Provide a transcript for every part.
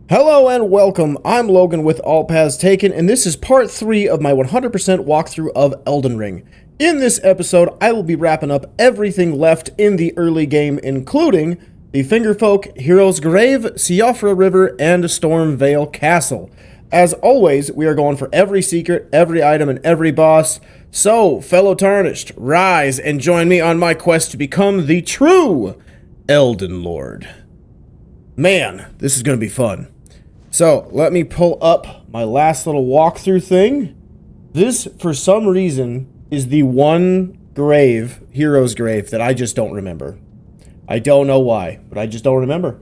Hello and welcome, I'm Logan with All Paths Taken, and this is part 3 of my 100% walkthrough of Elden Ring. In this episode, I will be wrapping up everything left in the early game, including the Fringefolk, Hero's Grave, Siofra River, and Stormveil Castle. As always, we are going for every secret, every item, and every boss. So, fellow Tarnished, rise and join me on my quest to become the true Elden Lord. Man, this is going to be fun. So, let me pull up my last little walkthrough thing. This, for some reason, is the one grave, Hero's Grave, that I just don't remember. I don't know why, but I just don't remember.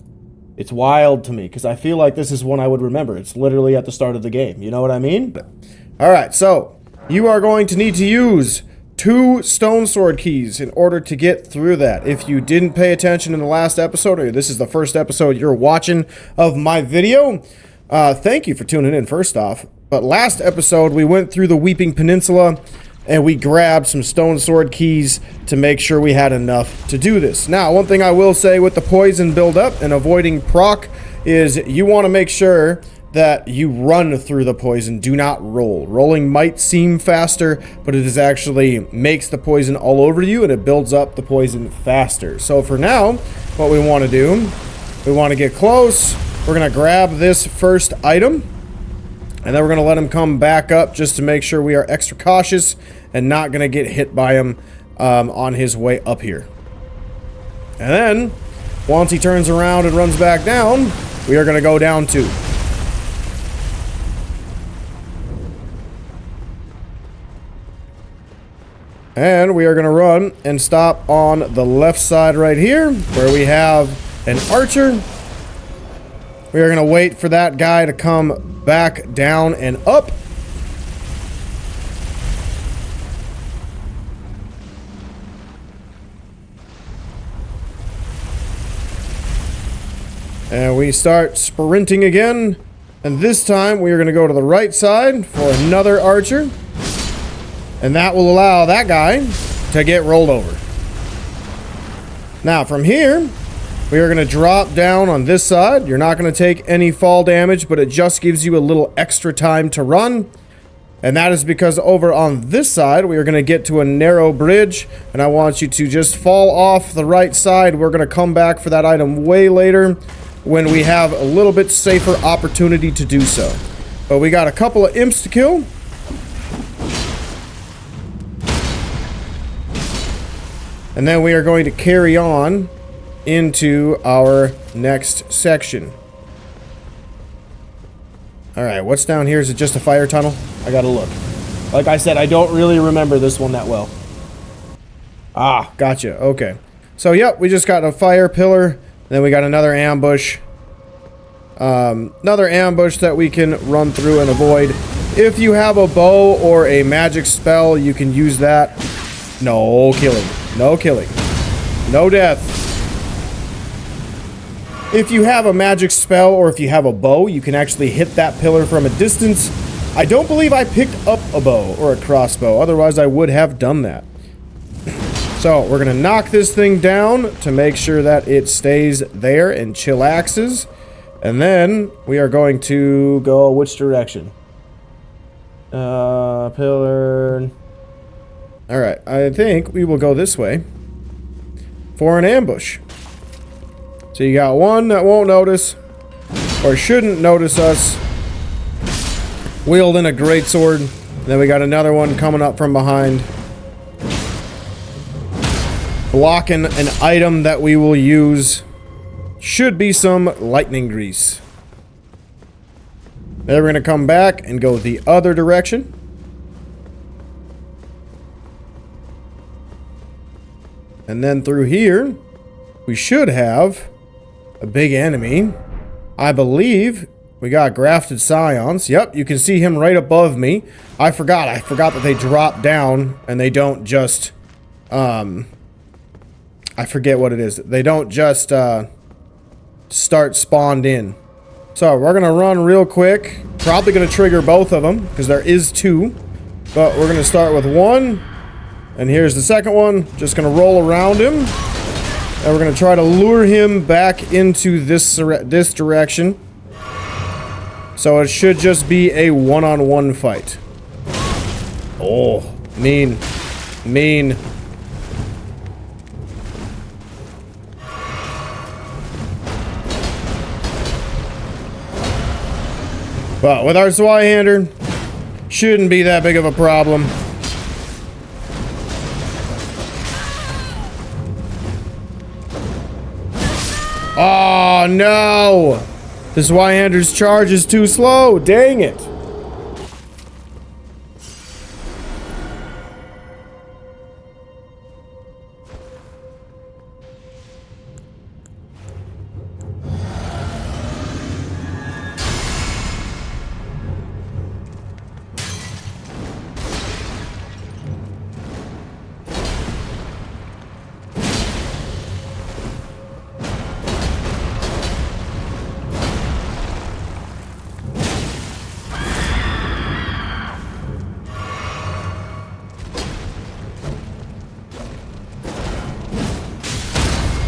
It's wild to me, because I feel like this is one I would remember. It's literally at the start of the game, you know what I mean? Alright, so, you are going to need to use 2 stone sword keys in order to get through that. If you didn't pay attention in the last episode, or this is the first episode you're watching of my video, thank you for tuning in first off. But last episode we went through the Weeping Peninsula and we grabbed some stone sword keys to make sure we had enough to do this. Now, one thing I will say with the poison buildup and avoiding proc is you want to make sure that you run through the poison, do not roll. Rolling might seem faster, but it is actually makes the poison all over you and it builds up the poison faster. So for now, what we want to do, we want to get close. We're going to grab this first item, and then we're going to let him come back up just to make sure we are extra cautious and not going to get hit by him on his way up here. And then, once he turns around and runs back down, we are going to go down too. And we are going to run and stop on the left side right here, where we have an archer. We are going to wait for that guy to come back down and up. And we start sprinting again. And this time we are going to go to the right side for another archer. And that will allow that guy to get rolled over. Now from here, we are going to drop down on this side. You're not going to take any fall damage, but it just gives you a little extra time to run. And that is because over on this side, we are going to get to a narrow bridge. And I want you to just fall off the right side. We're going to come back for that item way later when we have a little bit safer opportunity to do so. But we got a couple of imps to kill. And then we are going to carry on into our next section. Alright, what's down here? Is it just a fire tunnel? I gotta look. Like I said, I don't really remember this one that well. Ah, gotcha. Okay. So, yep, we just got a fire pillar. And then we got another ambush. Another ambush that we can run through and avoid. If you have a bow or a magic spell, you can use that. No killing. No killing. No death. If you have a magic spell or if you have a bow, you can actually hit that pillar from a distance. I don't believe I picked up a bow or a crossbow. Otherwise, I would have done that. So, we're going to knock this thing down to make sure that it stays there and chillaxes. And then, we are going to go which direction? Pillar. Alright, I think we will go this way for an ambush. So you got one that won't notice, or shouldn't notice us, wielding a greatsword. Then we got another one coming up from behind, blocking an item that we will use. Should be some lightning grease. Then we're going to come back and go the other direction. And then through here, we should have a big enemy. I believe we got Grafted Scions. Yep, you can see him right above me. I forgot that they drop down and they don't just, I forget what it is. They don't just, start spawned in. So we're going to run real quick. Probably going to trigger both of them because there is 2. But we're going to start with 1. And here's the second one. Just going to roll around him. And we're going to try to lure him back into this direction. So it should just be a one-on-one fight. Oh, mean. Mean. But with our Zweihander, shouldn't be that big of a problem. Oh, no! The Zweihander's charge is too slow. Dang it.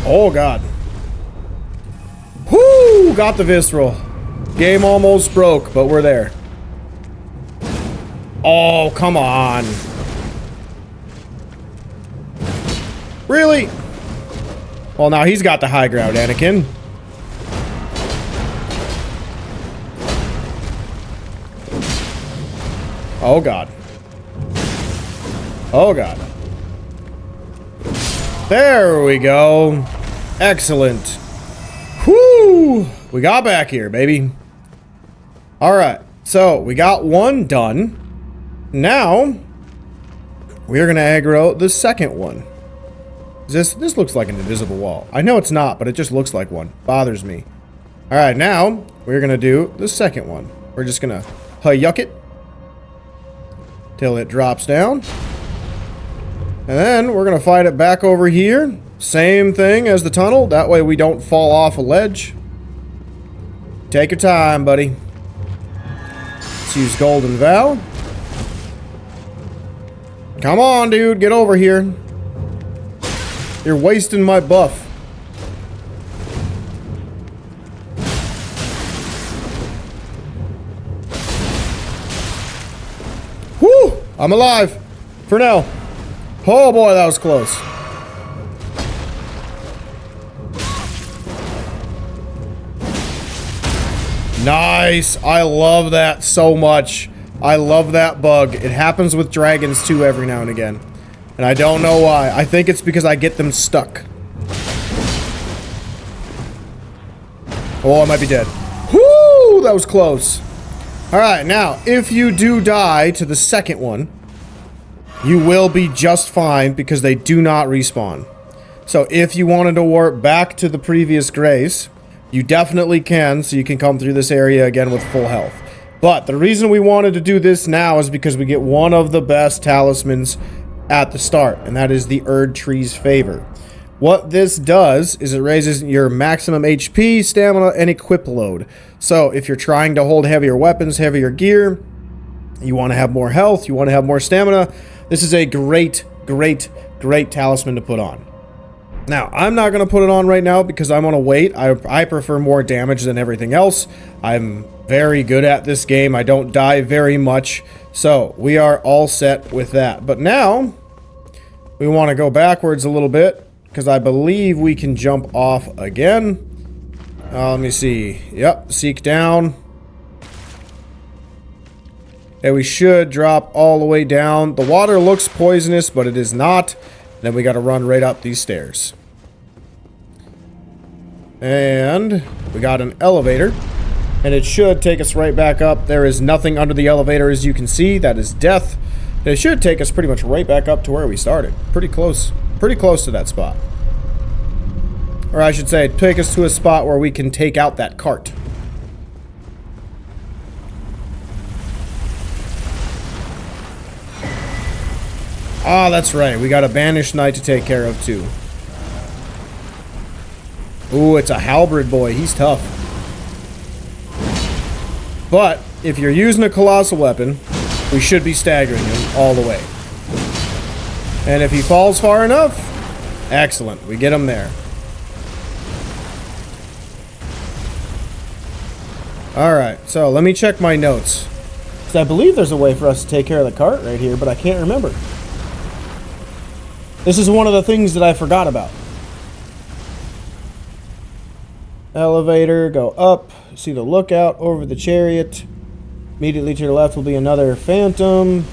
Oh, God. Whoo! Got the visceral. Game almost broke, but we're there. Oh, come on. Really? Well, now he's got the high ground, Anakin. Oh, God. Oh, God. There we go. Excellent. Whoo! We got back here, baby. Alright, so we got one done. Now, we're going to aggro the second one. This looks like an invisible wall. I know it's not, but it just looks like one. Bothers me. Alright, now, we're going to do the second one. We're just going to yuck it till it drops down. And then we're going to fight it back over here. Same thing as the tunnel. That way we don't fall off a ledge. Take your time, buddy. Let's use Golden Vow. Come on, dude. Get over here. You're wasting my buff. Whew! I'm alive. For now. Oh boy, that was close. Nice. I love that so much. I love that bug. It happens with dragons too every now and again. And I don't know why. I think it's because I get them stuck. Oh, I might be dead. Whoo! That was close. Alright, now, if you do die to the second one, you will be just fine because they do not respawn. So if you wanted to warp back to the previous grace, you definitely can, so you can come through this area again with full health. But the reason we wanted to do this now is because we get one of the best talismans at the start, and that is the Erd Tree's Favor. What this does is it raises your maximum HP, stamina, and equip load. So if you're trying to hold heavier weapons, heavier gear, you want to have more health, you want to have more stamina, this is a great talisman to put on. Now, I'm not going to put it on right now because I'm going to wait. I prefer more damage than everything else. I'm very good at this game. I don't die very much. So, we are all set with that. But now, we want to go backwards a little bit because I believe we can jump off again. Let me see. Yep, seek down. And we should drop all the way down. The water looks poisonous, but it is not. Then we got to run right up these stairs. And we got an elevator. And it should take us right back up. There is nothing under the elevator, as you can see. That is death. And it should take us pretty much right back up to where we started. Pretty close to that spot. Or I should say, take us to a spot where we can take out that cart. Ah, that's right. We got a Banished Knight to take care of, too. Ooh, it's a Halberd boy. He's tough. But, if you're using a Colossal Weapon, we should be staggering him all the way. And if he falls far enough, excellent. We get him there. Alright, so let me check my notes. I believe there's a way for us to take care of the cart right here, but I can't remember. This is one of the things that I forgot about. Elevator, go up, see the lookout over the chariot. Immediately to your left will be another phantom.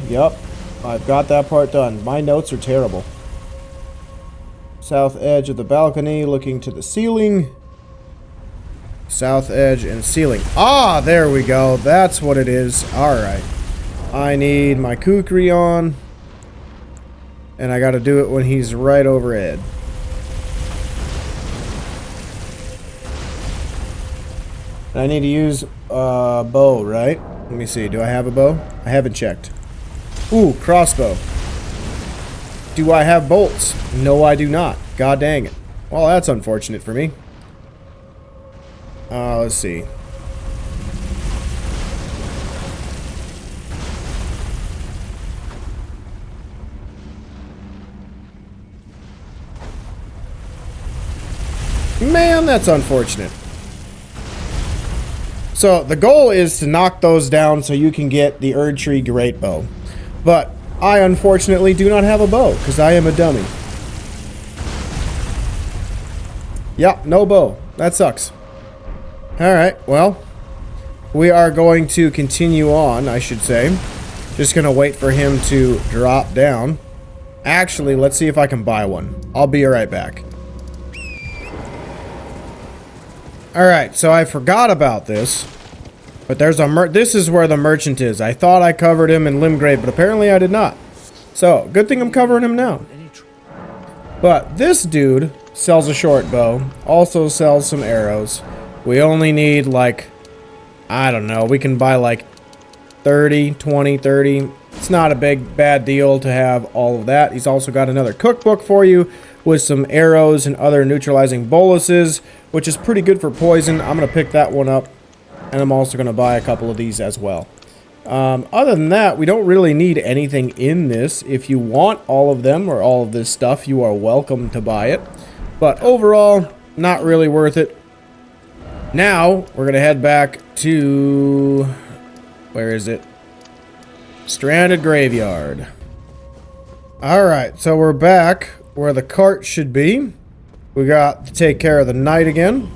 Yep. I've got that part done. My notes are terrible. South edge of the balcony, looking to the ceiling. South edge and ceiling. Ah, there we go. That's what it is. Alright. I need my kukri on. And I gotta do it when he's right overhead. I need to use a bow, right? Let me see. Do I have a bow? I haven't checked. Ooh, crossbow. Do I have bolts? No, I do not. God dang it. Well, that's unfortunate for me. Let's see. Man, that's unfortunate. So, the goal is to knock those down so you can get the Erdtree Great Bow. But I unfortunately do not have a bow, because I am a dummy. Yeah, no bow. That sucks. Alright, well, we are going to continue on, I should say. Just going to wait for him to drop down. Actually, let's see if I can buy one. I'll be right back. Alright, so I forgot about this. But there's a this is where the merchant is. I thought I covered him in Limgrave, but apparently I did not. So, good thing I'm covering him now. But this dude sells a short bow. Also sells some arrows. We only need like, I don't know, we can buy like 30, 20, 30. It's not a bad deal to have all of that. He's also got another cookbook for you with some arrows and other neutralizing boluses, which is pretty good for poison. I'm going to pick that one up. And I'm also going to buy a couple of these as well. Other than that, we don't really need anything in this. If you want all of them or all of this stuff, you are welcome to buy it. But overall, not really worth it. Now, we're going to head back to... Where is it? Stranded Graveyard. Alright, so we're back where the cart should be. We got to take care of the knight again.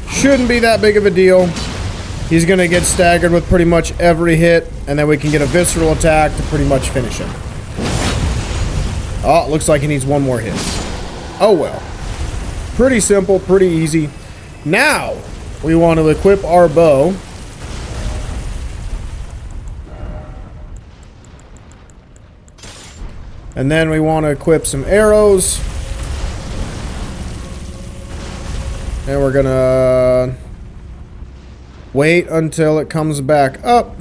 Shouldn't be that big of a deal. He's going to get staggered with pretty much every hit, and then we can get a visceral attack to pretty much finish him. Oh, looks like he needs one more hit. Oh well. Pretty simple, pretty easy. Now, we want to equip our bow. And then we want to equip some arrows. And we're gonna wait until it comes back up.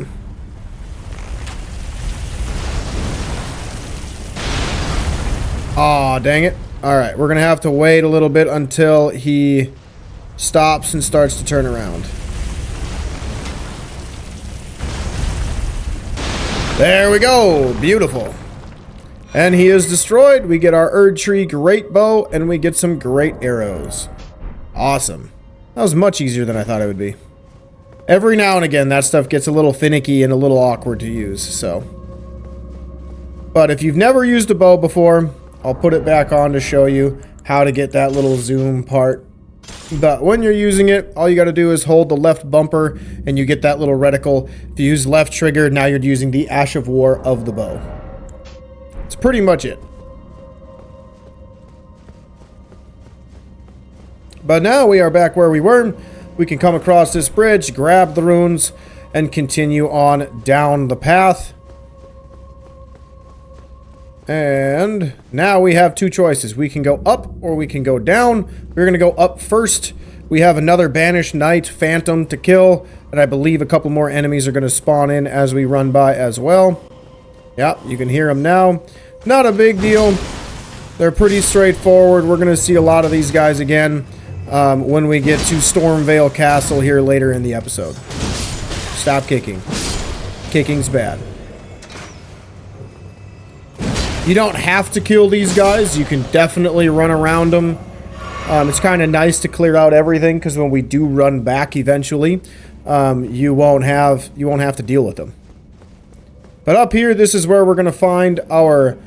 Aw, dang it. Alright, we're gonna have to wait a little bit until he stops and starts to turn around. There we go! Beautiful. And he is destroyed. We get our Erdtree Great Bow, and we get some great arrows. Awesome. That was much easier than I thought it would be. Every now and again, that stuff gets a little finicky and a little awkward to use, so. But if you've never used a bow before, I'll put it back on to show you how to get that little zoom part. But when you're using it, all you got to do is hold the left bumper, and you get that little reticle. If you use left trigger, now you're using the Ash of War of the bow. That's pretty much it. But now we are back where we were. We can come across this bridge, grab the runes, and continue on down the path. And now we have two choices. We can go up or we can go down. We're going to go up first. We have another Banished Knight Phantom to kill. And I believe a couple more enemies are going to spawn in as we run by as well. Yep, you can hear them now. Not a big deal. They're pretty straightforward. We're going to see a lot of these guys again. When we get to Stormveil Castle here later in the episode. Stop kicking. Kicking's bad. You don't have to kill these guys. You can definitely run around them. It's kind of nice to clear out everything, because when we do run back eventually, you won't have to deal with them. But up here, this is where we're going to find our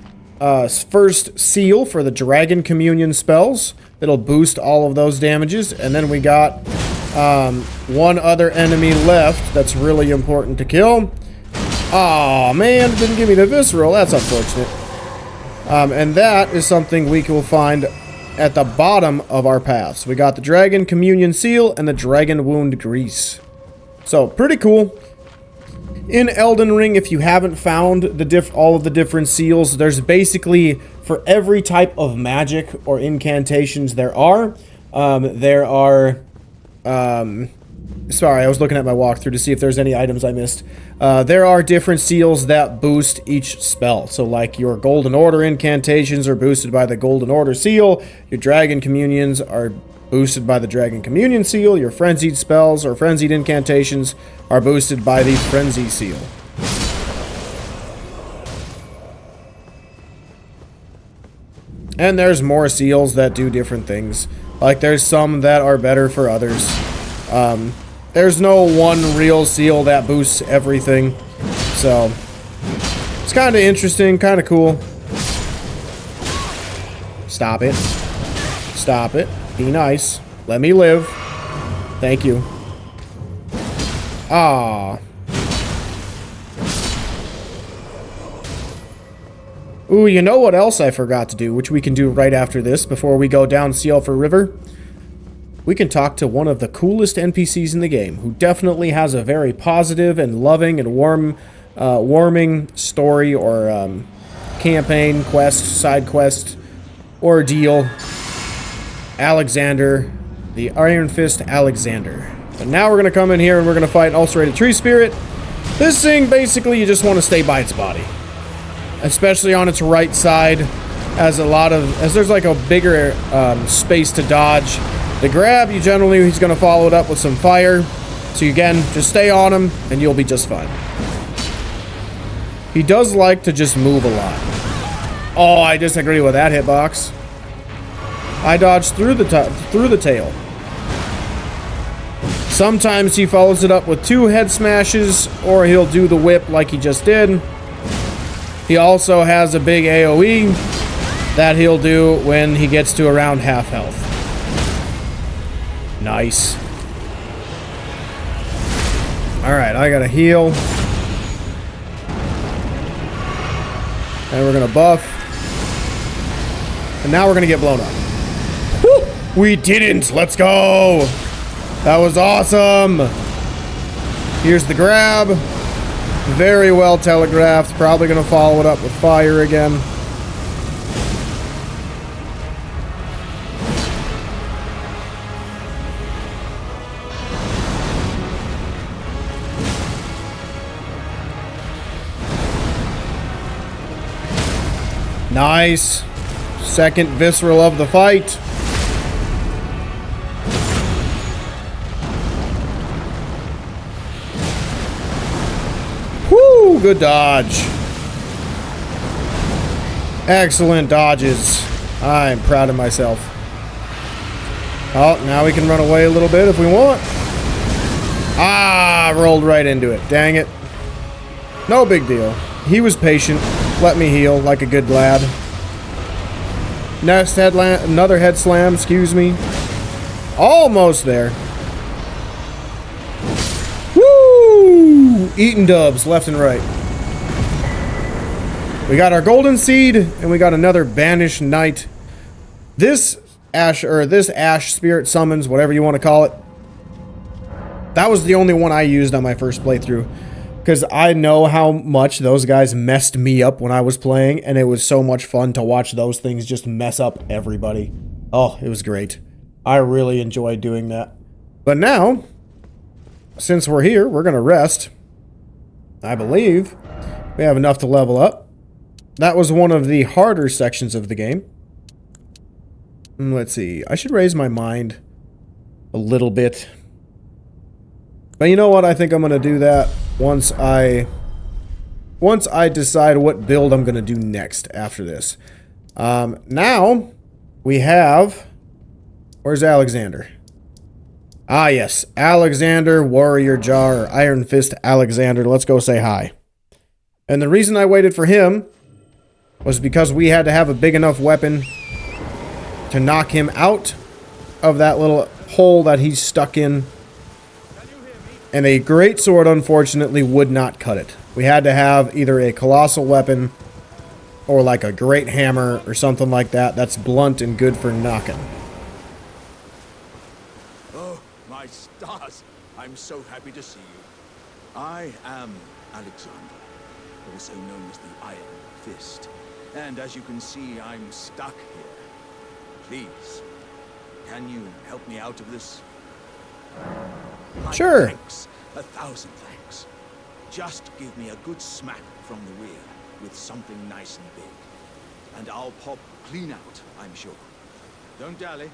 first seal for the Dragon Communion spells. It'll boost all of those damages. And then we got one other enemy left that's really important to kill. Aw, man, it didn't give me the visceral. That's unfortunate. And that is something we will find at the bottom of our paths. We got the Dragon Communion Seal and the Dragon Wound Grease. So, pretty cool. In Elden Ring, if you haven't found all of the different seals, there's basically, for every type of magic or incantations there are, sorry, I was looking at my walkthrough to see if there's any items I missed. There are different seals that boost each spell. So, like, your Golden Order incantations are boosted by the Golden Order seal. Your Dragon Communions are boosted by the Dragon Communion seal. Your Frenzied spells or Frenzied incantations are boosted by the Frenzy seal. And there's more seals that do different things. Like, there's some that are better for others. There's no one real seal that boosts everything. So, it's kind of interesting, kind of cool. Stop it. Stop it. Be nice. Let me live. Thank you. Ah. Ooh, you know what else I forgot to do, which we can do right after this, before we go down Siofra River? We can talk to one of the coolest NPCs in the game, who definitely has a very positive and loving and warming story or campaign, quest, side quest, ordeal. Alexander, the Iron Fist Alexander. But now we're going to come in here and we're going to fight an ulcerated tree spirit. This thing, basically, you just want to stay by its body. Especially on its right side, as there's like a bigger space to dodge. The grab, he's going to follow it up with some fire. So again, just stay on him and you'll be just fine. He does like to just move a lot. Oh, I disagree with that hitbox. I dodged through the tail. Sometimes he follows it up with 2 head smashes, or he'll do the whip like he just did. He also has a big AoE that he'll do when he gets to around half health. Nice. Alright, I gotta heal. And we're gonna buff. And now we're gonna get blown up. Woo! We didn't! Let's go! That was awesome! Here's the grab. Very well telegraphed. Probably gonna follow it up with fire again. Nice. Second visceral of the fight. Woo! Good dodge. Excellent dodges. I'm proud of myself. Oh, now we can run away a little bit if we want. Ah, rolled right into it. Dang it. No big deal. He was patient. Let me heal like a good lad. Next another head slam, excuse me. Almost there. Woo! Eating dubs left and right. We got our golden seed, and we got another banished knight. This ash spirit summons, whatever you want to call it. That was the only one I used on my first playthrough. Because I know how much those guys messed me up when I was playing, and it was so much fun to watch those things just mess up everybody. Oh, it was great. I really enjoyed doing that. But now, since we're here, we're going to rest. I believe we have enough to level up. That was one of the harder sections of the game. Let's see. I should raise my mind a little bit. But you know what? I think I'm going to do that once I once I decide what build I'm going to do next after this. Now, we have... Where's Alexander? Ah, yes. Alexander, Warrior Jar, or Iron Fist Alexander. Let's go say hi. And the reason I waited for him was because we had to have a big enough weapon to knock him out of that little hole that he's stuck in. And a great sword, unfortunately, would not cut it. We had to have either a colossal weapon or like a great hammer or something like that that's blunt and good for knocking. Oh, my stars. I'm so happy to see you. I am Alexander, also known as the Iron Fist. And as you can see, I'm stuck here. Please, can you help me out of this? Sure. Thanks. 1,000 thanks. Just give me a good smack from the rear with something nice and big. And I'll pop clean out, I'm sure. Don't dally.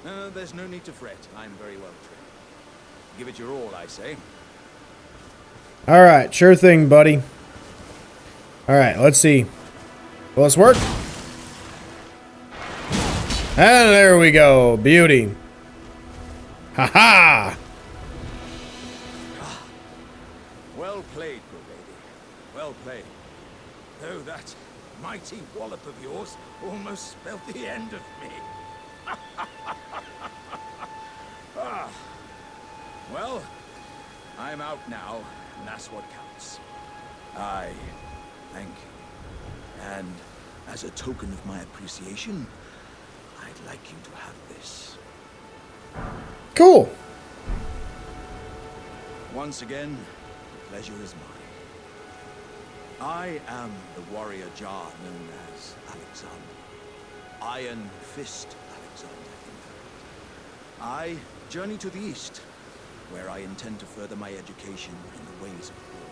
There's no need to fret. I'm very well trained. Give it your all, I say. Alright, sure thing, buddy. Alright, let's see. Will this work? And there we go. Beauty. Ha-ha! Well played, good lady. Well played. Though that mighty wallop of yours almost spelled the end of me. Well, I'm out now, and that's what counts. I thank you. And as a token of my appreciation, I'd like you to have this. Cool. Once again, the pleasure is mine. I am the warrior Jar known as Alexander. Iron Fist Alexander, in fact. I journey to the east, where I intend to further my education in the ways of war.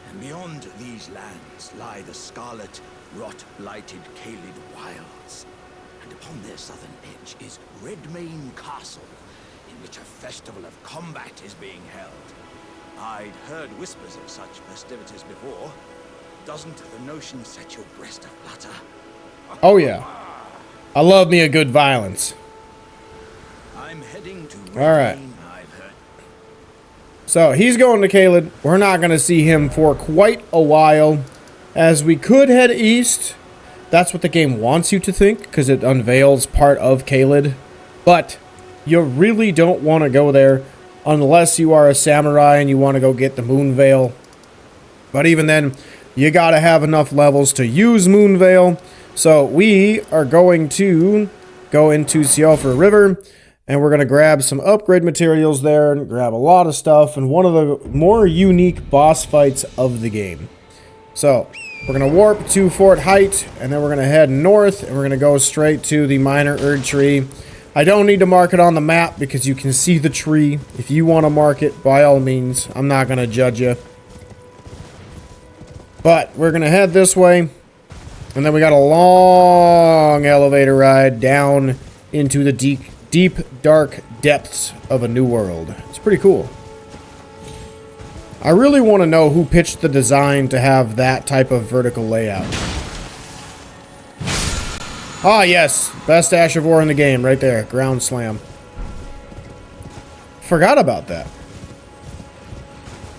And beyond these lands lie the scarlet, rot-blighted Caelid wilds. And upon their southern edge is Redmane Castle, in which a festival of combat is being held. I'd heard whispers of such festivities before. Doesn't the notion set your breast aflutter? Oh yeah. I love me a good violence. I'm heading to Alright. I've heard. So he's going to Caelid. We're not going to see him for quite a while. As we could head east. That's what the game wants you to think, because it unveils part of Caelid. But you really don't want to go there unless you are a samurai and you want to go get the Moonveil. But even then, you got to have enough levels to use Moonveil. So we are going to go into Siofra River, and we're going to grab some upgrade materials there and grab a lot of stuff and one of the more unique boss fights of the game. So we're going to warp to Fort Height, and then we're going to head north, and we're going to go straight to the Minor Erd Tree. I don't need to mark it on the map because you can see the tree. If you want to mark it, by all means, I'm not going to judge you. But we're going to head this way, and then we got a long elevator ride down into the deep, dark depths of a new world. It's pretty cool. I really want to know who pitched the design to have that type of vertical layout. Ah, yes. Best Ash of War in the game, right there. Ground Slam. Forgot about that.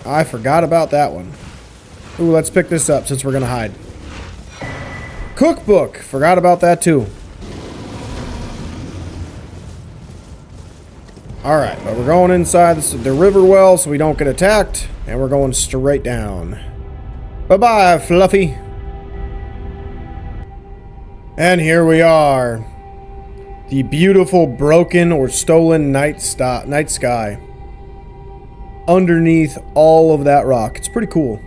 I forgot about that one. Ooh, let's pick this up since we're going to hide. Cookbook. Forgot about that too. Alright, but we're going inside the river well so we don't get attacked. And we're going straight down. Bye-bye, Fluffy. And here we are. The beautiful broken or stolen night sky. Underneath all of that rock. It's pretty cool.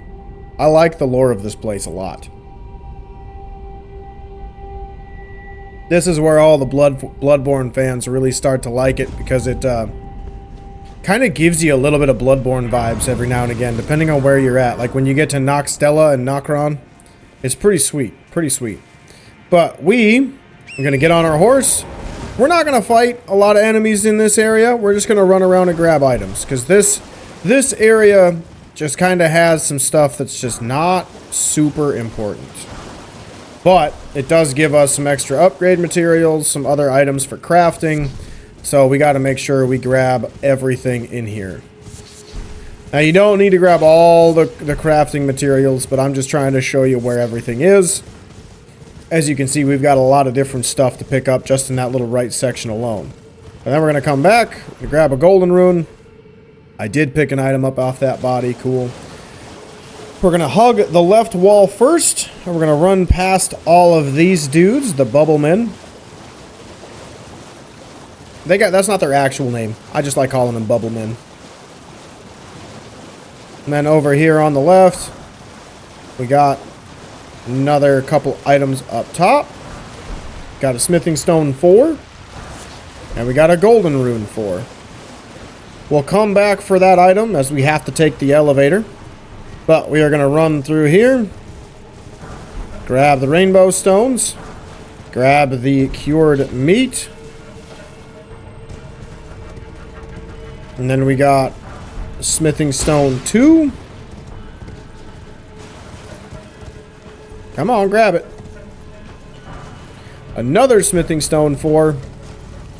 I like the lore of this place a lot. This is where all the Bloodborne fans really start to like it, because it kind of gives you a little bit of Bloodborne vibes every now and again, depending on where you're at. Like when you get to Noxtella and Nokron, it's pretty sweet. Pretty sweet. But we're going to get on our horse. We're not going to fight a lot of enemies in this area. We're just going to run around and grab items, because this area just kind of has some stuff that's just not super important. But it does give us some extra upgrade materials, some other items for crafting. So we got to make sure we grab everything in here. Now you don't need to grab all the crafting materials, but I'm just trying to show you where everything is. As you can see, we've got a lot of different stuff to pick up just in that little right section alone. And then we're going to come back and grab a golden rune. I did pick an item up off that body. Cool. We're going to hug the left wall first. And we're going to run past all of these dudes, the bubble men. That's not their actual name. I just like calling them bubble men. And then over here on the left, we got another couple items up top. Got a smithing stone 4. And we got a golden rune 4. We'll come back for that item as we have to take the elevator. But we are going to run through here. Grab the rainbow stones. Grab the cured meat. And then we got smithing stone 2. Come on, grab it. Another smithing stone 4.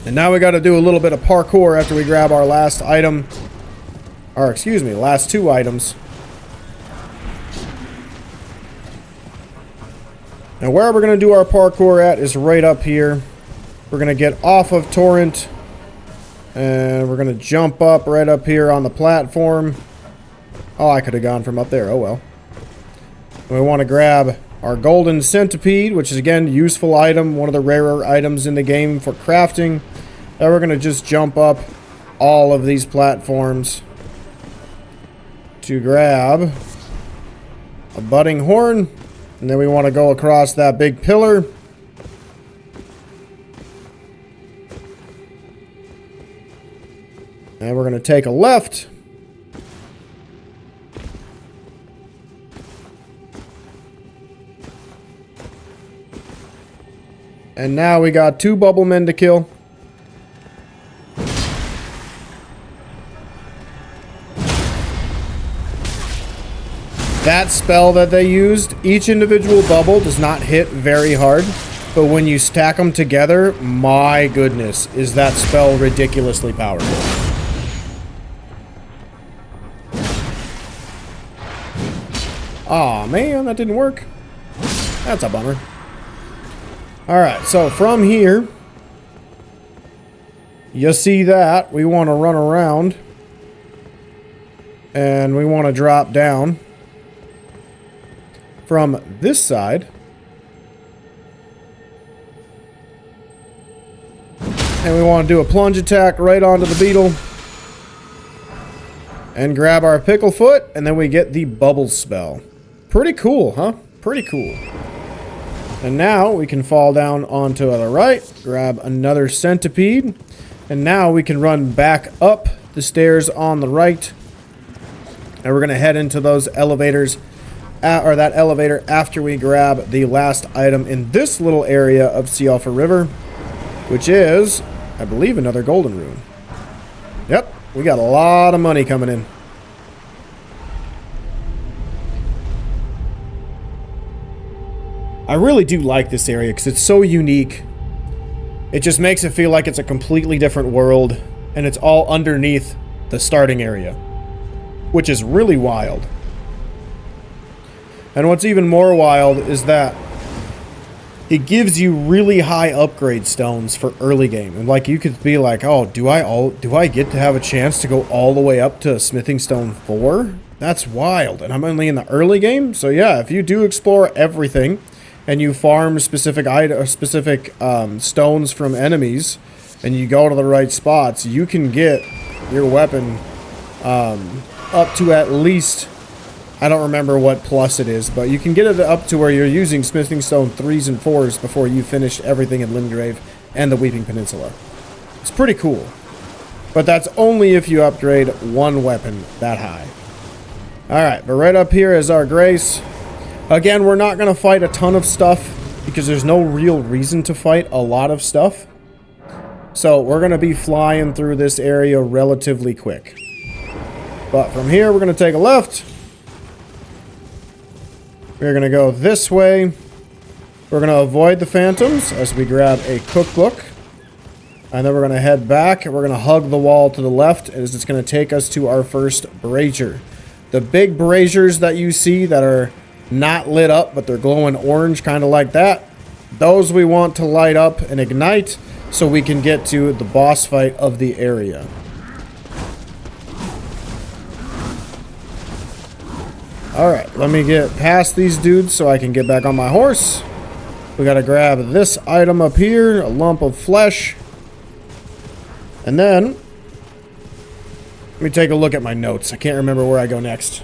And now we got to do a little bit of parkour after we grab our last item. Or, excuse me, last 2 items. Now where we're going to do our parkour at is right up here. We're going to get off of Torrent. And we're going to jump up right up here on the platform. Oh, I could have gone from up there. Oh, well. And we want to grab our golden centipede, which is, again, useful item. One of the rarer items in the game for crafting. Then we're going to just jump up all of these platforms to grab a budding horn. And then we want to go across that big pillar. And we're going to take a left. And now we got 2 bubble men to kill. That spell that they used, each individual bubble does not hit very hard. But when you stack them together, my goodness, is that spell ridiculously powerful. Aw, man, that didn't work. That's a bummer. Alright, so from here, you see that. We want to run around. And we want to drop down from this side. And we want to do a plunge attack right onto the beetle. And grab our pickle foot, and then we get the bubble spell. Pretty cool, huh? Pretty cool. And now we can fall down onto the right, grab another centipede, and now we can run back up the stairs on the right. And we're going to head into those elevators, or that elevator, after we grab the last item in this little area of Siofra River, which is, I believe, another golden rune. Yep, we got a lot of money coming in. I really do like this area because it's so unique. It just makes it feel like it's a completely different world, and it's all underneath the starting area, which is really wild. And what's even more wild is that it gives you really high upgrade stones for early game. And like, you could be like, oh, do I get to have a chance to go all the way up to smithing stone 4? That's wild. And I'm only in the early game. So yeah, if you do explore everything and you farm specific stones from enemies and you go to the right spots, you can get your weapon up to at least, I don't remember what plus it is, but you can get it up to where you're using smithing stone 3s and 4s before you finish everything in Limgrave and the Weeping Peninsula. It's pretty cool. But that's only if you upgrade one weapon that high. Alright, but right up here is our Grace. Again, we're not going to fight a ton of stuff because there's no real reason to fight a lot of stuff. So we're going to be flying through this area relatively quick. But from here, we're going to take a left. We're going to go this way. We're going to avoid the phantoms as we grab a cookbook. And then we're going to head back and we're going to hug the wall to the left as it's going to take us to our first brazier. The big braziers that you see that are not lit up, but they're glowing orange, kind of like that. Those we want to light up and ignite so we can get to the boss fight of the area. Alright, let me get past these dudes so I can get back on my horse. We gotta grab this item up here, a lump of flesh. And then, let me take a look at my notes. I can't remember where I go next.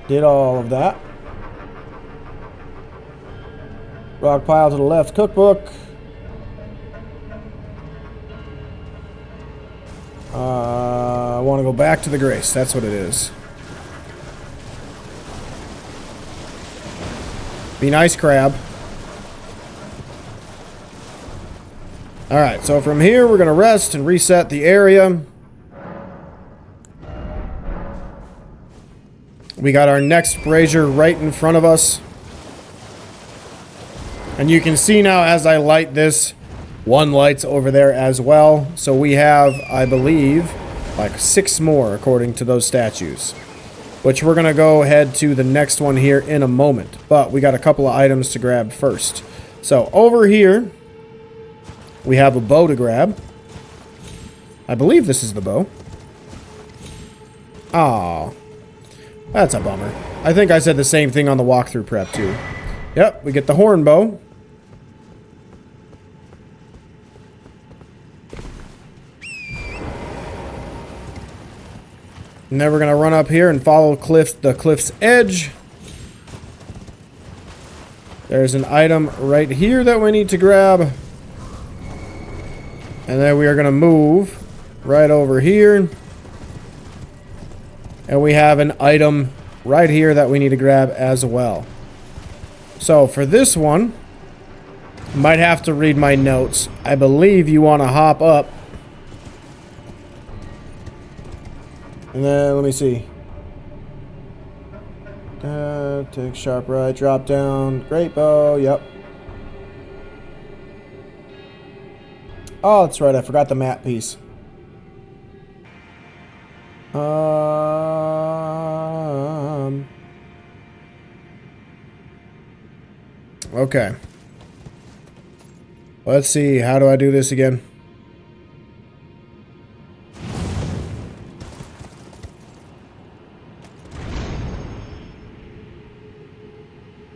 Did all of that. Rock pile to the left, cookbook. I want to go back to the Grace. That's what it is. Be nice, crab. Alright, so from here we're going to rest and reset the area. We got our next brazier right in front of us. And you can see now as I light this, one light's over there as well. So we have, I believe, like 6 more according to those statues. Which we're going to go ahead to the next one here in a moment. But we got a couple of items to grab first. So over here, we have a bow to grab. I believe this is the bow. Aw. That's a bummer. I think I said the same thing on the walkthrough prep too. Yep, we get the horn bow. And then we're going to run up here and follow the cliff's edge. There's an item right here that we need to grab. And then we are going to move right over here. And we have an item right here that we need to grab as well. So for this one, might have to read my notes. I believe you want to hop up. And then, let me see. Take sharp right, drop down. Great bow, yep. Oh, that's right, I forgot the map piece. Okay. Let's see, how do I do this again?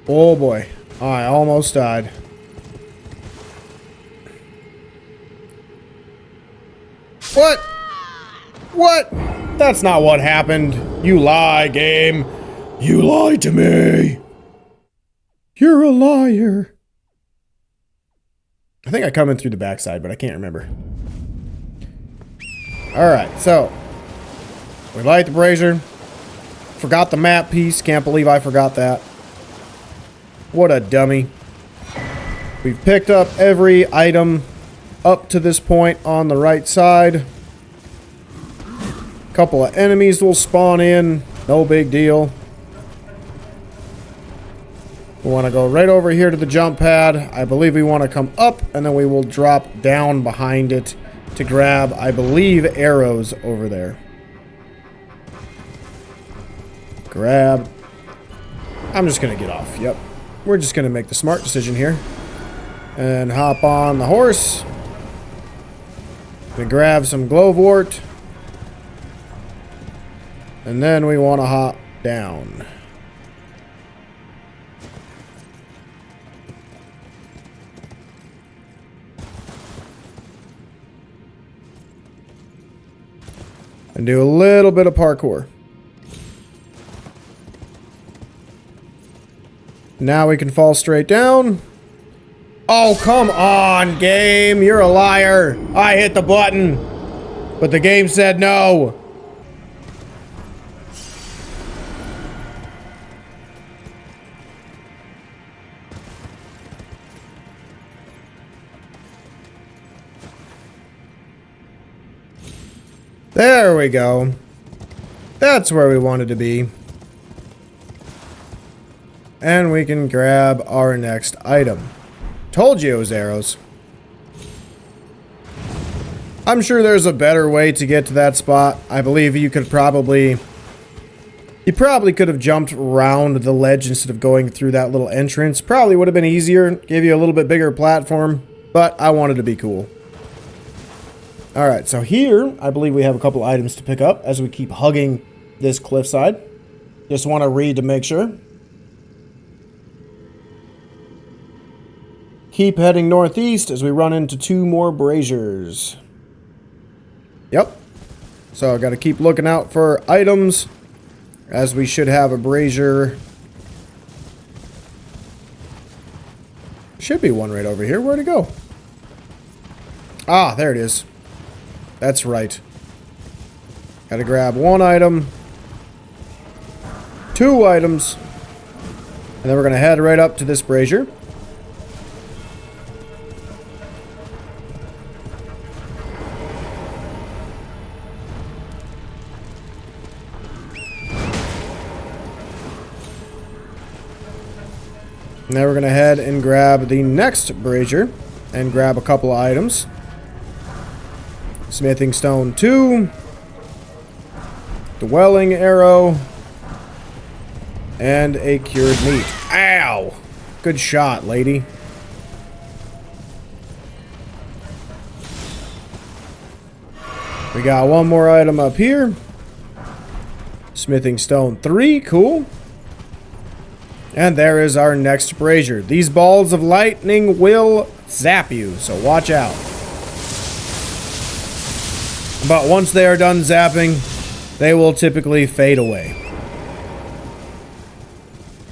Oh boy, I almost died. What? What? That's not what happened. You lie, game. You lied to me. You're a liar. I think I come in through the backside, but I can't remember. Alright, so. We light the brazier. Forgot the map piece. Can't believe I forgot that. What a dummy. We've picked up every item up to this point on the right side. Couple of enemies will spawn in. No big deal. We want to go right over here to the jump pad. I believe we want to come up and then we will drop down behind it to grab, I believe, arrows over there. Grab. I'm just going to get off. Yep. We're just going to make the smart decision here. And hop on the horse. We grab some glowwort. And then we want to hop down. And do a little bit of parkour. Now we can fall straight down. Oh, come on, game. You're a liar. I hit the button. But the game said no. There we go. That's where we wanted to be. And we can grab our next item. Told you it was arrows. I'm sure there's a better way to get to that spot. I believe you could probably... You probably could have jumped around the ledge instead of going through that little entrance. Probably would have been easier. Gave you a little bit bigger platform. But I wanted to be cool. Alright, so here, I believe we have a couple items to pick up as we keep hugging this cliffside. Just want to read to make sure. Keep heading northeast as we run into 2 more braziers. Yep. So I got to keep looking out for items, as we should have a brazier. Should be one right over here. Where'd it go? Ah, there it is. That's right. Got to grab 1 item, 2 items, and then we're going to head right up to this brazier. Now we're going to head and grab the next brazier and grab a couple of items. Smithing stone 2. Dwelling arrow. And a cured meat. Ow! Good shot, lady. We got 1 more item up here. Smithing stone 3. Cool. And there is our next brazier. These balls of lightning will zap you, so watch out. But once they are done zapping, they will typically fade away.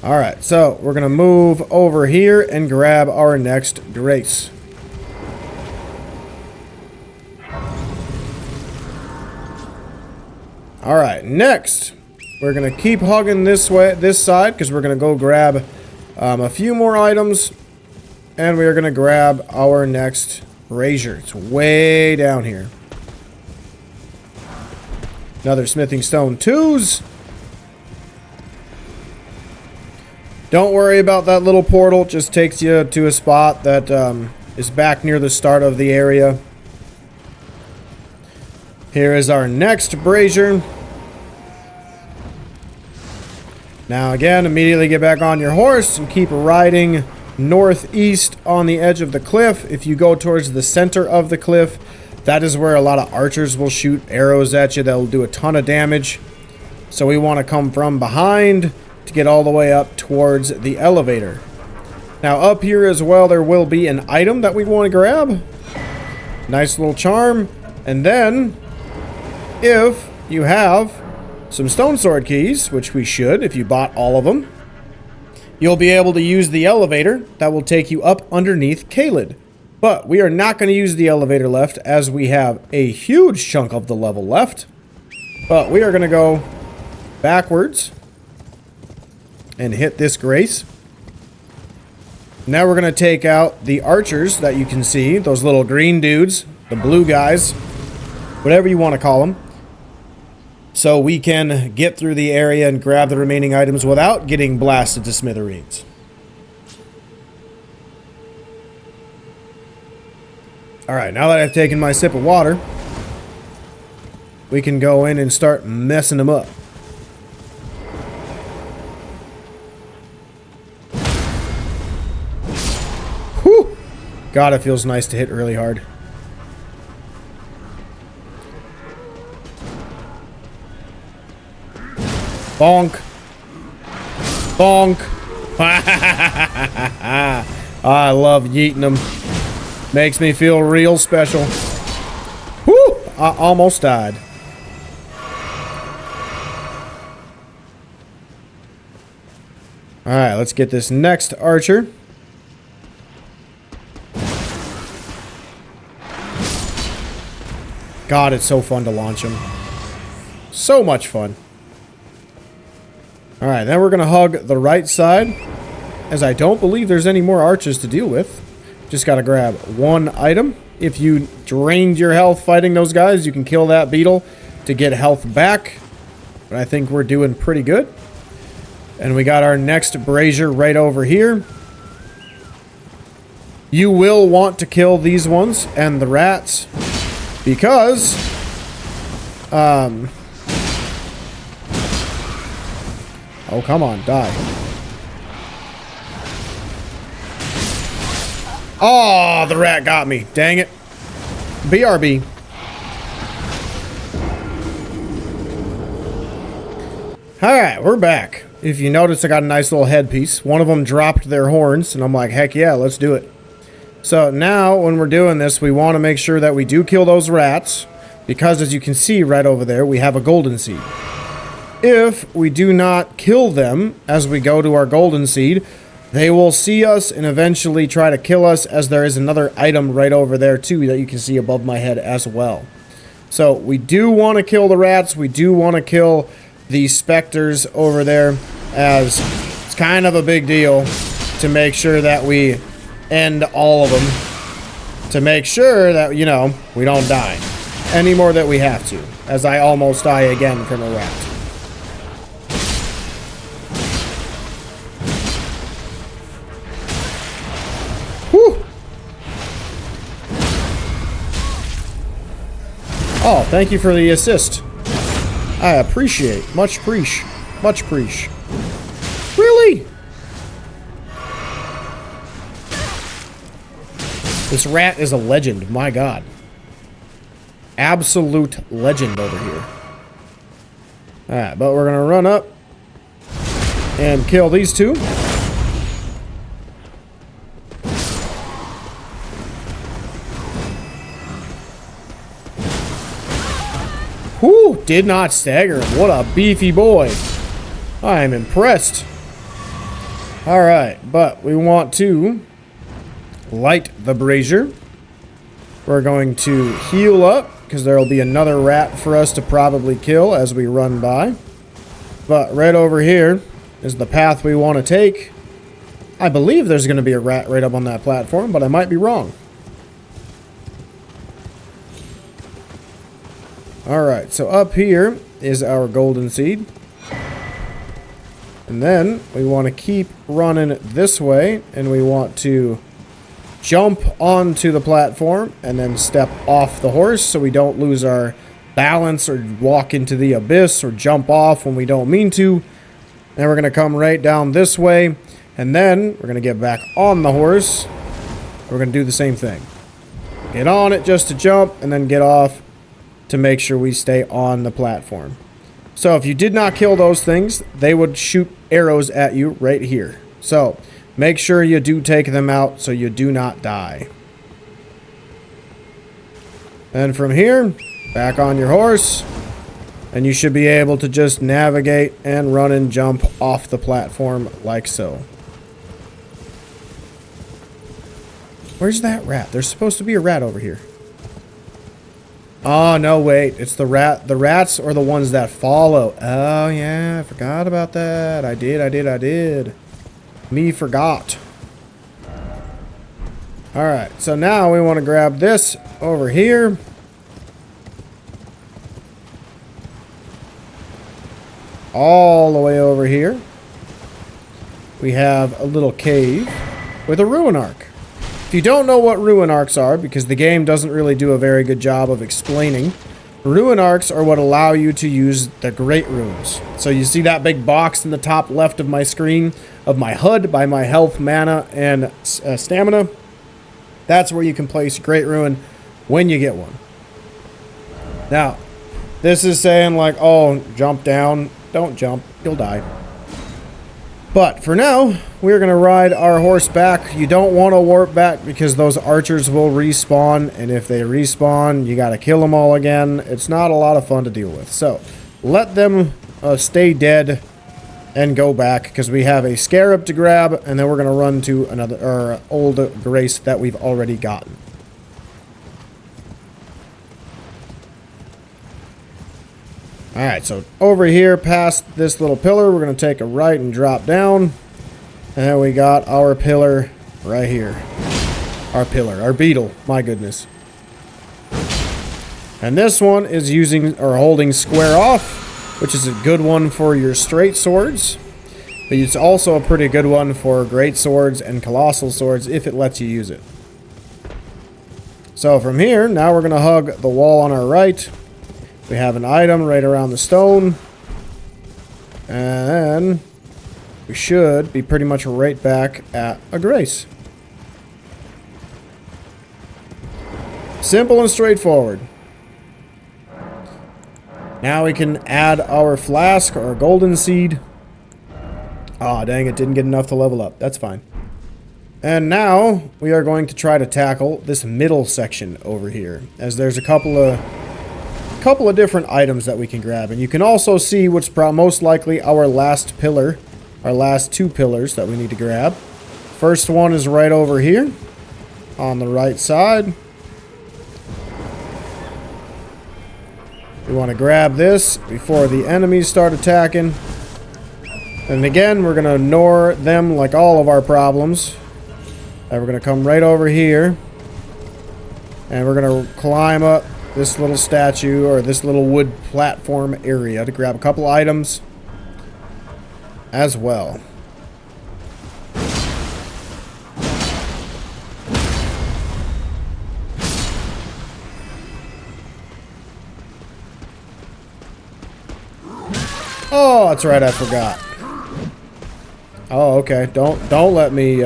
Alright, so we're going to move over here and grab our next grace. Alright, next, we're going to keep hugging this side, because we're going to go grab a few more items. And we are going to grab our next brazier. It's way down here. Another smithing stone 2s. Don't worry about that little portal. It just takes you to a spot that is back near the start of the area. Here is our next brazier. Now again, immediately get back on your horse and keep riding northeast on the edge of the cliff. If you go towards the center of the cliff, that is where a lot of archers will shoot arrows at you that will do a ton of damage. So we want to come from behind to get all the way up towards the elevator. Now up here as well, there will be an item that we want to grab. Nice little charm. And then, if you have some stone sword keys, which we should if you bought all of them, you'll be able to use the elevator that will take you up underneath Caelid. But we are not going to use the elevator left, as we have a huge chunk of the level left. But we are going to go backwards and hit this grace. Now we're going to take out the archers that you can see, those little green dudes, the blue guys, whatever you want to call them. So we can get through the area and grab the remaining items without getting blasted to smithereens. Alright, now that I've taken my sip of water, we can go in and start messing them up. Whew! God, it feels nice to hit really hard. Bonk. Bonk. I love yeeting them. Makes me feel real special. Whew! I almost died. Alright, let's get this next archer. God, it's so fun to launch him. So much fun. Alright, then we're going to hug the right side, as I don't believe there's any more archers to deal with. Just got to grab 1 item. If you drained your health fighting those guys, you can kill that beetle to get health back. But I think we're doing pretty good. And we got our next brazier right over here. You will want to kill these ones and the rats because oh, come on, die. Oh, the rat got me. Dang it. BRB. Alright, we're back. If you notice, I got a nice little headpiece. One of them dropped their horns, and I'm like, heck yeah, let's do it. So now, when we're doing this, we want to make sure that we do kill those rats, because as you can see right over there, we have a golden seed. If we do not kill them as we go to our golden seed, they will see us and eventually try to kill us, as there is another item right over there too that you can see above my head as well. So we do want to kill the rats. We do want to kill the specters over there, as it's kind of a big deal to make sure that we end all of them, to make sure that, you know, we don't die any more than we have to, as I almost die again from a rat. Whew. Oh, thank you for the assist. I appreciate. Much appreciate. Much appreciate. Really? This rat is a legend. My God. Absolute legend over here. Alright, but we're going to run up and kill these two. Whew, did not stagger him. What a beefy boy. I am impressed. Alright, but we want to light the brazier. We're going to heal up, because there will be another rat for us to probably kill as we run by. But right over here is the path we want to take. I believe there's going to be a rat right up on that platform, but I might be wrong. Alright, so up here is our golden seed. And then we want to keep running this way, and we want to jump onto the platform and then step off the horse so we don't lose our balance or walk into the abyss or jump off when we don't mean to. Then we're going to come right down this way, and then we're going to get back on the horse. We're going to do the same thing. Get on it just to jump, and then get off to make sure we stay on the platform. So if you did not kill those things, they would shoot arrows at you right here. So make sure you do take them out so you do not die. And from here, back on your horse, and you should be able to just navigate and run and jump off the platform like so. Where's that rat? There's supposed to be a rat over here. Oh, no, wait. It's the rat. The rats are the ones that follow. Oh, yeah. I forgot about that. I did. Me forgot. Alright, so now we want to grab this over here. All the way over here. We have a little cave with a ruin arc. If you don't know what ruin arcs are, because the game doesn't really do a very good job of explaining, ruin arcs are what allow you to use the great runes. So you see that big box in the top left of my screen of my HUD by my health, mana, and stamina. That's where you can place great rune when you get one. Now, this is saying like, oh, jump down. Don't jump. You'll die. But for now, we're going to ride our horse back. You don't want to warp back because those archers will respawn. And if they respawn, you got to kill them all again. It's not a lot of fun to deal with. So let them stay dead and go back, because we have a scarab to grab. And then we're going to run to another old grace that we've already gotten. Alright, so over here past this little pillar, we're going to take a right and drop down. And then we got our pillar right here. Our pillar, our beetle, my goodness. And this one is using or holding square off, which is a good one for your straight swords. But it's also a pretty good one for great swords and colossal swords if it lets you use it. So from here, now we're going to hug the wall on our right. We have an item right around the stone. And then we should be pretty much right back at a grace. Simple and straightforward. Now we can add our flask or golden seed. Aw, dang it, didn't get enough to level up. That's fine. And now we are going to try to tackle this middle section over here, as there's a couple of different items that we can grab. And you can also see what's most likely our last pillar, our last two pillars that we need to grab. First one is right over here on the right side. We want to grab this before the enemies start attacking. And again, we're going to ignore them like all of our problems. And we're going to come right over here. And we're going to climb up this little statue or this little wood platform area to grab a couple items as well. Oh, that's right, I forgot. Oh, okay. Don't let me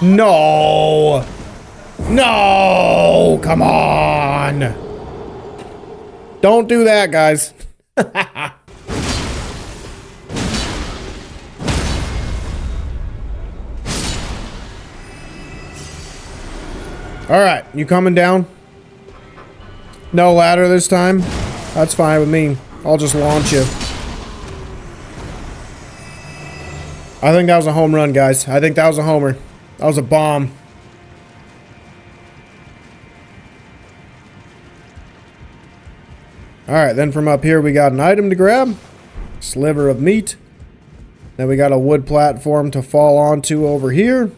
No! No! Come on! Don't do that, guys. Alright, you coming down? No ladder this time? That's fine with me. I'll just launch you. I think that was a home run, guys. I think that was a homer. That was a bomb. Alright, then from up here we got an item to grab. Sliver of meat. Then we got a wood platform to fall onto over here.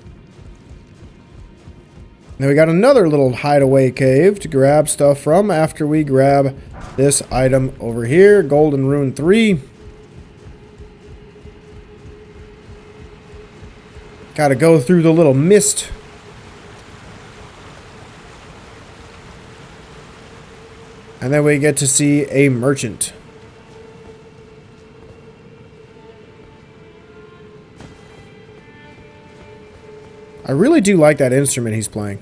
Then we got another little hideaway cave to grab stuff from after we grab this item over here. Golden Rune 3. Gotta go through the little mist. And then we get to see a merchant. I really do like that instrument he's playing.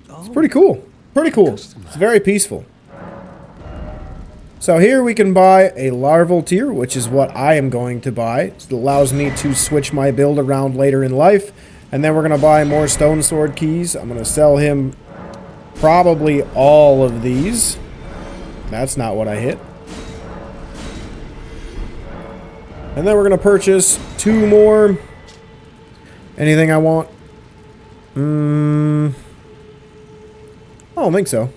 It's pretty cool. Pretty cool. It's very peaceful. So here we can buy a larval tier, which is what I am going to buy. It allows me to switch my build around later in life. And then we're going to buy more stone sword keys. I'm going to sell him probably all of these. That's not what I hit. And then we're going to purchase 2 more. Anything I want? I don't think so.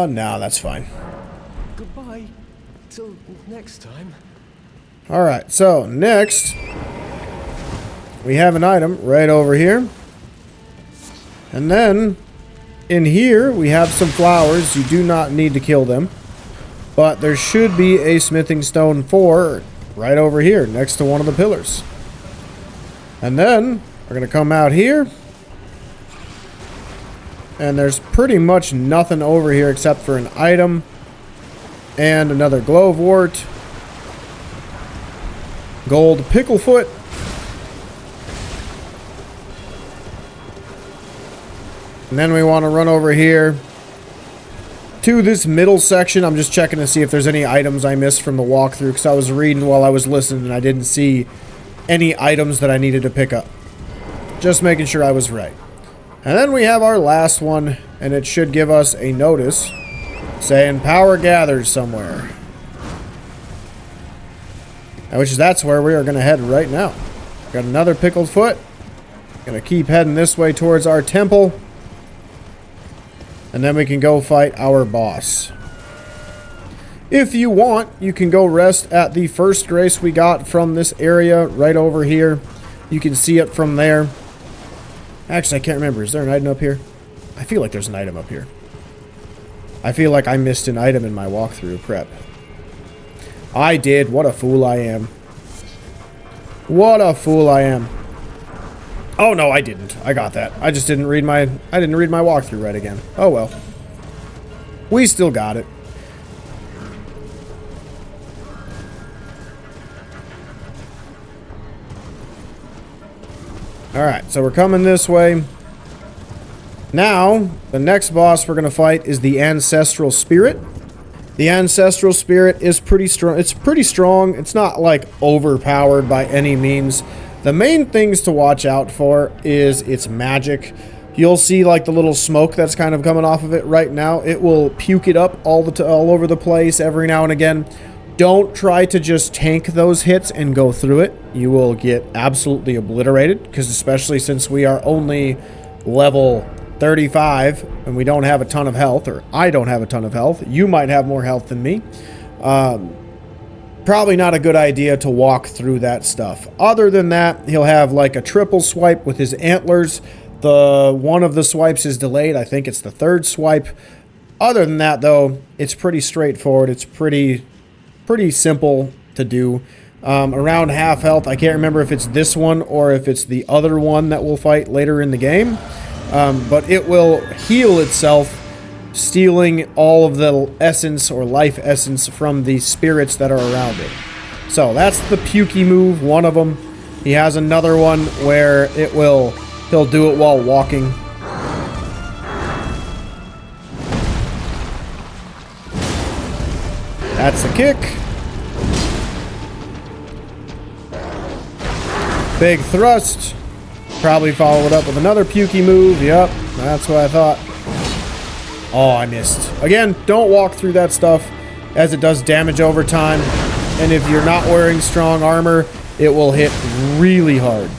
No, that's fine. Goodbye. Till next time. Alright, so next we have an item right over here. And then in here we have some flowers. You do not need to kill them. But there should be a smithing stone 4 right over here next to one of the pillars. And then we're going to come out here. And there's pretty much nothing over here except for an item and another glowwort. Gold picklefoot. And then we want to run over here to this middle section. I'm just checking to see if there's any items I missed from the walkthrough, because I was reading while I was listening and I didn't see any items that I needed to pick up. Just making sure I was right. And then we have our last one, and it should give us a notice saying power gathers somewhere. That's where we are going to head right now. Got another pickled foot. Gonna keep heading this way towards our temple. And then we can go fight our boss. If you want, you can go rest at the first grace we got from this area right over here. You can see it from there. Actually, I can't remember. Is there an item up here? I feel like there's an item up here. I feel like I missed an item in my walkthrough prep. I did. What a fool I am. What a fool I am. Oh no, I didn't. I got that. I just didn't read my walkthrough right again. Oh well. We still got it. Alright, so we're coming this way. Now, the next boss we're going to fight is the Ancestral Spirit. The Ancestral Spirit is pretty strong. It's pretty strong. It's not, like, overpowered by any means. The main things to watch out for is its magic. You'll see, like, the little smoke that's kind of coming off of it right now. It will puke it up all over the place every now and again. Don't try to just tank those hits and go through it. You will get absolutely obliterated, because especially since we are only level 35 and we don't have a ton of health, or I don't have a ton of health. You might have more health than me. Probably not a good idea to walk through that stuff. Other than that, he'll have like a triple swipe with his antlers. One of the swipes is delayed. I think it's the third swipe. Other than that, though, it's pretty straightforward. It's pretty simple to do. Around half health. I can't remember if it's this one or if it's the other one that we'll fight later in the game. But it will heal itself, stealing all of the essence or life essence from the spirits that are around it. So that's the pukey move, one of them. He has another one where he'll do it while walking. That's the kick. Big thrust. Probably follow it up with another pukey move. Yep, that's what I thought. Oh, I missed. Again, don't walk through that stuff, as it does damage over time. And if you're not wearing strong armor, it will hit really hard.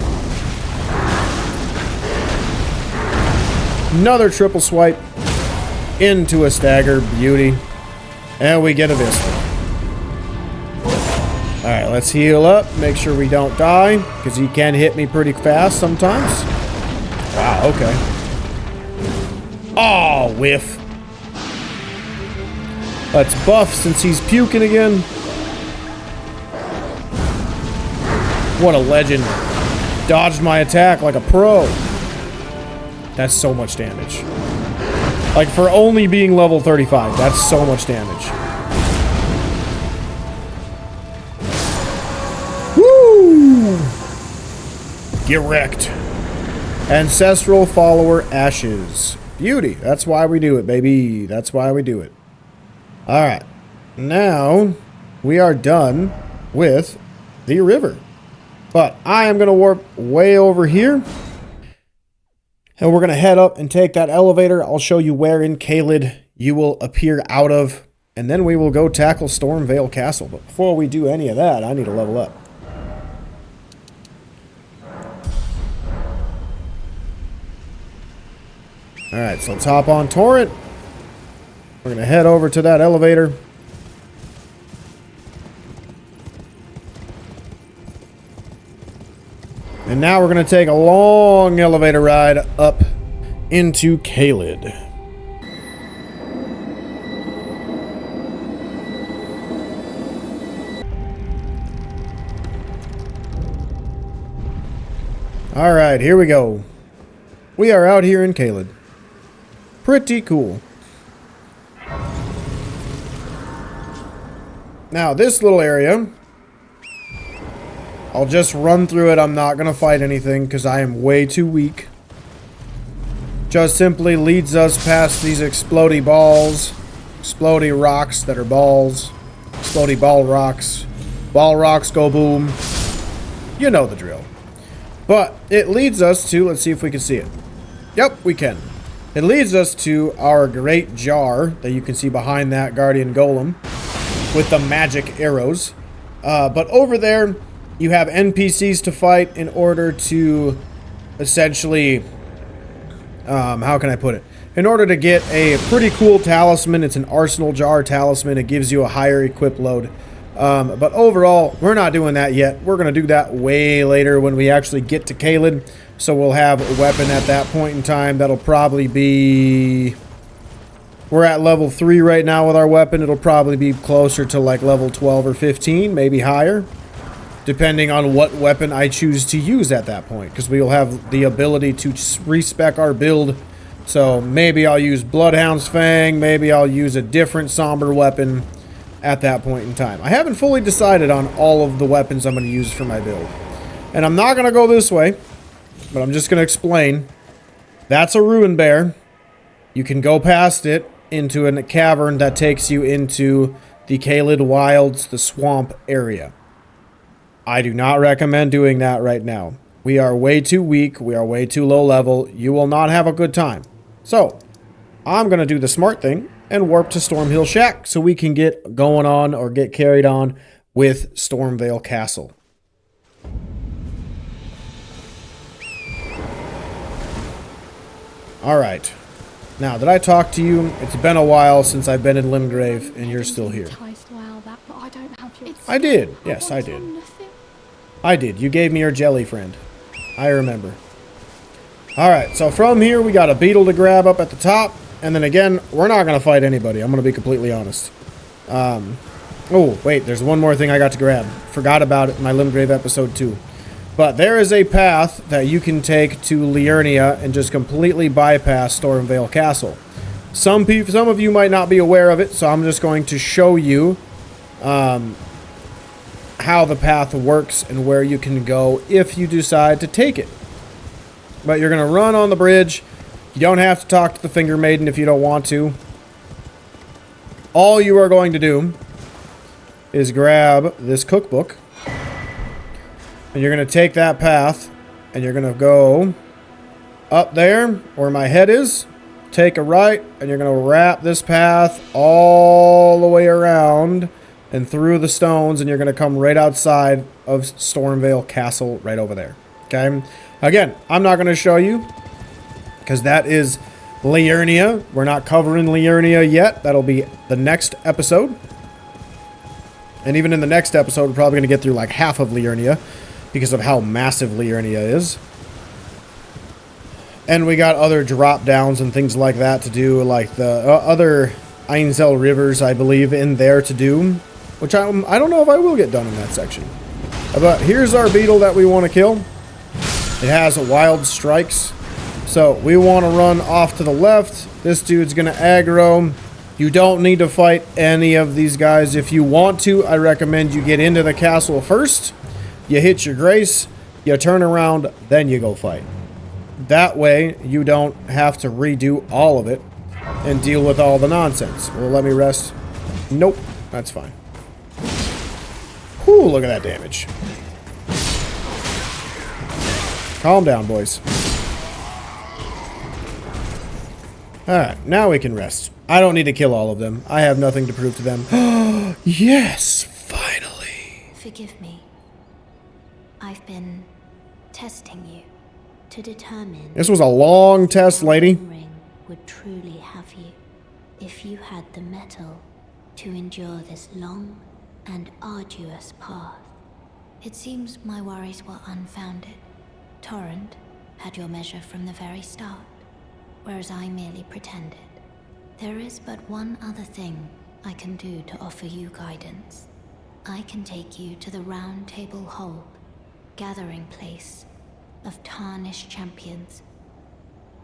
Another triple swipe into a stagger. Beauty. And we get a Vista. Alright, let's heal up. Make sure we don't die, because he can hit me pretty fast sometimes. Wow, okay. Oh, whiff. Let's buff since he's puking again. What a legend. Dodged my attack like a pro. That's so much damage. Like, for only being level 35, that's so much damage. Woo! Get wrecked. Ancestral Follower Ashes. Beauty. That's why we do it, baby. That's why we do it. Alright. Now, we are done with the river. But I am going to warp way over here. And we're going to head up and take that elevator. I'll show you where in Caelid you will appear out of. And then we will go tackle Stormveil Castle. But before we do any of that, I need to level up. Alright, so let's hop on Torrent. We're going to head over to that elevator. And now we're going to take a long elevator ride up into Caelid. Alright, here we go. We are out here in Caelid. Pretty cool. Now, this little area, I'll just run through it. I'm not going to fight anything because I am way too weak. Just simply leads us past these explodey balls. Explodey rocks that are balls. Explodey ball rocks. Ball rocks go boom. You know the drill. But it leads us to, let's see if we can see it. Yep, we can. It leads us to our great jar that you can see behind that guardian golem with the magic arrows. But over there, you have NPCs to fight in order to essentially, how can I put it? In order to get a pretty cool talisman. It's an arsenal jar talisman. It gives you a higher equip load. But overall, we're not doing that yet. We're going to do that way later when we actually get to Caelid. So we'll have a weapon at that point in time. That'll probably be... We're at level 3 right now with our weapon. It'll probably be closer to like level 12 or 15, maybe higher. Depending on what weapon I choose to use at that point. Because we will have the ability to respec our build. So maybe I'll use Bloodhound's Fang. Maybe I'll use a different somber weapon at that point in time. I haven't fully decided on all of the weapons I'm going to use for my build. And I'm not going to go this way. But I'm just going to explain. That's a ruin bear. You can go past it into a cavern that takes you into the Caelid Wilds, the swamp area. I do not recommend doing that right now. We are way too weak. We are way too low level. You will not have a good time. So, I'm going to do the smart thing and warp to Stormhill Shack so we can get going on or get carried on with Stormveil Castle. Alright. Now, did I talk to you? It's been a while since I've been in Limgrave, and you're still here. I did. Yes, I did. I did. You gave me your jelly friend. I remember. Alright, so from here, we got a beetle to grab up at the top. And then again, we're not going to fight anybody. I'm going to be completely honest. Oh, wait, there's one more thing I got to grab. Forgot about it in my Limgrave episode 2. But there is a path that you can take to Liurnia and just completely bypass Stormveil Castle. Some of you might not be aware of it, so I'm just going to show you how the path works and where you can go if you decide to take it. But you're going to run on the bridge. You don't have to talk to the Finger Maiden if you don't want to. All you are going to do is grab this cookbook. And you're going to take that path, and you're going to go up there where my head is, take a right, and you're going to wrap this path all the way around and through the stones, and you're going to come right outside of Stormveil Castle right over there. Okay? Again, I'm not going to show you because that is Liurnia. We're not covering Liurnia yet. That'll be the next episode. And even in the next episode, we're probably going to get through like half of Liurnia, because of how massive Liurnia is. And we got other drop downs and things like that to do, like the other Siofra Rivers, I believe, in there to do. Which I don't know if I will get done in that section. But here's our beetle that we want to kill. It has wild strikes. So we want to run off to the left. This dude's going to aggro. You don't need to fight any of these guys. If you want to, I recommend you get into the castle first. You hit your grace, you turn around, then you go fight. That way, you don't have to redo all of it and deal with all the nonsense. Will it let me rest? Nope, that's fine. Whew, look at that damage. Calm down, boys. Alright, now we can rest. I don't need to kill all of them. I have nothing to prove to them. Yes, finally. Forgive me. I've been testing you to determine... This was a long test, lady. Elden Ring would truly have you if you had the mettle to endure this long and arduous path. It seems my worries were unfounded. Torrent had your measure from the very start, whereas I merely pretended. There is but one other thing I can do to offer you guidance. I can take you to the Roundtable Hold, gathering place of Tarnished champions,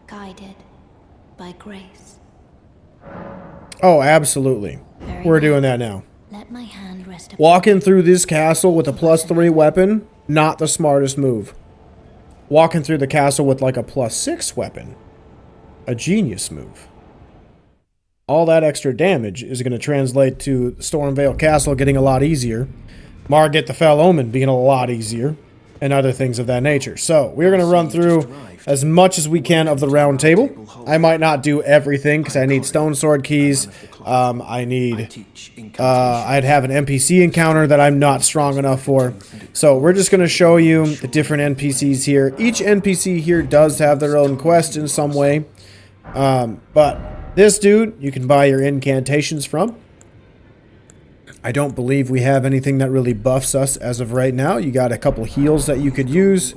guided by grace. Oh, absolutely. We're doing that now. Let my hand rest upon Walking through this castle with a +3 weapon, not the smartest move. Walking through the castle with like a +6 weapon, a genius move. All that extra damage is going to translate to Stormveil Castle getting a lot easier. Margit the Fell Omen being a lot easier. and other things of that nature. So we're going to run through as much as we can of the round table. I might not do everything because I need stone sword keys. I'd have an NPC encounter that I'm not strong enough for. So we're just going to show you the different NPCs here. Each NPC here does have their own quest in some way. But this dude, you can buy your incantations from. I don't believe we have anything that really buffs us as of right now. You got a couple heals that you could use.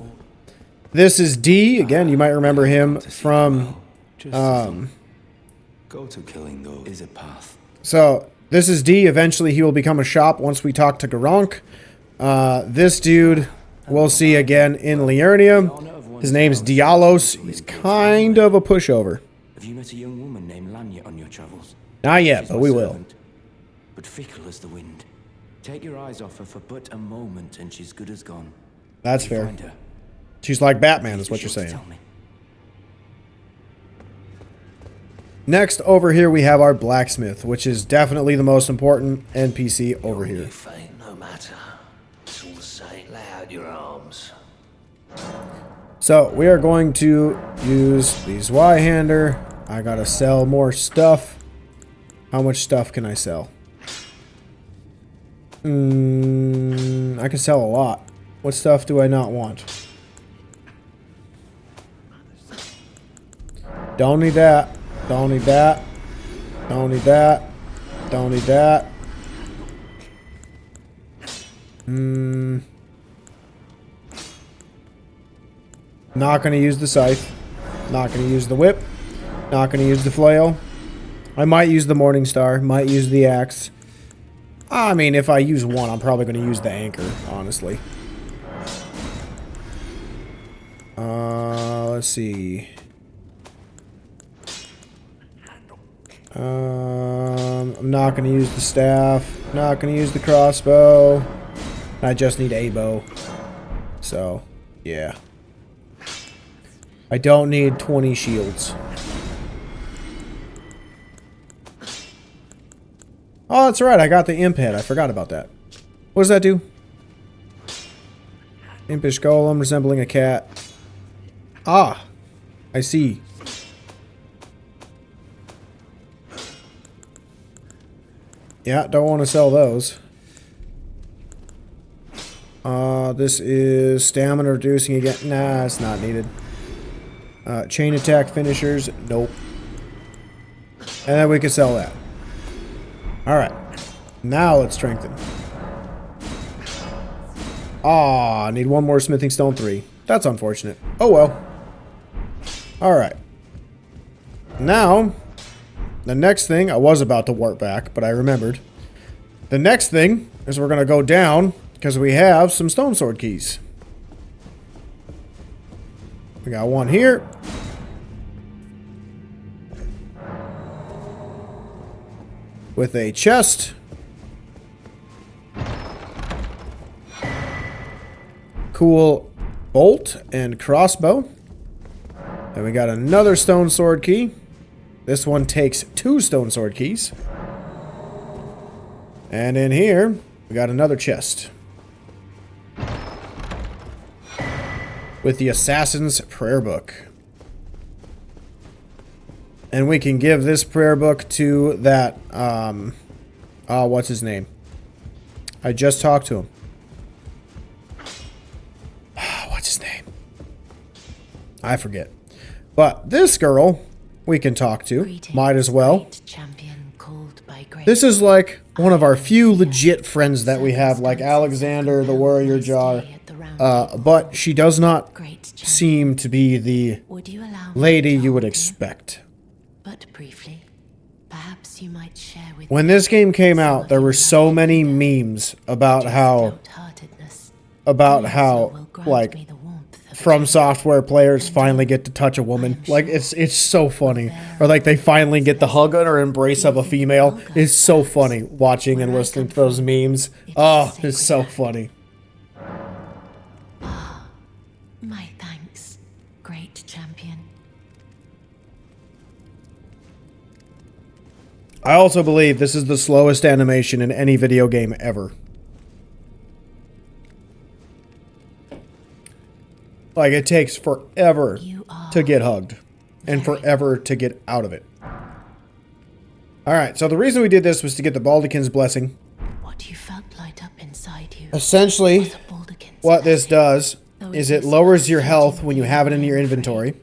This is D. Again, you might remember him from... Go to killing, though, is a path. So, this is D. Eventually, he will become a shop once we talk to Garank. This dude, we'll see again in Liurnia. His name's Dialos. He's kind of a pushover. Have you met a young woman named Liurnia on your travels? Not yet, She's but my we will. servant, but fickle as the wind. Take your eyes off her for but a moment, and she's good as gone. That's You fair. find her. She's like Batman, is what Be you're sure to saying. tell me. Next, over here, we have our blacksmith, which is definitely the most important NPC over here. Faint no matter. It's all the same. Lay out your arms. So, we are going to use the Zweihander. I gotta sell more stuff. How much stuff can I sell? I can sell a lot. What stuff do I not want? Don't need that. Don't need that. Don't need that. Don't need that. Not gonna use the scythe. Not gonna use the whip. Not gonna use the flail. I might use the Morning Star. Might use the axe. I mean, if I use one, I'm probably gonna use the anchor, honestly. Let's see. I'm not gonna use the staff. Not gonna use the crossbow. I just need a bow. So, yeah. I don't need 20 shields. Oh, that's right. I got the imp head. I forgot about that. What does that do? Impish golem resembling a cat. Ah, I see. Yeah, don't want to sell those. This is stamina reducing again. Nah, it's not needed. Chain attack finishers. Nope. And then we can sell that. Alright. Now let's strengthen. Ah, I need one more smithing stone 3. That's unfortunate. Oh well. Alright. Now, the next thing, I was about to warp back, but I remembered. The next thing is we're going to go down because we have some stone sword keys. We got one here. With a chest. Cool bolt and crossbow. And we got another stone sword key. This one takes 2 stone sword keys. And in here, we got another chest. With the Assassin's Prayer Book. And we can give this prayer book to that, what's his name? I just talked to him. What's his name? I forget. But this girl, we can talk to. Might as well. This is like one of our few legit friends that we have, like Alexander, the warrior jar. But she does not seem to be the lady you would expect. But briefly, perhaps you might share with When this game came out, there were so many memes about how, like, From Software players finally get to touch a woman. Like, it's so funny. Or like they finally get the hug or embrace of a female. It's so funny watching and listening to those memes. Oh, it's so funny. my thanks, great champion. I also believe this is the slowest animation in any video game ever. Like, it takes forever You are to get hugged and forever to get out of it. Alright, so the reason we did this was to get the Baldachin's Blessing. what you felt light up inside you. Essentially, was a Baldachin's what this blessing. does is it lowers your health when you have it in your inventory.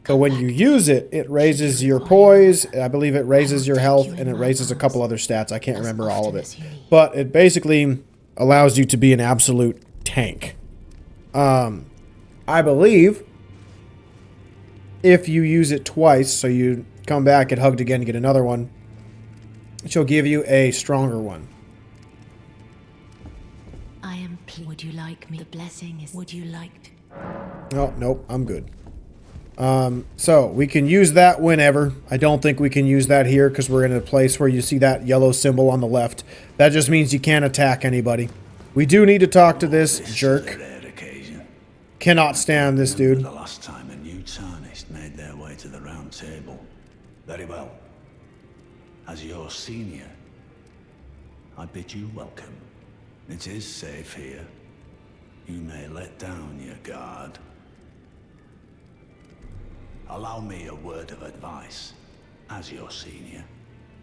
But when you use it, it raises your poise, I believe it raises your health, and it raises a couple other stats. I can't remember all of it. But it basically allows you to be an absolute tank. I believe if you use it twice, so you come back, get hugged again, get another one, she'll give you a stronger one. I am would you like me? The blessing is would you like to? Oh, nope, I'm good. So we can use that whenever. I don't think we can use that here because we're in a place where you see that yellow symbol on the left. That just means you can't attack anybody. We do need to talk to this jerk. Cannot stand this dude. The last time a new Tarnished made their way to the Roundtable. Very well. As your senior, I bid you welcome. It is safe here. You may let down your guard. Allow me a word of advice. As your senior,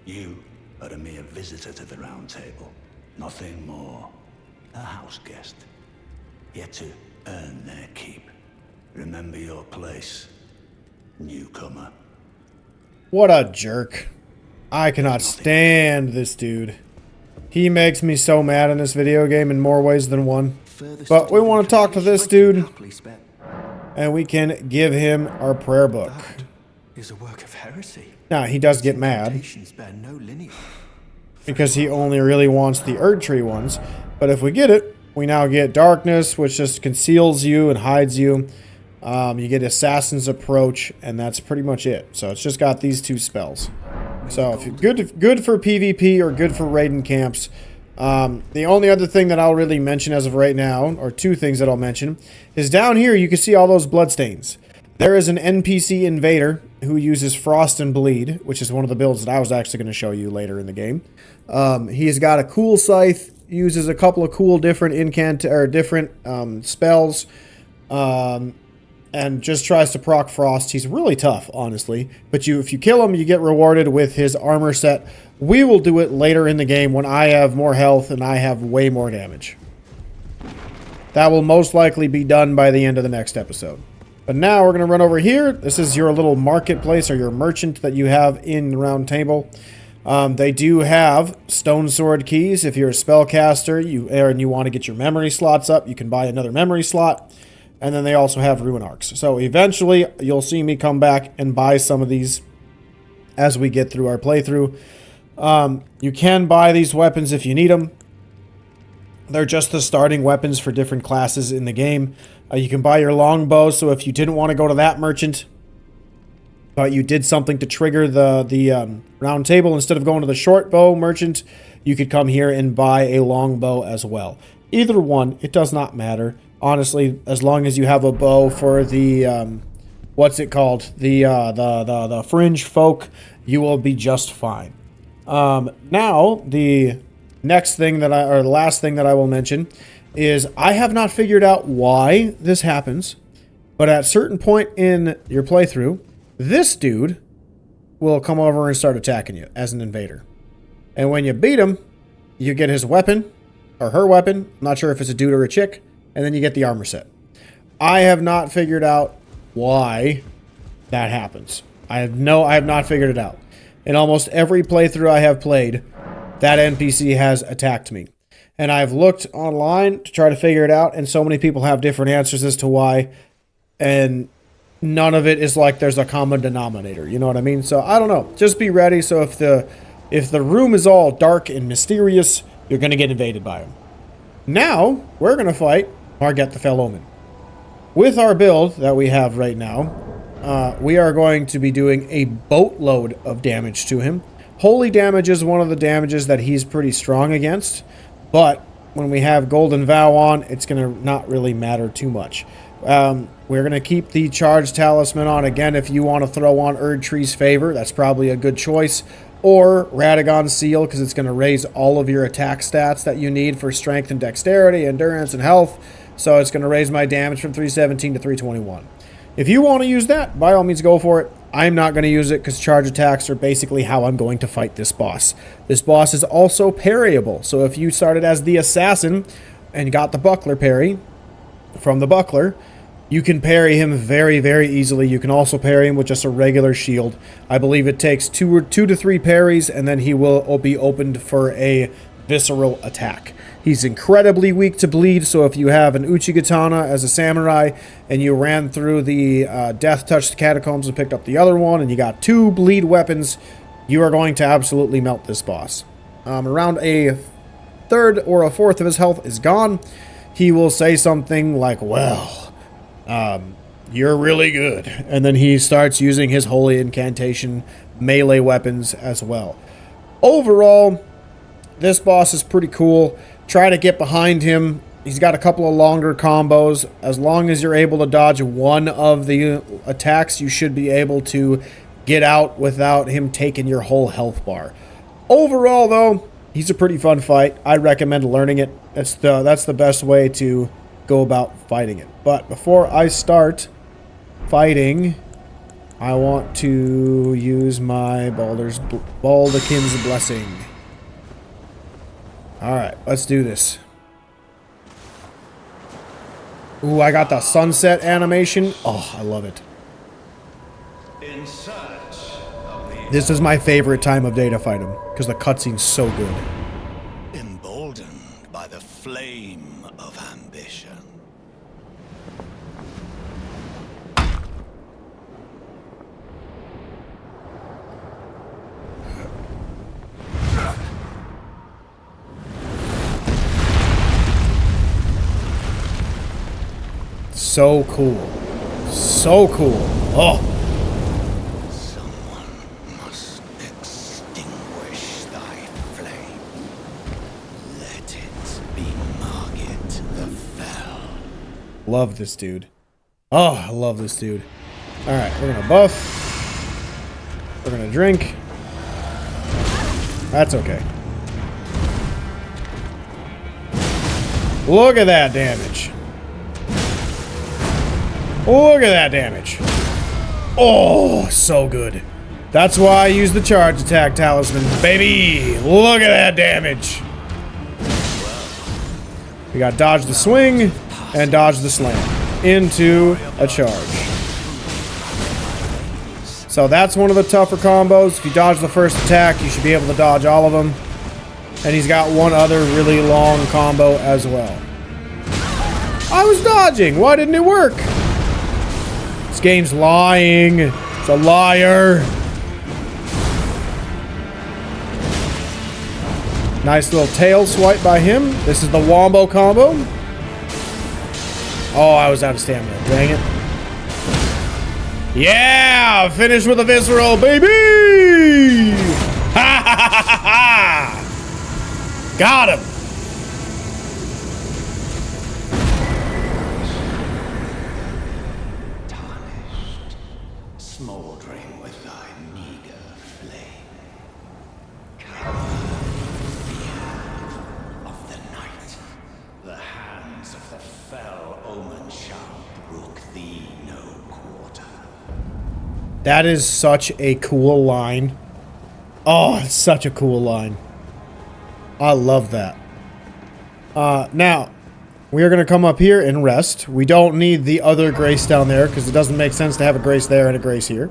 you are a mere visitor to the Roundtable. Nothing more. A house guest. Yet to earn their keep. Remember your place, newcomer. What a jerk. I cannot stand this dude. He makes me so mad in this video game in more ways than one. But we want to talk to this dude, and we can give him our prayer book. Is a work of heresy. Now, he does get mad Bear no lineage. because he only really wants the Erd Tree ones. But if we get it, we now get Darkness, which just conceals you and hides you. You get Assassin's Approach, and that's pretty much it. So it's just got these two spells. So if you're good for PvP or good for raiding camps. The only other thing that I'll really mention as of right now, or two things that I'll mention, is down here you can see all those bloodstains. There is an NPC invader who uses Frost and Bleed, which is one of the builds that I was actually going to show you later in the game. He's got a cool scythe, uses a couple of cool different spells, and just tries to proc Frost. He's really tough, honestly. But if you kill him, you get rewarded with his armor set. We will do it later in the game when I have more health and I have way more damage. That will most likely be done by the end of the next episode. But now we're going to run over here. This is your little marketplace or your merchant that you have in the Roundtable. They do have stone sword keys. If you're a spellcaster and you want to get your memory slots up, you can buy another memory slot. And then they also have ruin arcs. So eventually you'll see me come back and buy some of these as we get through our playthrough. You can buy these weapons if you need them. They're just the starting weapons for different classes in the game. You can buy your longbow, so if you didn't want to go to that merchant, but you did something to trigger the round table, instead of going to the short bow merchant, you could come here and buy a longbow as well. Either one, it does not matter. Honestly, as long as you have a bow for the, what's it called? The Fringefolk, you will be just fine. Now, the next thing that the last thing that I will mention is I have not figured out why this happens, but at a certain point in your playthrough, this dude will come over and start attacking you as an invader. And when you beat him, you get his weapon, or her weapon, I'm not sure if it's a dude or a chick, and then you get the armor set. I have not figured out why that happens. I have not figured it out. In almost every playthrough I have played, that NPC has attacked me. And I've looked online to try to figure it out, and so many people have different answers as to why, and none of it is like there's a common denominator, you know what I mean? So I don't know. Just be ready, so if the room is all dark and mysterious, you're going to get invaded by him. Now, we're going to fight Margit the Fell Omen. With our build that we have right now, we are going to be doing a boatload of damage to him. Holy damage is one of the damages that he's pretty strong against, but when we have Golden Vow on, it's going to not really matter too much. We're going to keep the Charged Talisman on. Again, if you want to throw on Erdtree's Favor, that's probably a good choice. Or Radagon's Seal, because it's going to raise all of your attack stats that you need for strength and dexterity, endurance, and health. So it's going to raise my damage from 317 to 321. If you want to use that, by all means go for it. I'm not going to use it because charge attacks are basically how I'm going to fight this boss. This boss is also parryable. So if you started as the assassin and got the buckler parry from the buckler, you can parry him very, very easily. You can also parry him with just a regular shield. I believe it takes two to three parries, and then he will be opened for a visceral attack. He's incredibly weak to bleed, so if you have an Uchigatana as a samurai, and you ran through the death-touched catacombs and picked up the other one, and you got 2 bleed weapons, you are going to absolutely melt this boss. Around a third or a fourth of his health is gone. He will say something like, well, you're really good. And then he starts using his holy incantation melee weapons as well. Overall, this boss is pretty cool. Try to get behind him. He's got a couple of longer combos. As long as you're able to dodge one of the attacks, you should be able to get out without him taking your whole health bar. Overall, though, he's a pretty fun fight. I recommend learning it. That's the best way to go about fighting it. But before I start fighting, I want to use my Baldakin's Blessing. Alright, let's do this. Ooh, I got the sunset animation. Oh, I love it. This is my favorite time of day to fight him, because the cutscene's so good. Emboldened by the flame of ambition. So cool. So cool. Oh. Someone must extinguish thy flame. Let it be Margit the Fell. Love this dude. Oh, I love this dude. Alright, we're gonna buff. We're gonna drink. That's okay. Look at that damage. Look at that damage. Oh, so good. That's why I use the charge attack talisman. Baby, look at that damage. We got dodge the swing and dodge the slam into a charge. So that's one of the tougher combos. If you dodge the first attack, you should be able to dodge all of them. And he's got one other really long combo as well. I was dodging. Why didn't it work? This game's lying. It's a liar. Nice little tail swipe by him. This is the wombo combo. Oh, I was out of stamina. Dang it. Yeah! Finish with a visceral, baby! Ha ha ha ha ha! Got him! Tarnished, smoldering with thy meager flame. Coward, fear of the night. The hands of the fell Omen shall brook thee no quarter. That is such a cool line. Oh, it's such a cool line. I love that. Now, we are going to come up here and rest. We don't need the other grace down there because it doesn't make sense to have a grace there and a grace here.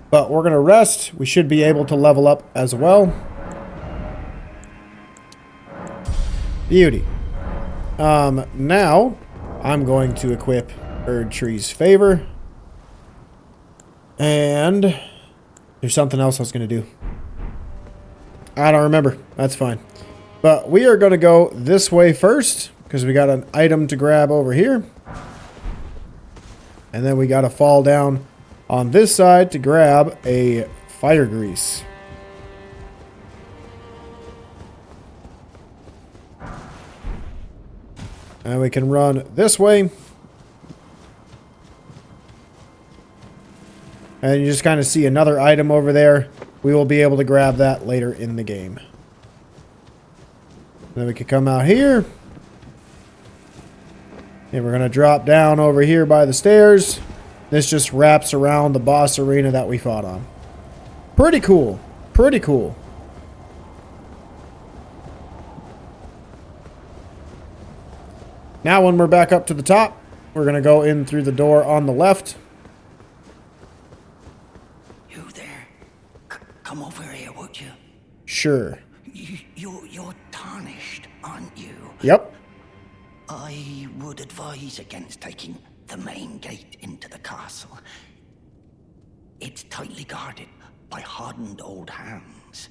But we're going to rest. We should be able to level up as well. Beauty. Now, I'm going to equip Erdtree's Favor. And there's something else I was going to do. I don't remember. That's fine. But we are going to go this way first because we got an item to grab over here. And then we got to fall down on this side to grab a fire grease. And we can run this way. And you just kind of see another item over there. We will be able to grab that later in the game. And then we can come out here. And we're going to drop down over here by the stairs. This just wraps around the boss arena that we fought on. Pretty cool. Pretty cool. Now when we're back up to the top, we're going to go in through the door on the left. You there? Come over here, would you? Sure. You're tarnished, aren't you? Yep. I would advise against taking the main gate into the castle. It's tightly guarded by hardened old hands.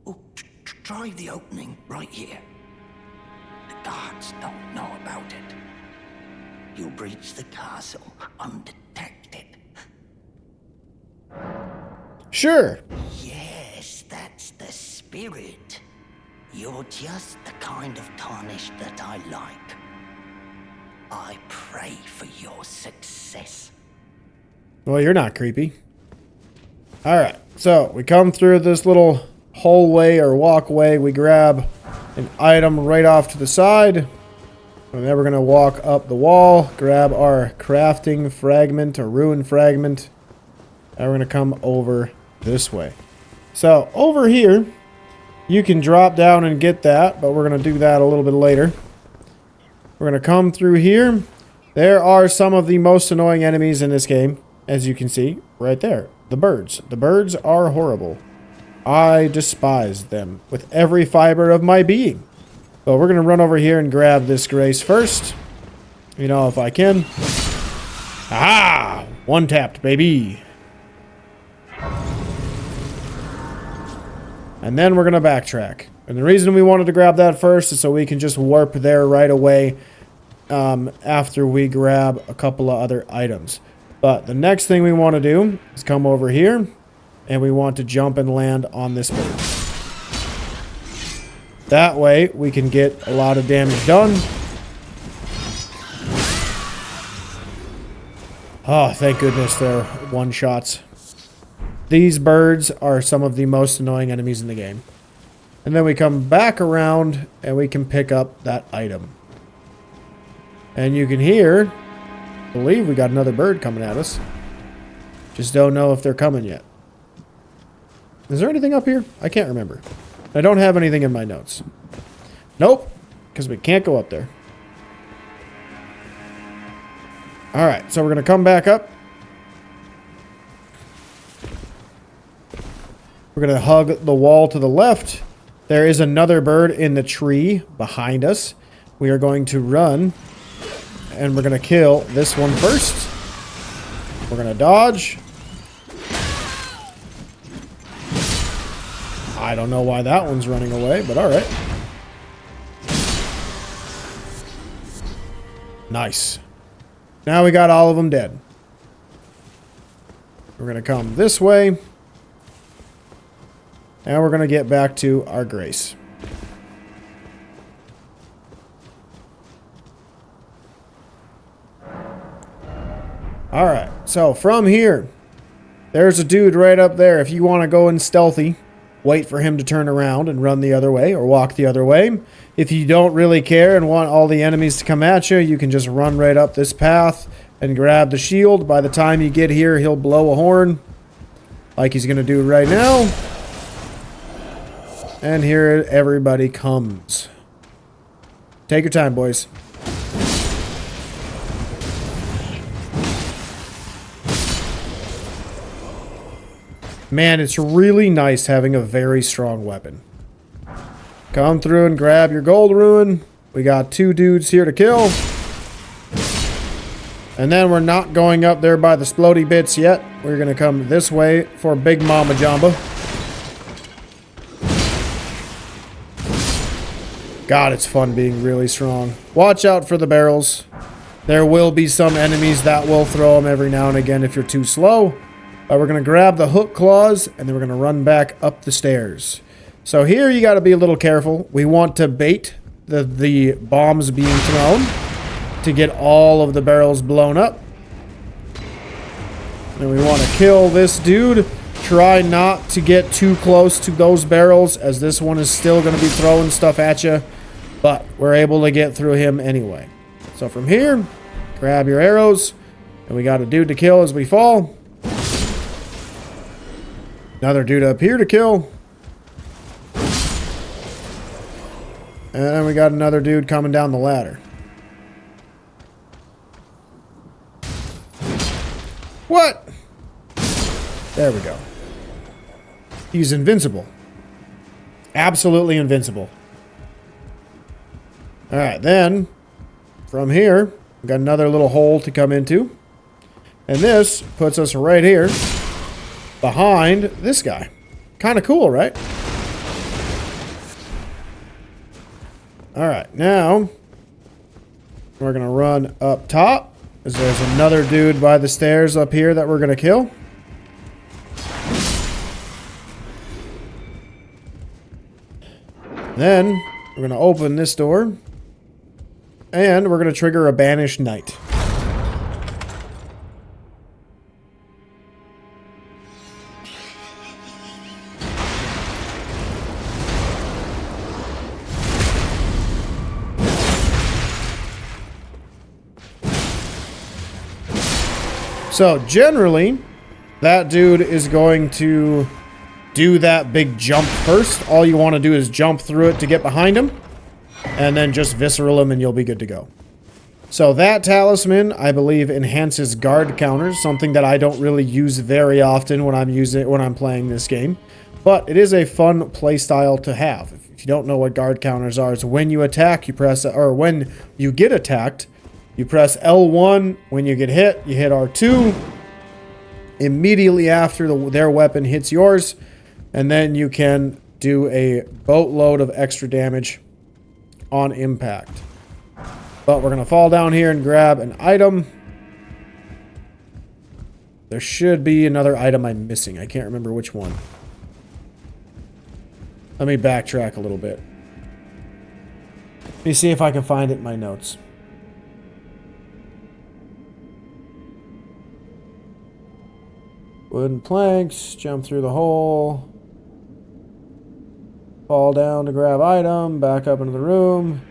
Oh, try the opening right here. The guards don't know about it. You'll breach the castle undetected. Sure. Yes, that's the spirit. You're just the kind of tarnished that I like. I pray for your success. Well, you're not creepy. Alright, so we come through this little hallway or walkway. We grab an item right off to the side. And then we're going to walk up the wall, grab our crafting fragment or ruin fragment. And we're going to come over this way. So, over here, you can drop down and get that, but we're going to do that a little bit later. We're going to come through here. There are some of the most annoying enemies in this game, as you can see, right there. The birds. The birds are horrible. I despise them with every fiber of my being. So we're going to run over here and grab this grace first. You know, if I can. Aha! One tapped, baby. And then we're going to backtrack. And the reason we wanted to grab that first is so we can just warp there right away after we grab a couple of other items. But the next thing we want to do is come over here and we want to jump and land on this bird. That way we can get a lot of damage done. Oh, thank goodness they're one-shots. These birds are some of the most annoying enemies in the game. And then we come back around and we can pick up that item. And you can hear, I believe we got another bird coming at us. Just don't know if they're coming yet. Is there anything up here? I can't remember. I don't have anything in my notes. Nope, because we can't go up there. Alright, so we're going to come back up. We're going to hug the wall to the left. There is another bird in the tree behind us. We are going to run. And we're going to kill this one first. We're going to dodge. I don't know why that one's running away, but alright. Nice. Now we got all of them dead. We're going to come this way. And we're going to get back to our grace. Alright, so from here, there's a dude right up there. If you want to go in stealthy, wait for him to turn around and run the other way or walk the other way. If you don't really care and want all the enemies to come at you, you can just run right up this path and grab the shield. By the time you get here, he'll blow a horn like he's going to do right now. And here everybody comes. Take your time, boys. Man, it's really nice having a very strong weapon. Come through and grab your gold ruin. We got 2 dudes here to kill. And then we're not going up there by the splody bits yet. We're going to come this way for Big Mama Jamba. God, it's fun being really strong. Watch out for the barrels. There will be some enemies that will throw them every now and again if you're too slow. We're going to grab the hook claws, and then we're going to run back up the stairs. So here you got to be a little careful. We want to bait the bombs being thrown to get all of the barrels blown up. And we want to kill this dude. Try not to get too close to those barrels, as this one is still going to be throwing stuff at you. But we're able to get through him anyway. So So from here, grab your arrows. And we got a dude to kill as we fall. Another dude up here to kill. And then we got another dude coming down the ladder. What? There we go. He's invincible. Absolutely invincible. Alright, then from here, we got another little hole to come into. And this puts us right here behind this guy. Kind of cool, right? Alright, now we're going to run up top. As there's another dude by the stairs up here that we're going to kill. Then we're going to open this door. And we're going to trigger a Banished Knight. So generally, that dude is going to do that big jump first. All you want to do is jump through it to get behind him. And then just visceral him and you'll be good to go. So that talisman, I believe, enhances guard counters, something that I don't really use very often when I'm playing this game. But it is a fun playstyle to have. If you don't know what guard counters are, it's when you attack, you press, or when you get attacked, you press L1. When you get hit, you hit R2. Immediately after their weapon hits yours. And then you can do a boatload of extra damage on impact. But we're going to fall down here and grab an item. There should be another item I'm missing. I can't remember which one. Let me backtrack a little bit. Let me see if I can find it in my notes. Wooden planks, jump through the hole. Fall down to grab item, back up into the room.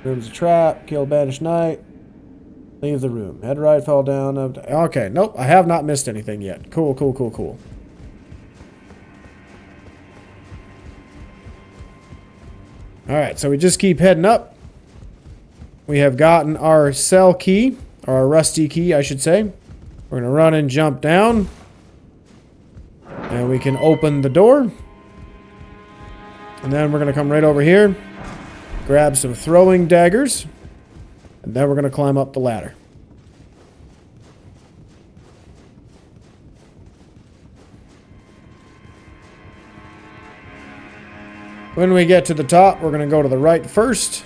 Room's a trap, kill Banished Knight. Leave the room. Head right, fall down. Okay, nope, I have not missed anything yet. Cool, cool, cool, cool. Alright, so we just keep heading up. We have gotten our cell key, or our rusty key, I should say. We're going to run and jump down. And we can open the door. And then we're going to come right over here. Grab some throwing daggers. And then we're going to climb up the ladder. When we get to the top, we're going to go to the right first.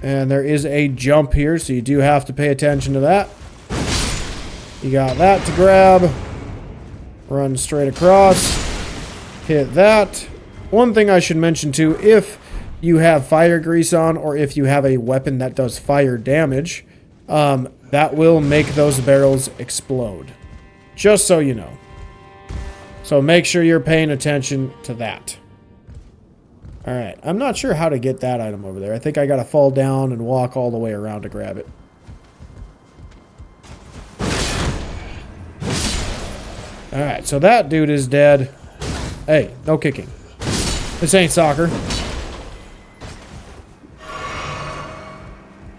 And there is a jump here, so you do have to pay attention to that. You got that to grab. Run straight across. Hit that. One thing I should mention too, if you have fire grease on or if you have a weapon that does fire damage, that will make those barrels explode. Just so you know. So make sure you're paying attention to that. Alright, I'm not sure how to get that item over there. I think I gotta fall down and walk all the way around to grab it. Alright, so that dude is dead. Hey, no kicking. This ain't soccer.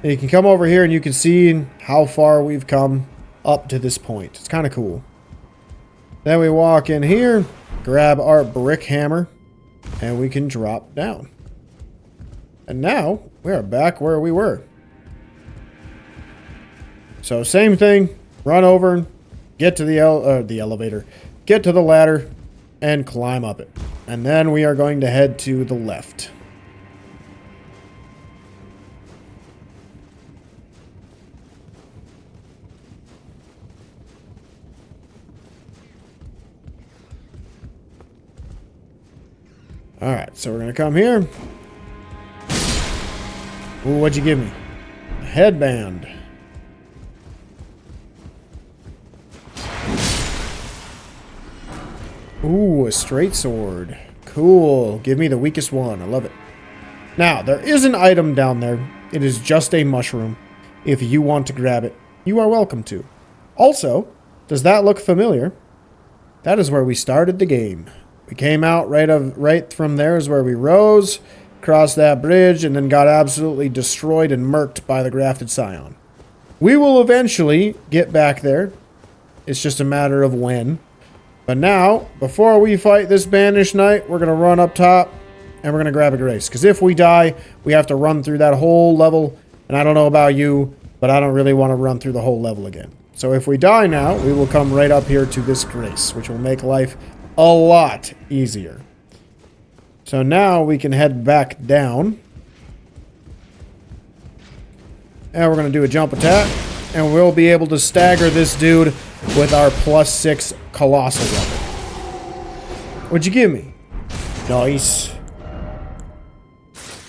You can come over here and you can see how far we've come up to this point. It's kind of cool. Then we walk in here, grab our brick hammer, and we can drop down. And now, we are back where we were. So same thing, run over, get to the elevator, get to the ladder, and climb up it. And then we are going to head to the left. Alright, so we're going to come here. Ooh, what'd you give me? A headband. Ooh, a straight sword. Cool. Give me the weakest one. I love it. Now, there is an item down there It is just a mushroom. If you want to grab it, you are welcome to. Also, does that look familiar? That is where we started the game. We came out right from there is where we rose, crossed that bridge, and then got absolutely destroyed and murked by the Grafted Scion. We will eventually get back there. It's just a matter of when. But now, before we fight this Banished Knight, we're going to run up top, and we're going to grab a Grace. Because if we die, we have to run through that whole level. And I don't know about you, but I don't really want to run through the whole level again. So if we die now, we will come right up here to this Grace, which will make life a lot easier. So now we can head back down. And we're going to do a jump attack. And we'll be able to stagger this dude with our +6 Colossal weapon. What'd you give me? Nice.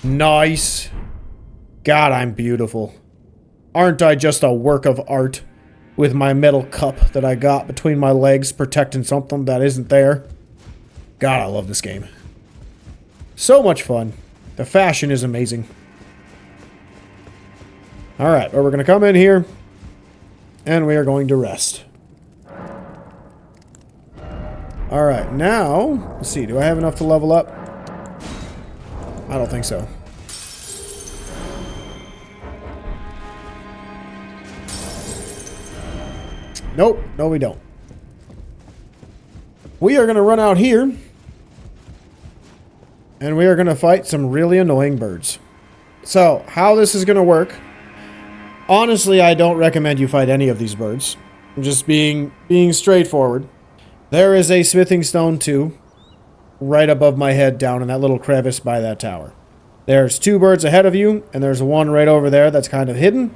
Nice. God, I'm beautiful. Aren't I just a work of art? With my metal cup that I got between my legs protecting something that isn't there. God, I love this game. So much fun. The fashion is amazing. Alright, well, we're going to come in here. And we are going to rest. Alright, now, let's see, do I have enough to level up? I don't think so. Nope, no we don't. We are going to run out here. And we are going to fight some really annoying birds. So, how this is going to work. Honestly, I don't recommend you fight any of these birds. I'm just being straightforward. There is a smithing stone too. Right above my head down in that little crevice by that tower. There's 2 birds ahead of you. And there's one right over there that's kind of hidden.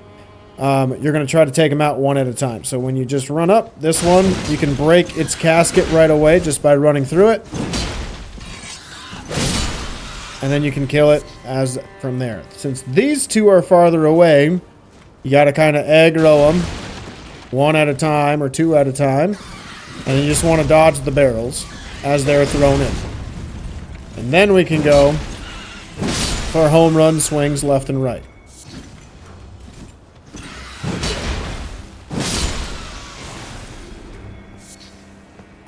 You're going to try to take them out one at a time. So when you just run up, this one, you can break its casket right away just by running through it. And then you can kill it as from there. Since these 2 are farther away, you got to kind of aggro them one at a time or 2 at a time. And you just want to dodge the barrels as they're thrown in. And then we can go for home run swings left and right.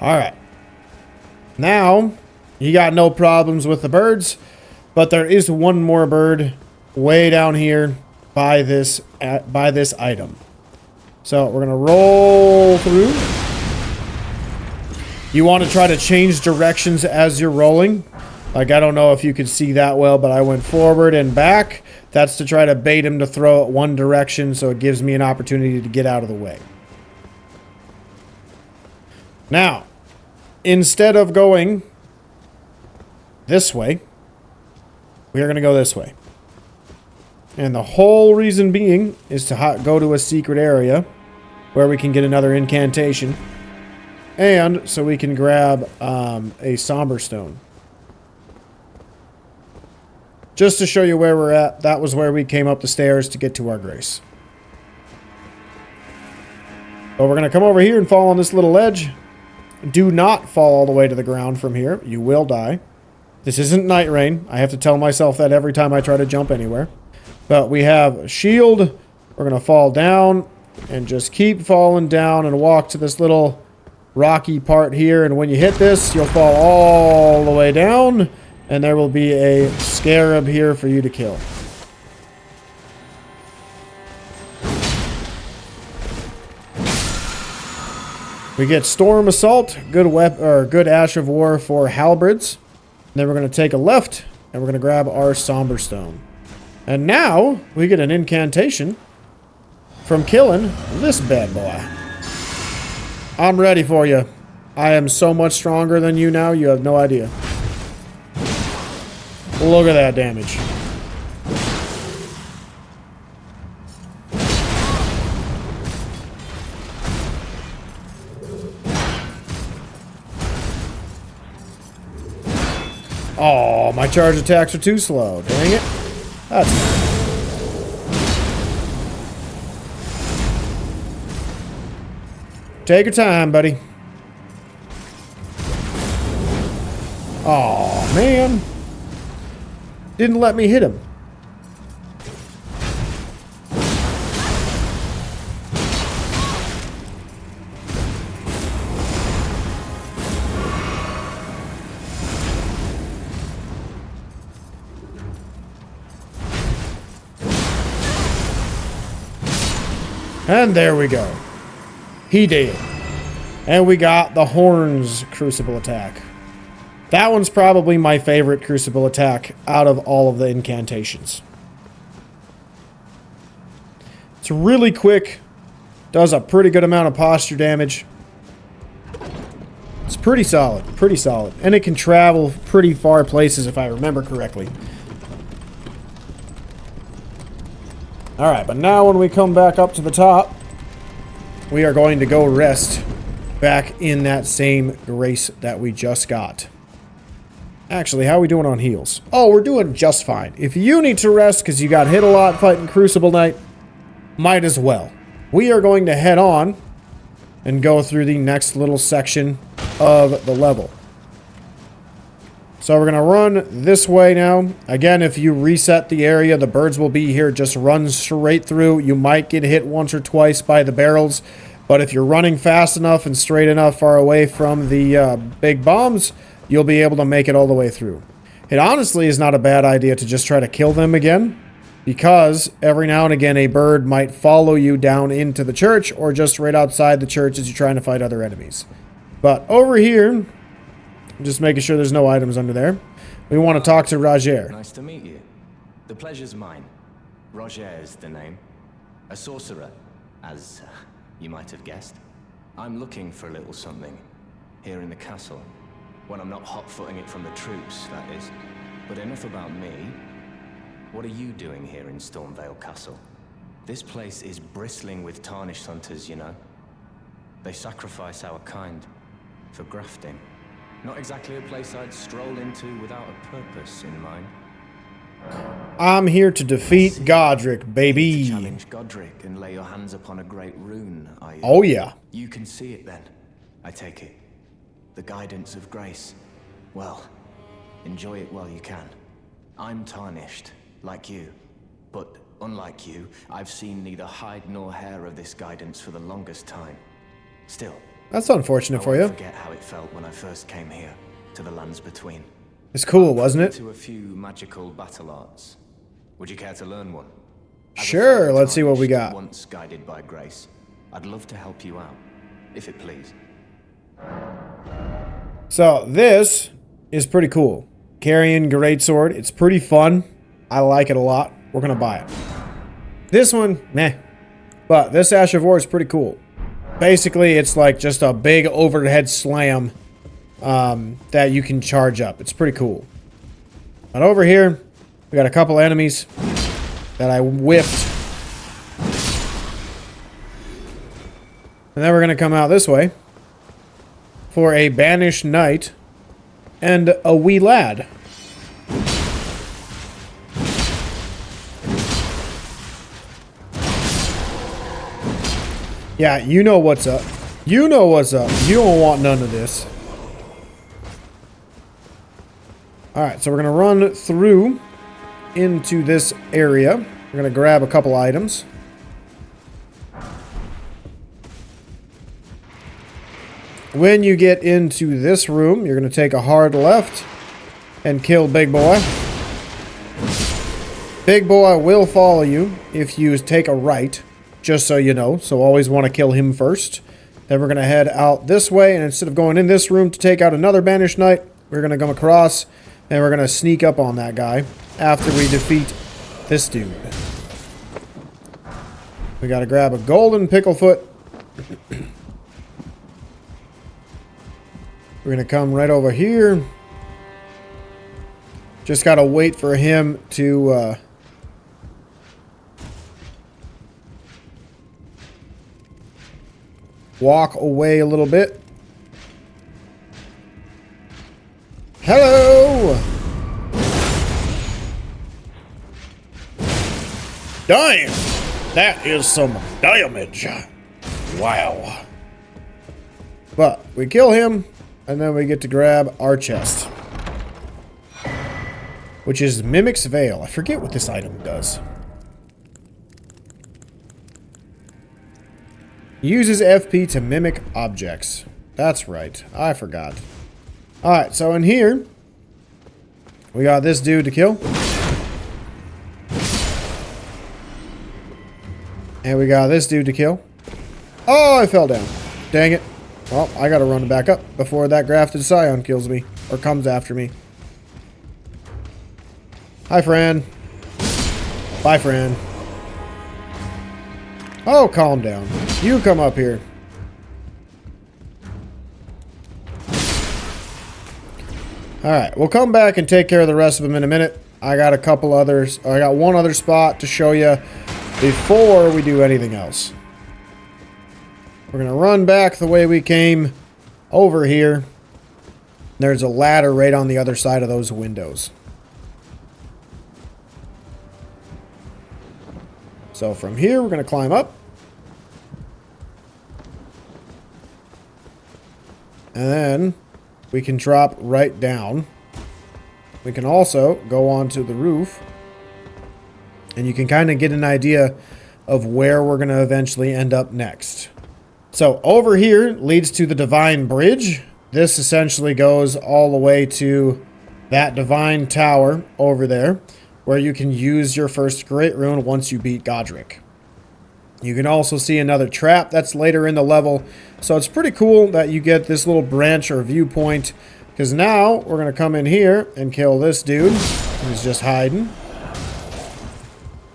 Alright. Now, you got no problems with the birds, but there is one more bird way down here by this item. So, we're going to roll through. You want to try to change directions as you're rolling. Like, I don't know if you could see that well, but I went forward and back. That's to try to bait him to throw it one direction, so it gives me an opportunity to get out of the way. Now, instead of going this way, we are going to go this way. And the whole reason being is to go to a secret area where we can get another incantation. And so we can grab a somber stone. Just to show you where we're at, that was where we came up the stairs to get to our grace. So we're going to come over here and fall on this little ledge. Do not fall all the way to the ground from here. You will die. This isn't Night Rain. I have to tell myself that every time I try to jump anywhere. But we have a shield. We're going to fall down and just keep falling down and walk to this little rocky part here. And when you hit this, you'll fall all the way down. And there will be a scarab here for you to kill. We get Storm Assault, good Ash of War for halberds. And then we're going to take a left, and we're going to grab our Somber Stone. And now, we get an incantation from killing this bad boy. I'm ready for you. I am so much stronger than you now, you have no idea. Look at that damage. Oh, my charge attacks are too slow. Dang it. That's take your time, buddy. Oh, man. Didn't let me hit him. And there we go. He did. And we got the Horns Crucible attack. That one's probably my favorite Crucible attack out of all of the incantations. It's really quick. Does a pretty good amount of posture damage. It's pretty solid. Pretty solid. And it can travel pretty far places if I remember correctly. Alright, but now when we come back up to the top, we are going to go rest back in that same grace that we just got. Actually, how are we doing on heals? Oh, we're doing just fine. If you need to rest because you got hit a lot fighting Crucible Knight, might as well. We are going to head on and go through the next little section of the level. So we're going to run this way now. Again, if you reset the area, the birds will be here. Just run straight through. You might get hit once or twice by the barrels, but if you're running fast enough and straight enough far away from the big bombs, you'll be able to make it all the way through. It honestly is not a bad idea to just try to kill them again, because every now and again a bird might follow you down into the church or just right outside the church as you're trying to fight other enemies. But over here, just making sure there's no items under there, we want to talk to Rogier. Nice to meet you. The pleasure's mine. Rogier is the name. A sorcerer, as you might have guessed. I'm looking for a little something here in the castle. When I'm not hot-footing it from the troops, that is. But enough about me. What are you doing here in Stormveil Castle? This place is bristling with Tarnished hunters, you know. They sacrifice our kind for grafting. Not exactly a place I'd stroll into without a purpose in mind. I'm here to defeat Godric, baby. To challenge Godric and lay your hands upon a great rune, are you? Oh yeah. You can see it then, I take it. The guidance of grace. Well, enjoy it while you can. I'm tarnished, like you. But unlike you, I've seen neither hide nor hair of this guidance for the longest time. Still, that's unfortunate for you. I forget how it felt when I first came here, to the lands between. It's cool, wasn't it? To a few magical battle arts. Would you care to learn one? Sure, let's see what we got. Once guided by grace, I'd love to help you out, if it please. So this is pretty cool. Carrying Greatsword. It's pretty fun. I like it a lot. We're gonna buy it. This one, meh. But this Ash of War is pretty cool. Basically, it's like just a big overhead slam that you can charge up. It's pretty cool. But over here, we got a couple enemies that I whiffed. And then we're gonna come out this way for a banished knight and a wee lad. Yeah, you know what's up. You know what's up. You don't want none of this. Alright, so we're going to run through into this area. We're going to grab a couple items. When you get into this room, you're going to take a hard left and kill Big Boy. Big Boy will follow you if you take a right. Just so you know, so always want to kill him first. Then we're going to head out this way, and instead of going in this room to take out another banished knight, we're going to come across, and we're going to sneak up on that guy after we defeat this dude. We got to grab a golden picklefoot. We're going to come right over here. Just got to wait for him to... walk away a little bit. Hello! Damn! That is some damage. Wow. But we kill him, and then we get to grab our chest. Which is Mimic's Veil. I forget what this item does. Uses FP to mimic objects. That's right. I forgot. Alright, so in here, we got this dude to kill. And we got this dude to kill. Oh, I fell down. Dang it. Well, I gotta run back up before that grafted Scion kills me. Or comes after me. Hi, friend. Bye, friend. Oh, calm down. You come up here. Alright, we'll come back and take care of the rest of them in a minute. I got a couple others. I got one other spot to show you before we do anything else. We're going to run back the way we came over here. There's a ladder right on the other side of those windows. So from here, we're going to climb up. And then we can drop right down. We can also go onto the roof. And you can kind of get an idea of where we're going to eventually end up next. So over here leads to the Divine Bridge. This essentially goes all the way to that Divine Tower over there, where you can use your first Great Rune once you beat Godric. You can also see another trap that's later in the level. So it's pretty cool that you get this little branch or viewpoint. Because now we're going to come in here and kill this dude who's just hiding.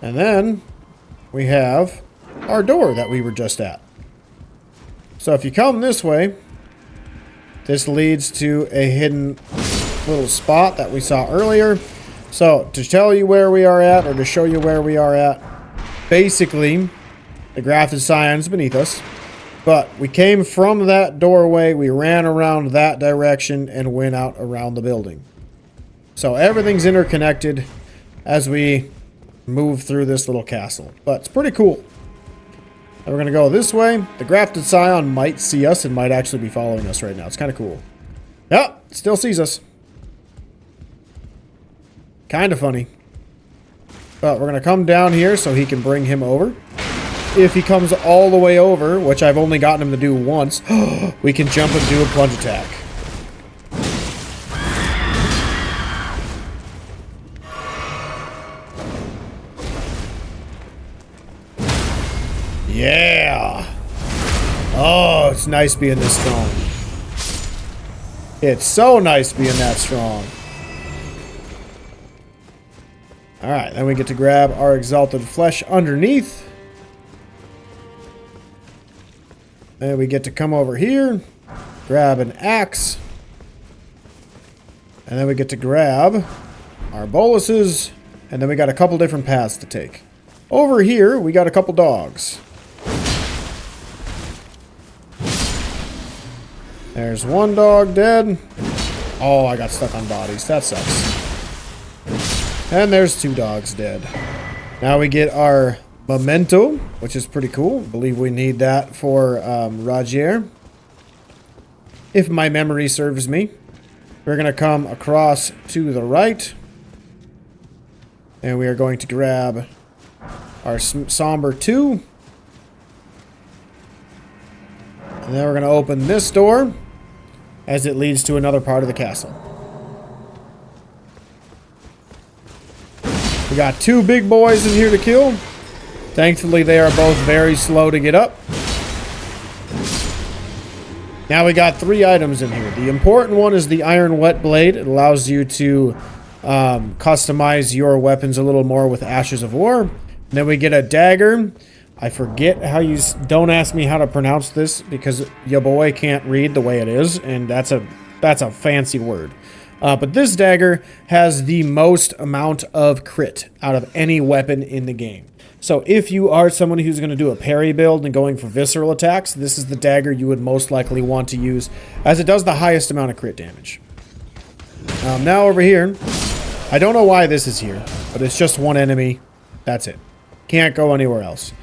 And then we have our door that we were just at. So if you come this way, this leads to a hidden little spot that we saw earlier. So to tell you where we are at, or to show you where we are at, basically the Grafted Scion's beneath us. But we came from that doorway, we ran around that direction, and went out around the building. So everything's interconnected as we move through this little castle. But it's pretty cool. And we're going to go this way. The Grafted Scion might see us and might actually be following us right now. It's kind of cool. Yep, still sees us. Kind of funny. But we're going to come down here so he can bring him over. If he comes all the way over, which I've only gotten him to do once, we can jump and do a plunge attack. Yeah! Oh, it's nice being this strong. It's so nice being that strong. Alright, then we get to grab our Exalted Flesh underneath. And we get to come over here, grab an axe. And then we get to grab our boluses. And then we got a couple different paths to take. Over here, we got a couple dogs. There's one dog dead. Oh, I got stuck on bodies. That sucks. And there's two dogs dead. Now we get our memento, which is pretty cool. I believe we need that for Rogier. If my memory serves me. We're going to come across to the right. And we are going to grab our Somber 2. And then we're going to open this door as it leads to another part of the castle. We got two big boys in here to kill. Thankfully, they are both very slow to get up. Now we got 3 items in here. The important one is the Iron Wet Blade. It allows you to customize your weapons a little more with Ashes of War. And then we get a dagger. I forget how you... Don't ask me how to pronounce this because your boy can't read the way it is. And that's a fancy word. But this dagger has the most amount of crit out of any weapon in the game. So if you are someone who's going to do a parry build and going for visceral attacks, this is the dagger you would most likely want to use, as it does the highest amount of crit damage. Now over here, I don't know why this is here, but it's just one enemy. That's it. Can't go anywhere else.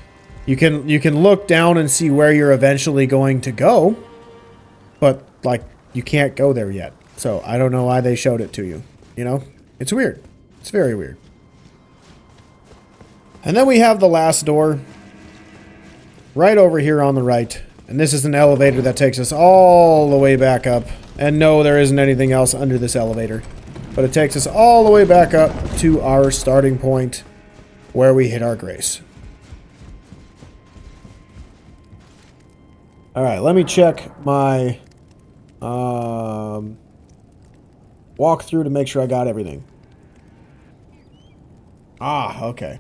You can look down and see where you're eventually going to go, but like you can't go there yet. So I don't know why they showed it to you. You know, it's weird. It's very weird. And then we have the last door right over here on the right. And this is an elevator that takes us all the way back up. And no, there isn't anything else under this elevator. But it takes us all the way back up to our starting point where we hit our grace. Alright, let me check my walkthrough to make sure I got everything. Ah, okay.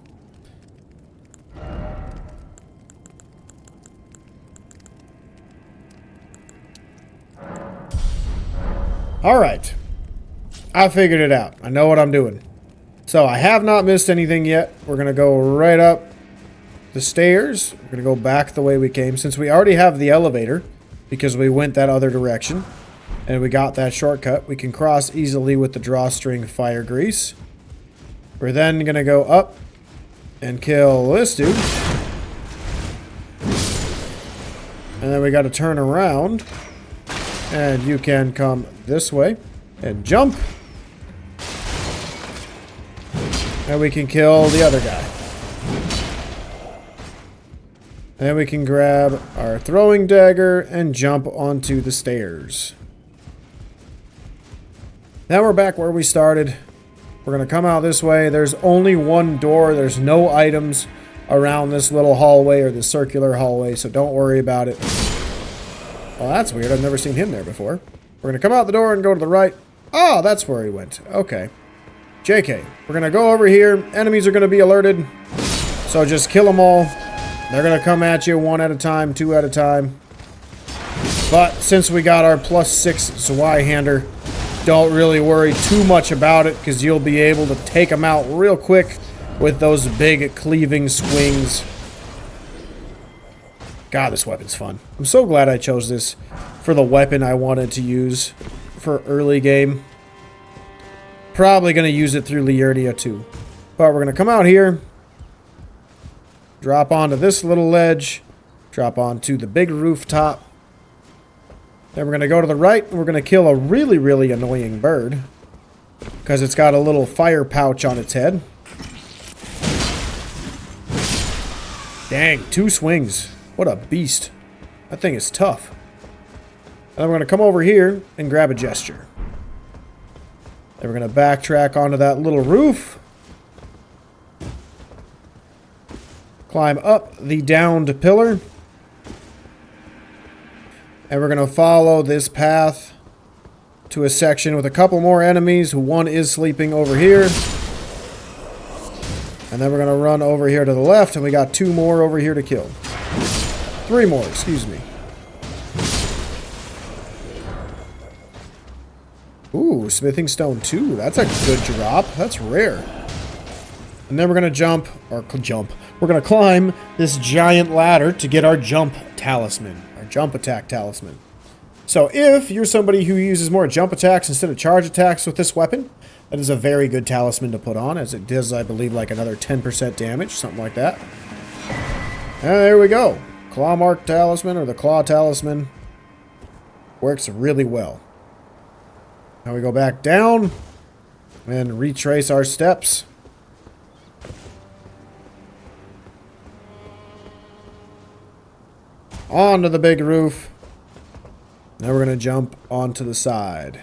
Alright. I figured it out. I know what I'm doing. So I have not missed anything yet. We're going to go right up the stairs. We're going to go back the way we came. Since we already have the elevator, because we went that other direction, and we got that shortcut, we can cross easily with the drawstring fire grease. We're then going to go up and kill this dude. And then we got to turn around. And you can come this way and jump. And we can kill the other guy. Then we can grab our throwing dagger and jump onto the stairs. Now we're back where we started. We're going to come out this way. There's only one door. There's no items around this little hallway or the circular hallway, so don't worry about it. Well, that's weird. I've never seen him there before. We're going to come out the door and go to the right. Oh, that's where he went. Okay. JK. We're going to go over here. Enemies are going to be alerted. So just kill them all. They're going to come at you one at a time, two at a time. But since we got our +6 Zweihander, don't really worry too much about it, because you'll be able to take them out real quick with those big cleaving swings. God, this weapon's fun. I'm so glad I chose this for the weapon I wanted to use for early game. Probably going to use it through Liurnia too. But we're going to come out here, drop onto this little ledge, drop onto the big rooftop. Then we're going to go to the right, and we're going to kill a really, really annoying bird, because it's got a little fire pouch on its head. Dang, 2 swings. What a beast. That thing is tough. And then we're going to come over here and grab a gesture. Then we're going to backtrack onto that little roof. Climb up the downed pillar. And we're going to follow this path to a section with a couple more enemies. One is sleeping over here. And then we're going to run over here to the left, and we got 2 more over here to kill. 3 more, excuse me. Ooh, smithing stone 2. That's a good drop. That's rare. And then we're going to jump. We're going to climb this giant ladder to get our jump talisman. Our jump attack talisman. So if you're somebody who uses more jump attacks instead of charge attacks with this weapon, that is a very good talisman to put on, as it does, I believe, like another 10% damage, something like that. And there we go. Claw Mark Talisman, or the Claw Talisman, works really well. Now we go back down and retrace our steps. Onto the big roof. Now we're going to jump onto the side.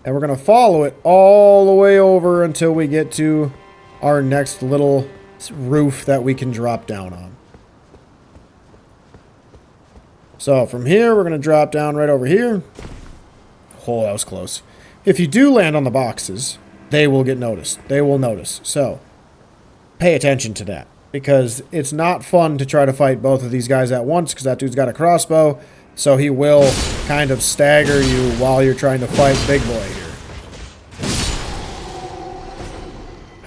And we're going to follow it all the way over until we get to our next little roof that we can drop down on. So from here, we're going to drop down right over here. Oh, that was close. If you do land on the boxes, they will get noticed. They will notice. So pay attention to that, because it's not fun to try to fight both of these guys at once, because that dude's got a crossbow. So he will kind of stagger you while you're trying to fight Big Boy here.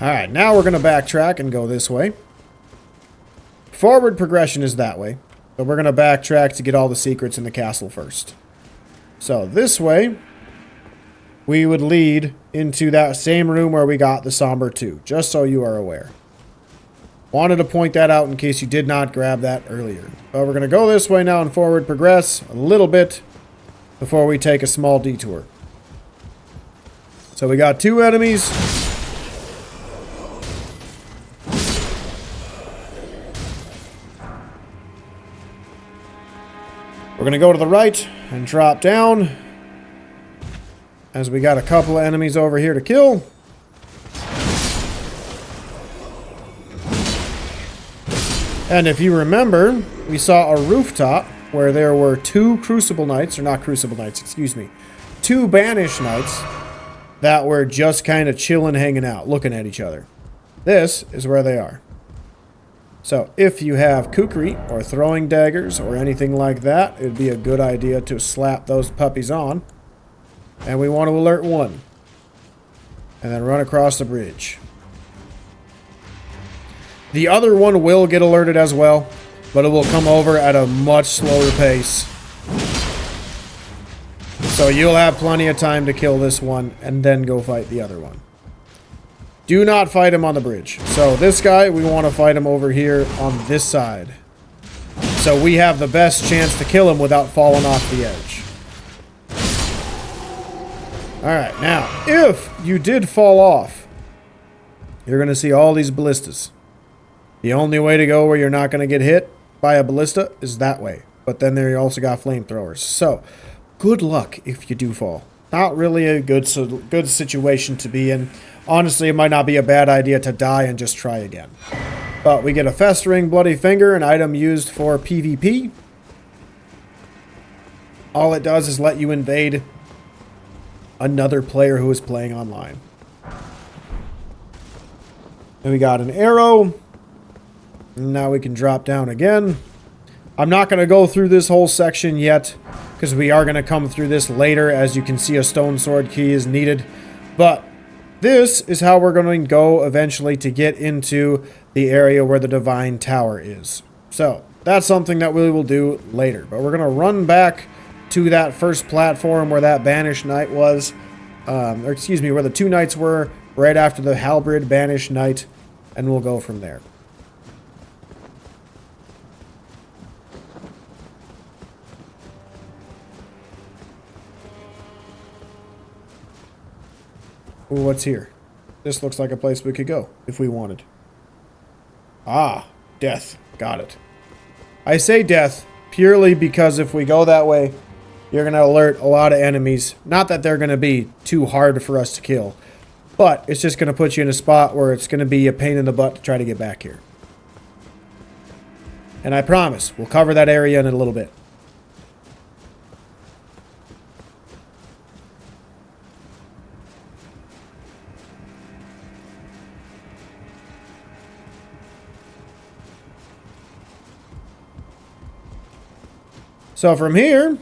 Alright, now we're going to backtrack and go this way. Forward progression is that way. But we're going to backtrack to get all the secrets in the castle first. So this way, we would lead into that same room where we got the Somber 2, just so you are aware. Wanted to point that out in case you did not grab that earlier. But we're going to go this way now and forward progress a little bit before we take a small detour. So we got 2 enemies. We're going to go to the right and drop down, as we got a couple of enemies over here to kill. And if you remember, we saw a rooftop where there were 2 Crucible Knights, or not Crucible Knights, excuse me, 2 Banished Knights that were just kind of chilling, hanging out, looking at each other. This is where they are. So if you have kukri or throwing daggers or anything like that, it'd be a good idea to slap those puppies on. And we want to alert one. And then run across the bridge. The other one will get alerted as well, but it will come over at a much slower pace. So you'll have plenty of time to kill this one and then go fight the other one. Do not fight him on the bridge. So this guy, we want to fight him over here on this side. So we have the best chance to kill him without falling off the edge. Alright, now, if you did fall off, you're going to see all these ballistas. The only way to go where you're not going to get hit by a ballista is that way. But then there you also got flamethrowers. So, good luck if you do fall. Not really a good situation to be in. Honestly, it might not be a bad idea to die and just try again. But we get a Festering Bloody Finger, an item used for PvP. All it does is let you invade another player who is playing online. And we got an arrow. Now we can drop down again. I'm not going to go through this whole section yet, because we are going to come through this later. As you can see, a stone sword key is needed. But this is how we're going to go eventually to get into the area where the Divine Tower is. So, that's something that we will do later. But we're going to run back to that first platform where that Banished Knight was. Or excuse me, where the 2 knights were, right after the Halberd Banished Knight. And we'll go from there. Ooh, what's here? This looks like a place we could go, if we wanted. Ah, death. Got it. I say death purely because if we go that way, you're going to alert a lot of enemies. Not that they're going to be too hard for us to kill, but it's just going to put you in a spot where it's going to be a pain in the butt to try to get back here. And I promise, we'll cover that area in a little bit. So from here,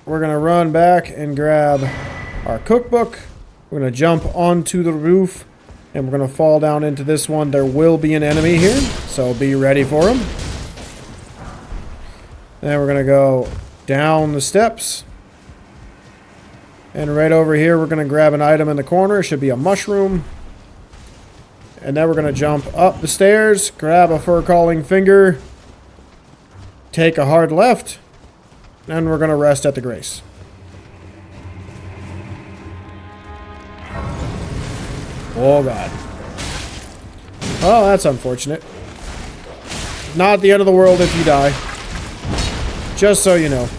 we're going to run back and grab our cookbook. We're going to jump onto the roof, and we're going to fall down into this one. There will be an enemy here, so be ready for him. Then we're going to go down the steps. And right over here, we're going to grab an item in the corner. It should be a mushroom. And then we're going to jump up the stairs, grab a fur-calling finger, take a hard left, and we're going to rest at the Grace. Oh, God. Oh, that's unfortunate. Not the end of the world if you die. Just so you know.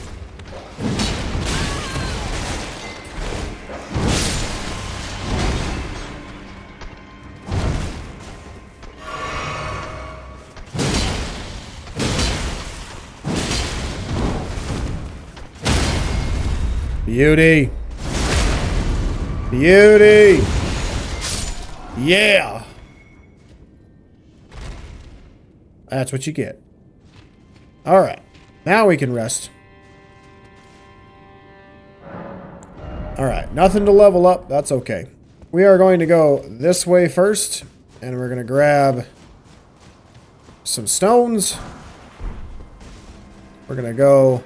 Beauty. Beauty. Yeah. That's what you get. Alright. Now we can rest. Alright. Nothing to level up. That's okay. We are going to go this way first. And we're going to grab some stones. We're going to go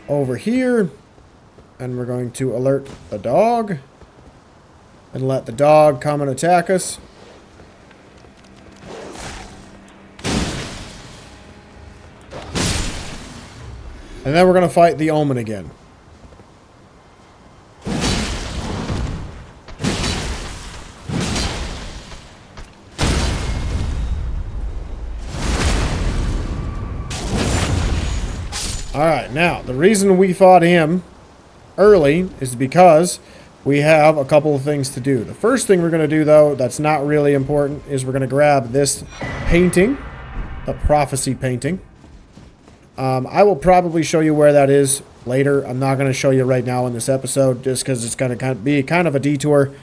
over here. And we're going to alert the dog. And let the dog come and attack us. And then we're going to fight the Omen again. Alright, now, the reason we fought him early is because we have a couple of things to do. The first thing we're going to do, though, that's not really important, is we're going to grab this painting, the prophecy painting. I will probably show you where that is later. I'm not going to show you right now in this episode just because it's going to be kind of a detour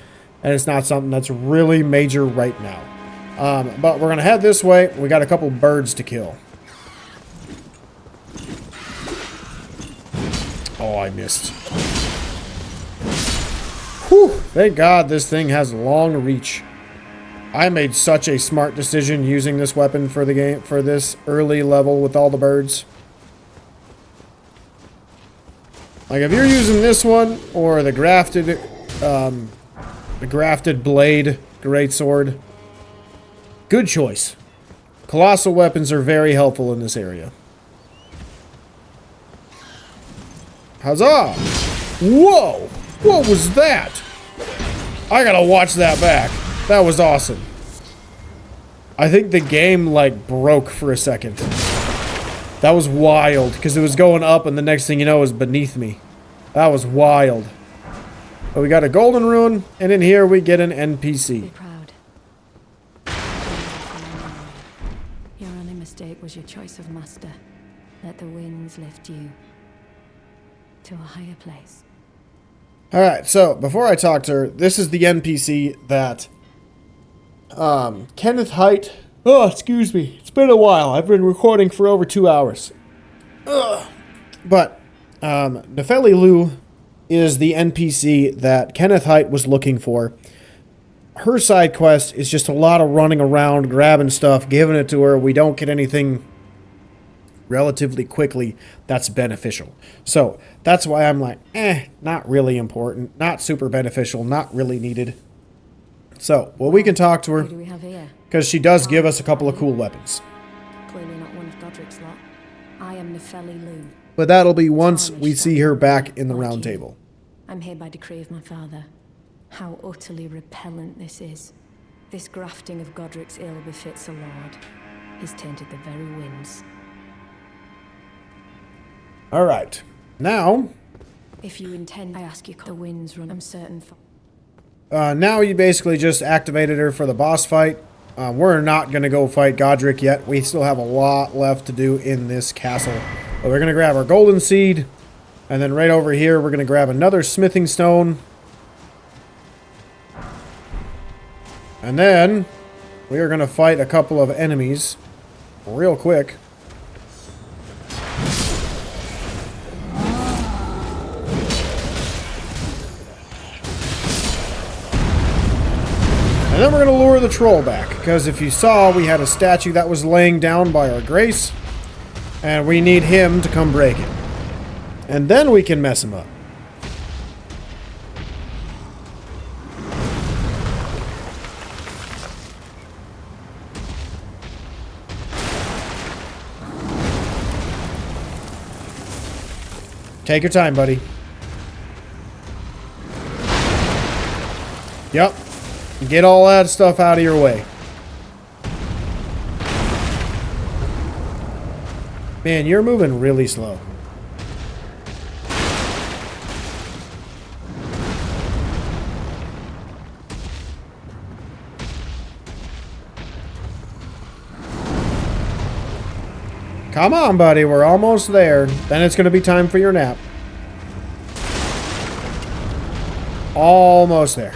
and it's not something that's really major right now. But we're going to head this way. We got a couple birds to kill. Oh, I missed. Whew, thank God this thing has long reach. I made such a smart decision using this weapon for the game, for this early level with all the birds. Like if you're using this one or the grafted blade greatsword, good choice. Colossal weapons are very helpful in this area. Huzzah! Whoa! What was that? I gotta watch that back. That was awesome. I think the game like broke for a second. That was wild because it was going up and the next thing you know it was beneath me. That was wild. But we got a golden rune and in here we get an NPC. Be proud. Your only mistake was your choice of master. Let the winds lift you to a higher place. Alright, so before I talk to her, this is the NPC that Kenneth Height. Oh, excuse me. It's been a while. I've been recording for over 2 hours. Ugh. But Nepheli Loux is the NPC that Kenneth Height was looking for. Her side quest is just a lot of running around, grabbing stuff, giving it to her. We don't get anything relatively quickly that's beneficial. So that's why I'm like, not really important, not super beneficial, not really needed. So, well, we can talk to her, Who do we have here? because she does give us a couple of cool weapons. Clearly not one of Godric's lot. I am Nepheli Loux. But that'll be once we see her back in the round table. I'm here by decree of my father. How utterly repellent this is. This grafting of Godric's ill befits a lord. He's tainted the very winds. Alright, now... If you intend, I ask you, the winds run, I'm certain for... now you basically just activated her for the boss fight. We're not going to go fight Godric yet. We still have a lot left to do in this castle. But we're going to grab our golden seed. And then right over here, we're going to grab another smithing stone. And then we are going to fight a couple of enemies real quick. And then we're going to lure the troll back, because if you saw, we had a statue that was laying down by our grace, and we need him to come break it. And then we can mess him up. Take your time, buddy. Yep. Get all that stuff out of your way. Man, you're moving really slow. Come on, buddy. We're almost there. Then it's going to be time for your nap. Almost there.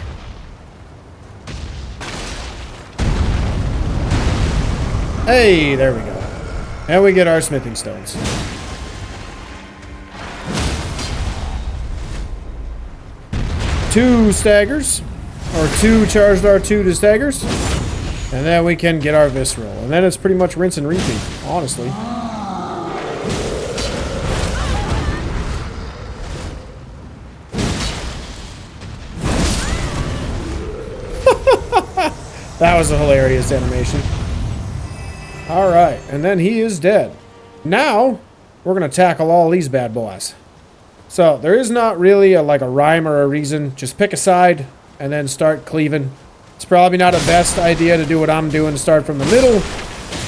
Hey, there we go. And we get our smithing stones. Two staggers. Or two charged R2 to staggers. And then we can get our visceral. And then it's pretty much rinse and repeat, honestly. That was a hilarious animation. Alright, and then he is dead. Now, we're going to tackle all these bad boys. So, there is not really like a rhyme or a reason. Just pick a side and then start cleaving. It's probably not a best idea to do what I'm doing, start from the middle.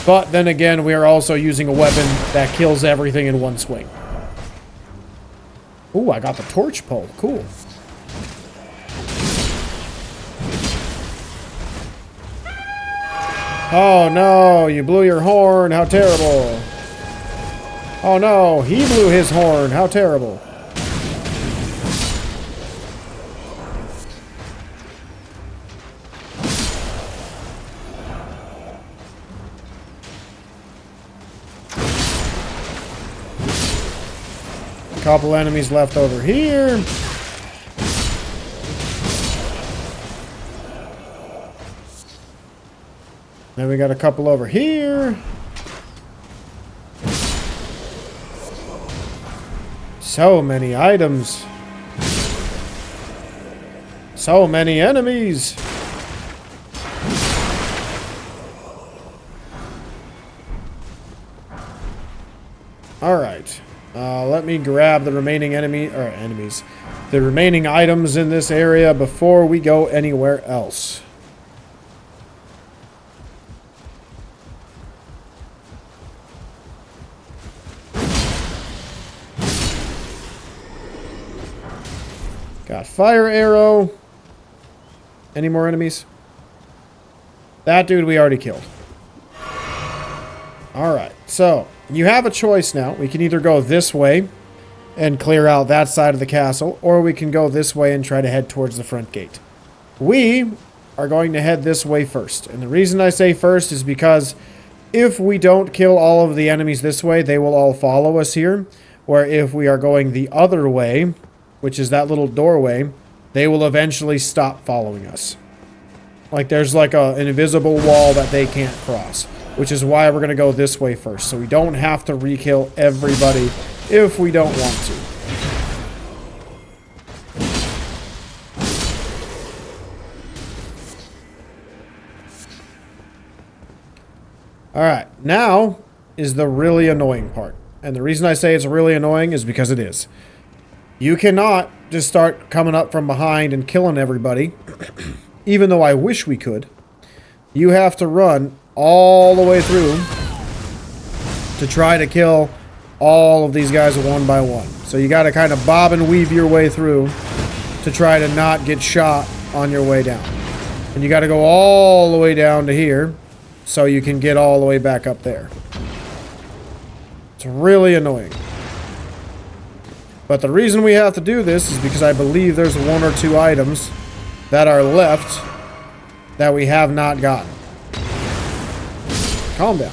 But then again, we are also using a weapon that kills everything in one swing. Ooh, I got the torch pole. Cool. Oh no, you blew your horn. How terrible. Oh no, he blew his horn. How terrible. Couple enemies left over here. Then we got a couple over here. So many items. So many enemies. All right. Let me grab the remaining the remaining items in this area before we go anywhere else. Got fire arrow. Any more enemies? That dude we already killed. Alright, so you have a choice now. We can either go this way and clear out that side of the castle, or we can go this way and try to head towards the front gate. We are going to head this way first. And the reason I say first is because if we don't kill all of the enemies this way, they will all follow us here. Where if we are going the other way, which is that little doorway, they will eventually stop following us. Like there's like an invisible wall that they can't cross, which is why we're going to go this way first. So we don't have to re-kill everybody if we don't want to. Alright, now is the really annoying part. And the reason I say it's really annoying is because it is. You cannot just start coming up from behind and killing everybody, even though I wish we could. You have to run all the way through to try to kill all of these guys one by one. So you got to kind of bob and weave your way through to try to not get shot on your way down. And you got to go all the way down to here so you can get all the way back up there. It's really annoying. But the reason we have to do this is because I believe there's one or two items that are left that we have not gotten. Calm down.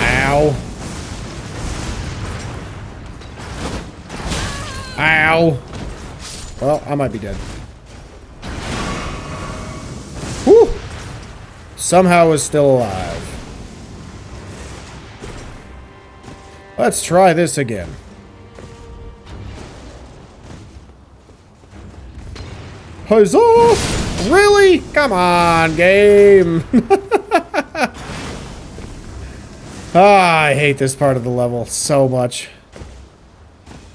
Ow. Ow. Well, I might be dead. Whew. Somehow is still alive. Let's try this again. Huzzah! Really? Come on, game. I hate this part of the level so much.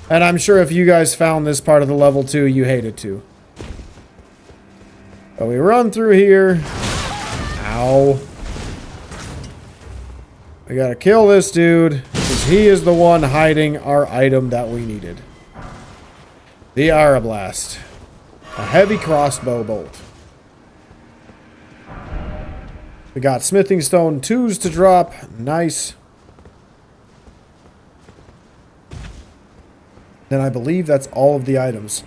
And I'm sure if you guys found this part of the level too, you hate it too. But we run through here. Ow. We gotta kill this dude. He is the one hiding our item that we needed. The Arablast. A heavy crossbow bolt. We got smithing stone 2s to drop. Nice. Then I believe that's all of the items.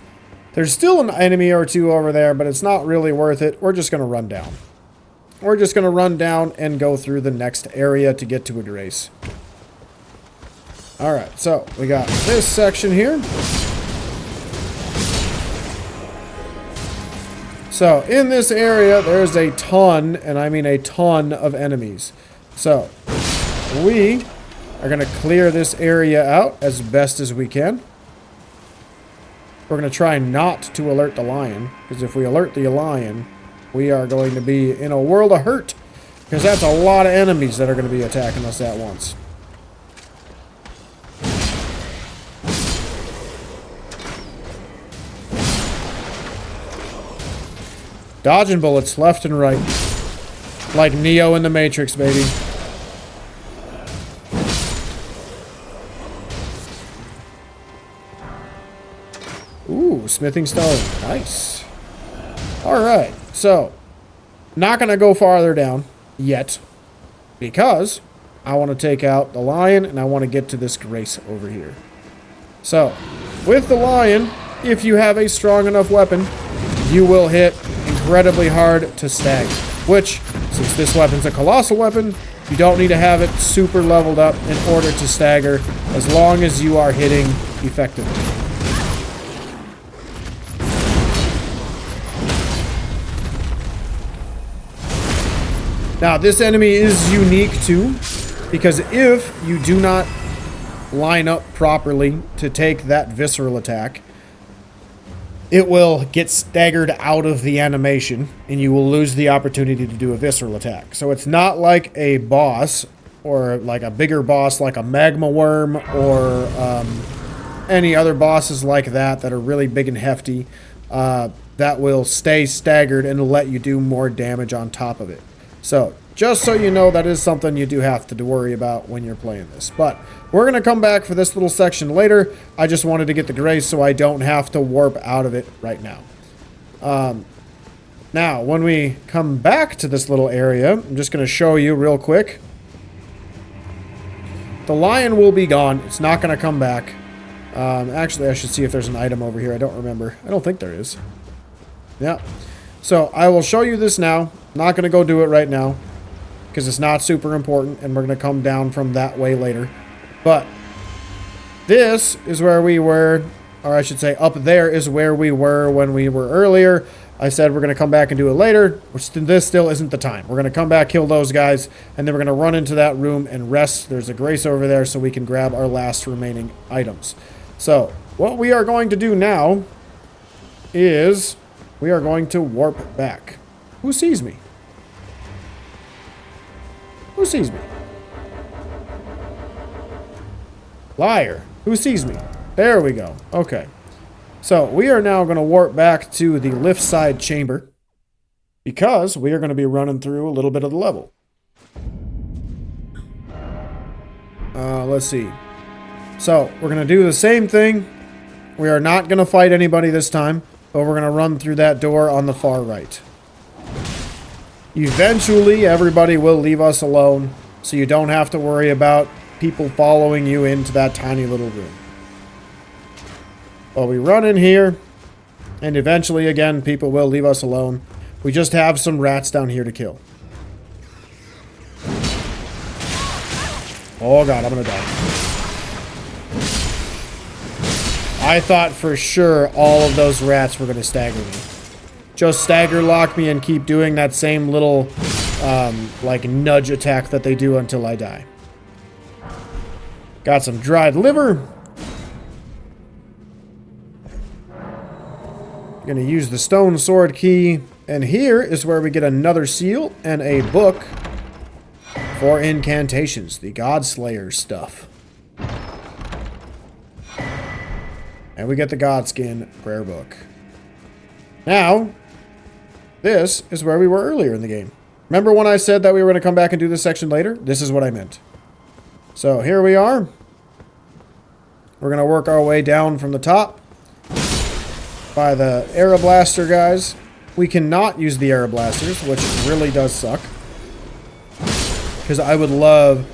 There's still an enemy or two over there, but it's not really worth it. We're just going to run down. We're just going to run down and go through the next area to get to a grace. Alright, so we got this section here. So, in this area, there's a ton, and I mean a ton of enemies. So, we are going to clear this area out as best as we can. We're going to try not to alert the lion, because if we alert the lion, we are going to be in a world of hurt. Because that's a lot of enemies that are going to be attacking us at once. Dodging bullets left and right. Like Neo in the Matrix, baby. Ooh, smithing stone. Nice. Alright, so. Not going to go farther down. Yet. because I want to take out the lion and I want to get to this grace over here. So, with the lion, if you have a strong enough weapon, you will hit incredibly hard to stagger. Which, since this weapon's a colossal weapon, you don't need to have it super leveled up in order to stagger, as long as you are hitting effectively. Now, this enemy is unique too, because if you do not line up properly to take that visceral attack, it will get staggered out of the animation, and you will lose the opportunity to do a visceral attack. So it's not like a boss, or like a bigger boss like a magma worm, or any other bosses like that that are really big and hefty, that will stay staggered and let you do more damage on top of it. So, just so you know, that is something you do have to worry about when you're playing this. But we're going to come back for this little section later. I just wanted to get the grace so I don't have to warp out of it right now. Now, when we come back to this little area, I'm just going to show you real quick. The lion will be gone. It's not going to come back. Actually, I should see if there's an item over here. I don't remember. I don't think there is. Yeah. So, I will show you this now. Not going to go do it right now, because it's not super important, and we're going to come down from that way later. But this is where we were, or I should say up there is where we were when we were earlier. I said we're going to come back and do it later, which this still isn't the time. We're going to come back, kill those guys, and then we're going to run into that room and rest. There's a grace over there so we can grab our last remaining items. So what we are going to do now is we are going to warp back. Who sees me? Who sees me? Liar. Who sees me? There we go. Okay. So, we are now going to warp back to the Liftside chamber, because we are going to be running through a little bit of the level. Let's see. So, we're going to do the same thing. We are not going to fight anybody this time, but we're going to run through that door on the far right. Eventually, everybody will leave us alone, so you don't have to worry about people following you into that tiny little room. Well, we run in here, and eventually, again, people will leave us alone. We just have some rats down here to kill. Oh god, I'm gonna die. I thought for sure all of those rats were gonna stagger me. Just stagger lock me and keep doing that same little, like, nudge attack that they do until I die. Got some dried liver. Gonna use the stone sword key. And here is where we get another seal and a book for incantations. The Godslayer stuff. And we get the Godskin prayer book. Now, this is where we were earlier in the game. Remember when I said that we were going to come back and do this section later? This is what I meant. So here we are. We're going to work our way down from the top by the Aeroblaster guys. We cannot use the Aeroblasters, which really does suck. Because I would love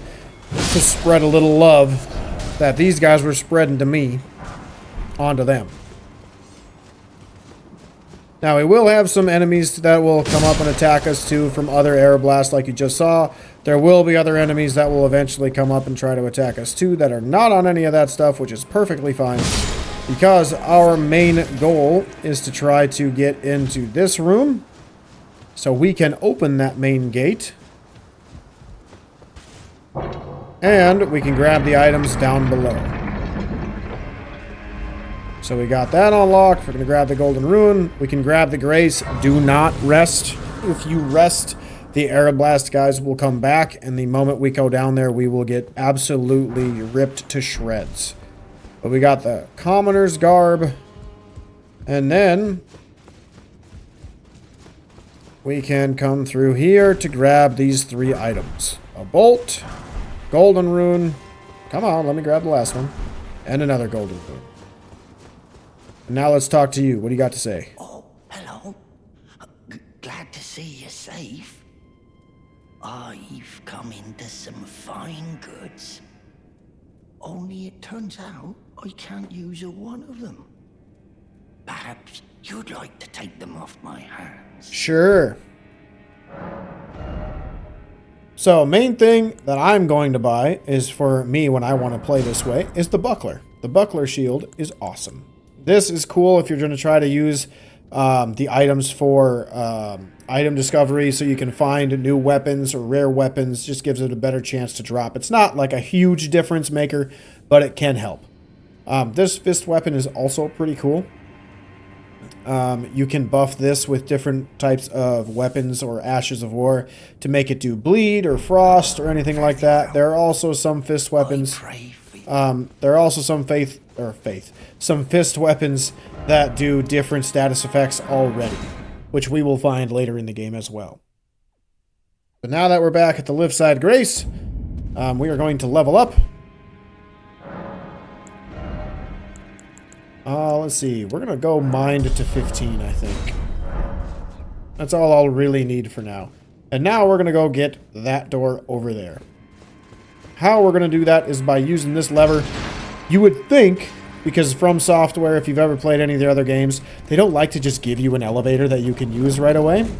to spread a little love that these guys were spreading to me onto them. Now, we will have some enemies that will come up and attack us too from other Aeroblasts like you just saw. There will be other enemies that will eventually come up and try to attack us too that are not on any of that stuff, which is perfectly fine. Because our main goal is to try to get into this room so we can open that main gate. And we can grab the items down below. So we got that unlocked. We're going to grab the Golden Rune. We can grab the Grace. Do not rest. If you rest, the Aeroblast guys will come back. And the moment we go down there, we will get absolutely ripped to shreds. But we got the Commoner's Garb. And then we can come through here to grab these 3 items. A Bolt, Golden Rune. Come on, let me grab the last one. And another Golden Rune. Now let's talk to you. What do you got to say? Oh, hello. Glad to see you're safe. I've come into some fine goods. Only it turns out I can't use a one of them. Perhaps you'd like to take them off my hands. Sure. So, main thing that I'm going to buy is for me when I want to play this way is the buckler. The buckler shield is awesome. This is cool if you're going to try to use the items for item discovery so you can find new weapons or rare weapons. Just gives it a better chance to drop. It's not like a huge difference maker, but it can help. This fist weapon is also pretty cool. You can buff this with different types of weapons or ashes of war to make it do bleed or frost or anything like that. There are also some fist weapons. There are also some some fist weapons that do different status effects already, which we will find later in the game as well. But now that we're back at the Liftside Grace, we are going to level up. Let's see. We're going to go mind to 15, I think. That's all I'll really need for now. And now we're going to go get that door over there. How we're going to do that is by using this lever. You would think, because From Software, if you've ever played any of their other games, they don't like to just give you an elevator that you can use right away.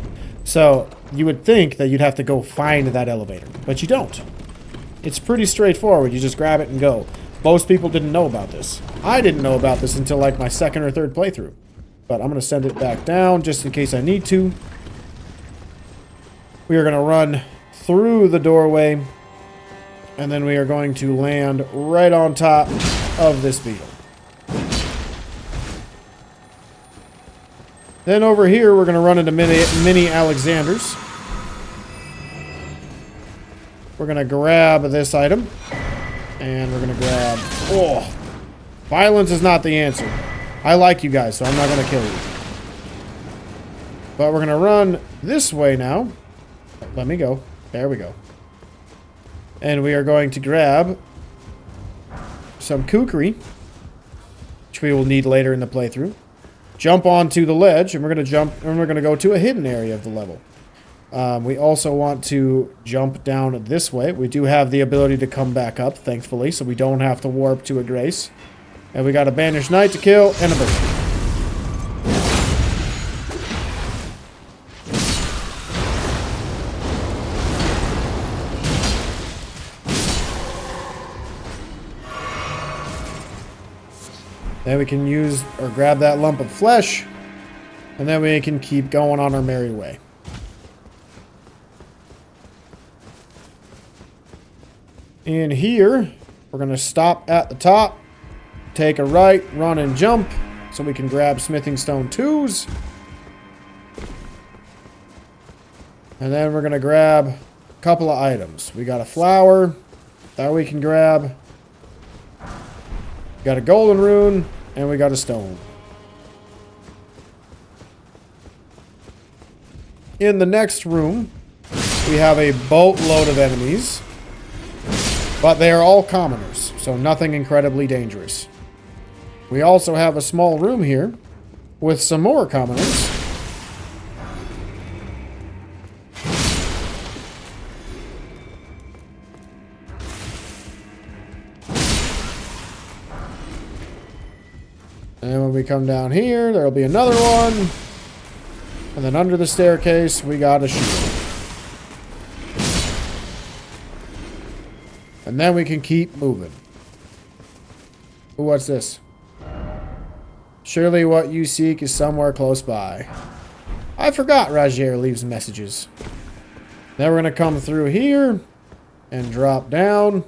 So you would think that you'd have to go find that elevator, but you don't. It's pretty straightforward. You just grab it and go. Most people didn't know about this. I didn't know about this until like my second or third playthrough. But I'm going to send it back down just in case I need to. We are going to run through the doorway. And then we are going to land right on top of this beetle. Then over here we're going to run into mini Alexanders. We're going to grab this item. And we're going to grab... Oh! Violence is not the answer. I like you guys, so I'm not going to kill you. But we're going to run this way now. Let me go. There we go. And we are going to grab some kukri, which we will need later in the playthrough. Jump onto the ledge, and we're going to jump, and we're going to go to a hidden area of the level. We also want to jump down this way. We do have the ability to come back up, thankfully, so we don't have to warp to a grace. And we got a banished knight to kill, and a bird. Then we can use or grab that lump of flesh, and then we can keep going on our merry way. In here, we're going to stop at the top, take a right, run and jump, so we can grab smithing stone 2s. And then we're going to grab a couple of items. We got a flower that we can grab. We got a golden rune, and we got a stone. In the next room, we have a boatload of enemies. But they are all commoners, so nothing incredibly dangerous. We also have a small room here with some more commoners. And when we come down here, there'll be another one. And then under the staircase, we got a shield. And then we can keep moving. Ooh, what's this? Surely what you seek is somewhere close by. I forgot Rogier leaves messages. Then we're going to come through here and drop down.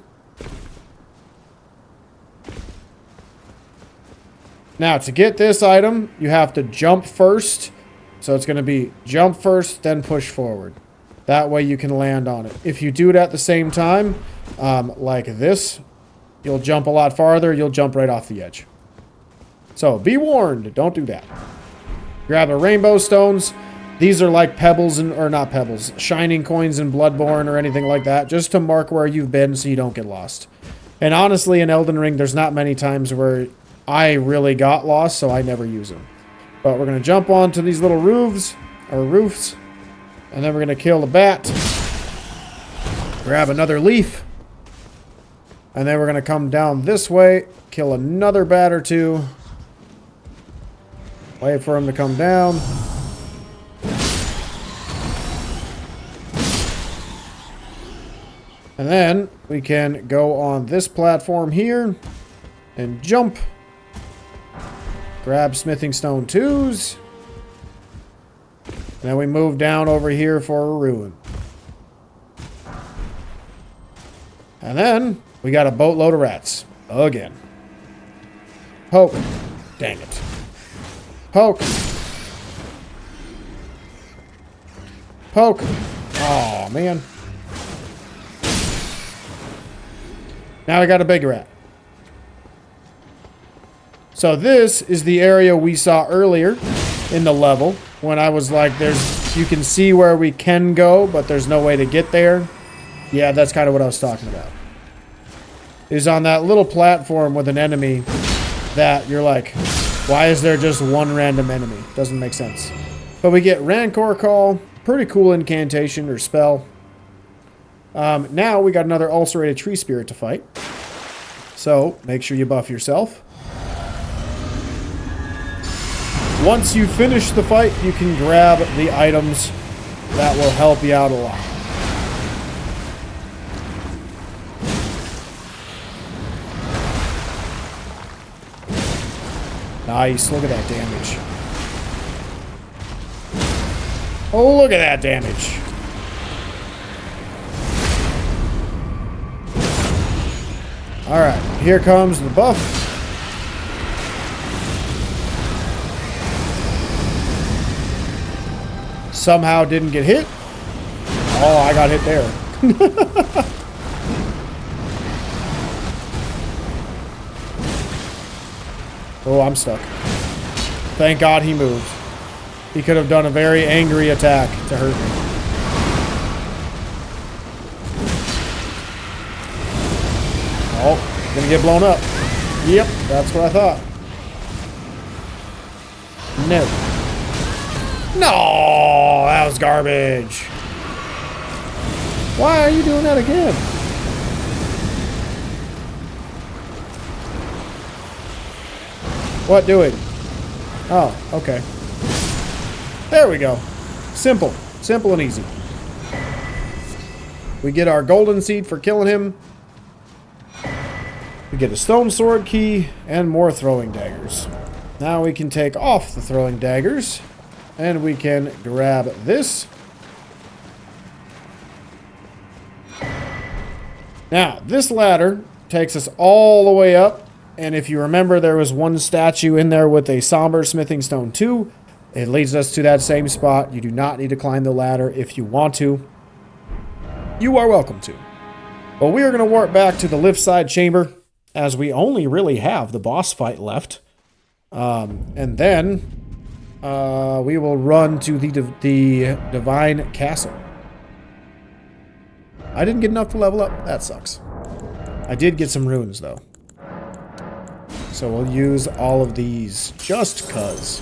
Now, to get this item, you have to jump first. So it's going to be jump first, then push forward. That way you can land on it. If you do it at the same time, like this, you'll jump a lot farther. You'll jump right off the edge. So be warned, don't do that. Grab the rainbow stones. These are like pebbles, or not pebbles, shining coins in Bloodborne or anything like that, just to mark where you've been so you don't get lost. And honestly, in Elden Ring, there's not many times where I really got lost, so I never use them. But we're going to jump onto these little roofs, and then we're going to kill the bat. Grab another leaf. And then we're going to come down this way. Kill another bat or two. Wait for him to come down. And then we can go on this platform here and jump. Grab smithing stone 2s. And then we move down over here for a ruin. And then we got a boatload of rats. Again. Poke. Dang it. Poke. Poke. Oh man. Now we got a big rat. So this is the area we saw earlier in the level when I was like, you can see where we can go, but there's no way to get there. Yeah, that's kind of what I was talking about. Is on that little platform with an enemy that you're like, why is there just one random enemy? Doesn't make sense. But we get Rancor Call, pretty cool incantation or spell. Now we got another ulcerated tree spirit to fight. So make sure you buff yourself. Once you finish the fight, you can grab the items that will help you out a lot. Nice, look at that damage. Oh, look at that damage. Alright, here comes the buff. Somehow didn't get hit. Oh, I got hit there. Oh, I'm stuck. Thank God he moved. He could have done a very angry attack to hurt me. Oh, gonna get blown up. Yep, that's what I thought. No. No, that was garbage. Why are you doing that again? What doing? Oh, okay. There we go. Simple. Simple and easy. We get our golden seed for killing him. We get a stone sword key and more throwing daggers. Now we can take off the throwing daggers and we can grab this. Now, this ladder takes us all the way up. And if you remember, there was one statue in there with a somber smithing stone 2. It leads us to that same spot. You do not need to climb the ladder if you want to. You are welcome to. But we are going to warp back to the Liftside chamber, as we only really have the boss fight left. And then we will run to the Divine Castle. I didn't get enough to level up. That sucks. I did get some runes, though. So we'll use all of these just cuz.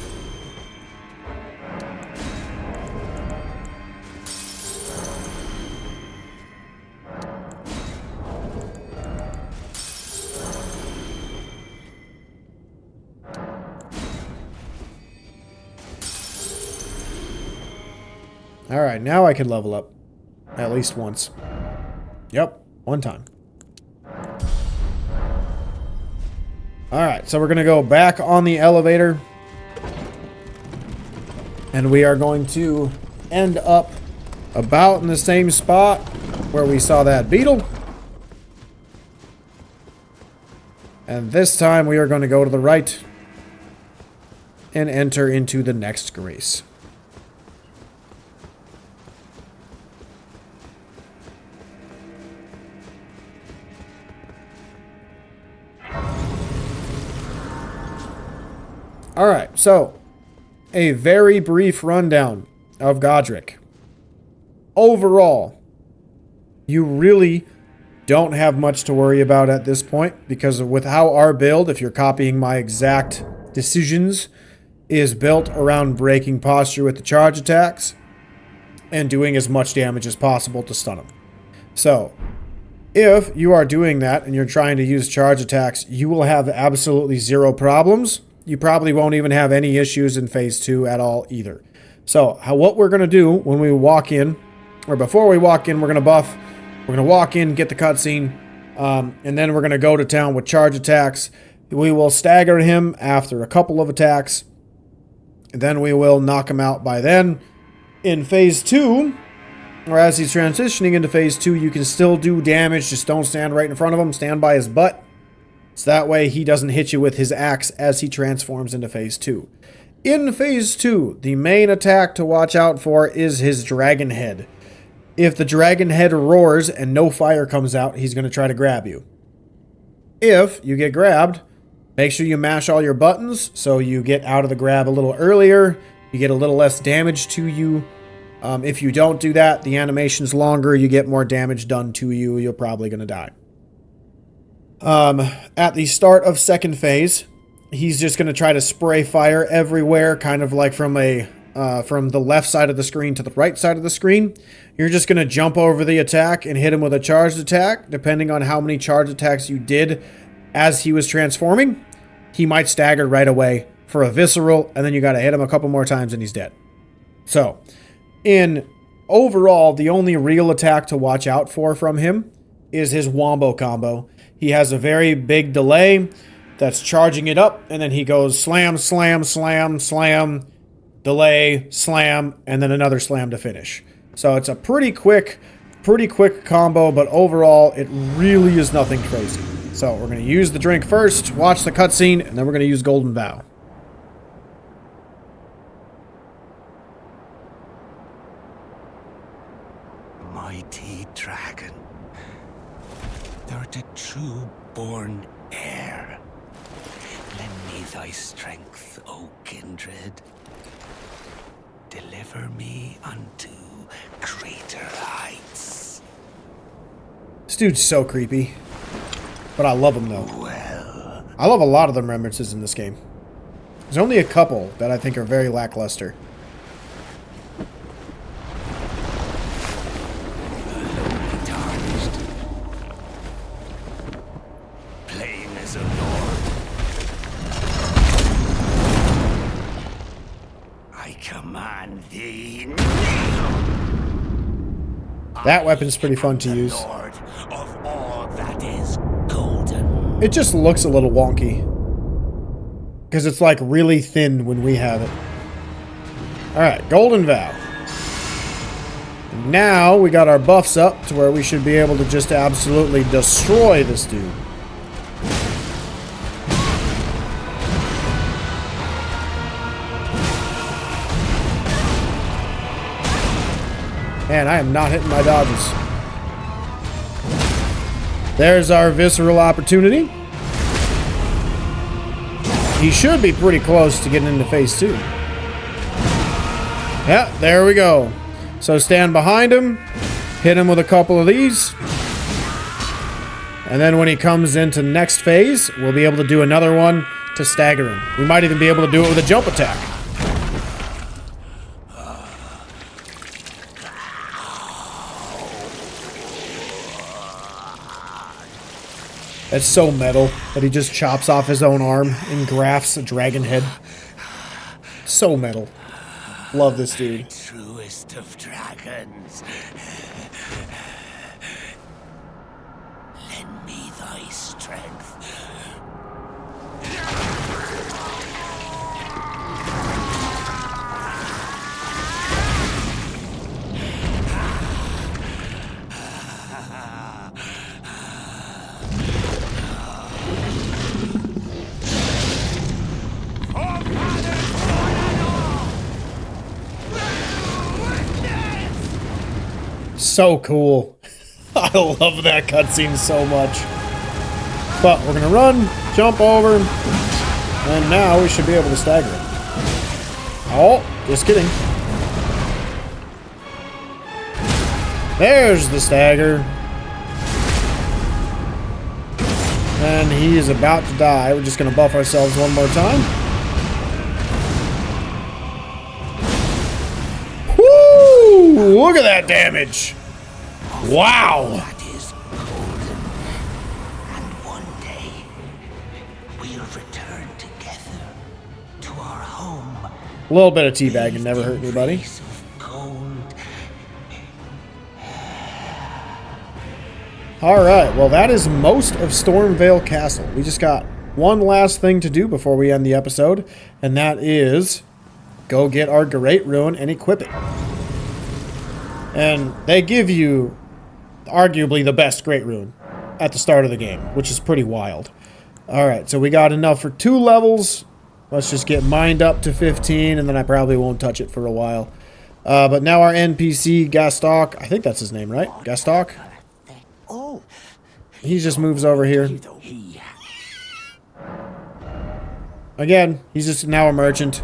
Alright, now I can level up. At least once. Yep, one time. Alright, so we're going to go back on the elevator. And we are going to end up about in the same spot where we saw that beetle. And this time we are going to go to the right and enter into the next grace. Alright, so a very brief rundown of Godric. Overall, you really don't have much to worry about at this point, because with how our build, if you're copying my exact decisions, is built around breaking posture with the charge attacks and doing as much damage as possible to stun them. So, if you are doing that and you're trying to use charge attacks, you will have absolutely zero problems. You probably won't even have any issues in phase 2 at all either. So, what we're going to do when we walk in, or before we walk in, we're going to buff. We're going to walk in, get the cutscene, and then we're going to go to town with charge attacks. We will stagger him after a couple of attacks. And then we will knock him out by then. In phase 2, or as he's transitioning into phase 2, you can still do damage. Just don't stand right in front of him. Stand by his butt. So that way he doesn't hit you with his axe as he transforms into phase 2. In phase 2, the main attack to watch out for is his dragon head. If the dragon head roars and no fire comes out, he's going to try to grab you. If you get grabbed, make sure you mash all your buttons so you get out of the grab a little earlier. You get a little less damage to you. If you don't do that, the animation's longer. You get more damage done to you. You're probably going to die. At the start of second phase, he's just going to try to spray fire everywhere, kind of like from the left side of the screen to the right side of the screen. You're just going to jump over the attack and hit him with a charged attack. Depending on how many charged attacks you did as he was transforming, he might stagger right away for a visceral, and then you got to hit him a couple more times and he's dead. So, in overall, the only real attack to watch out for from him is his wombo combo. He has a very big delay that's charging it up, and then he goes slam, slam, slam, slam, delay, slam, and then another slam to finish. So it's a pretty quick combo, but overall, it really is nothing crazy. So we're going to use the drink first, watch the cutscene, and then we're going to use Golden Vow. Mighty dragon, thou art a true-born heir. Lend me thy strength, O kindred. Deliver me unto greater heights. This dude's so creepy. But I love him, though. Well, I love a lot of the remembrances in this game. There's only a couple that I think are very lackluster. Tarnished, plain as a lord. I command thee now. That weapon's pretty fun to use. Lord of all that is golden. It just looks a little wonky. Because it's like really thin when we have it. Alright, Golden Vow. Now we got our buffs up to where we should be able to just absolutely destroy this dude. Man, I am not hitting my dodges. There's our visceral opportunity. He should be pretty close to getting into phase 2. Yeah, there we go. So stand behind him, hit him with a couple of these. And then when he comes into next phase, we'll be able to do another one to stagger him. We might even be able to do it with a jump attack. That's so metal that he just chops off his own arm and grafts a dragon head. So metal. Love this dude. Truest of dragons. Lend me thy strength. So cool. I love that cutscene so much. But we're gonna run, jump over, and now we should be able to stagger it. Oh, just kidding. There's the stagger. And he is about to die. We're just gonna buff ourselves one more time. Woo! Look at that damage. Wow! That is golden. And one day, we'll return together to our home. A little bit of teabagging never hurt anybody. Place of gold. Alright, well that is most of Stormveil Castle. We just got one last thing to do before we end the episode, and that is go get our Great Rune and equip it. And they give you arguably the best Great Rune at the start of the game, which is pretty wild. Alright, so we got enough for 2 levels. Let's just get mined up to 15, and then I probably won't touch it for a while. But now our NPC, Gostoc, I think that's his name, right? Gostoc? Oh, He just moves over here. he Again, he's just now a merchant.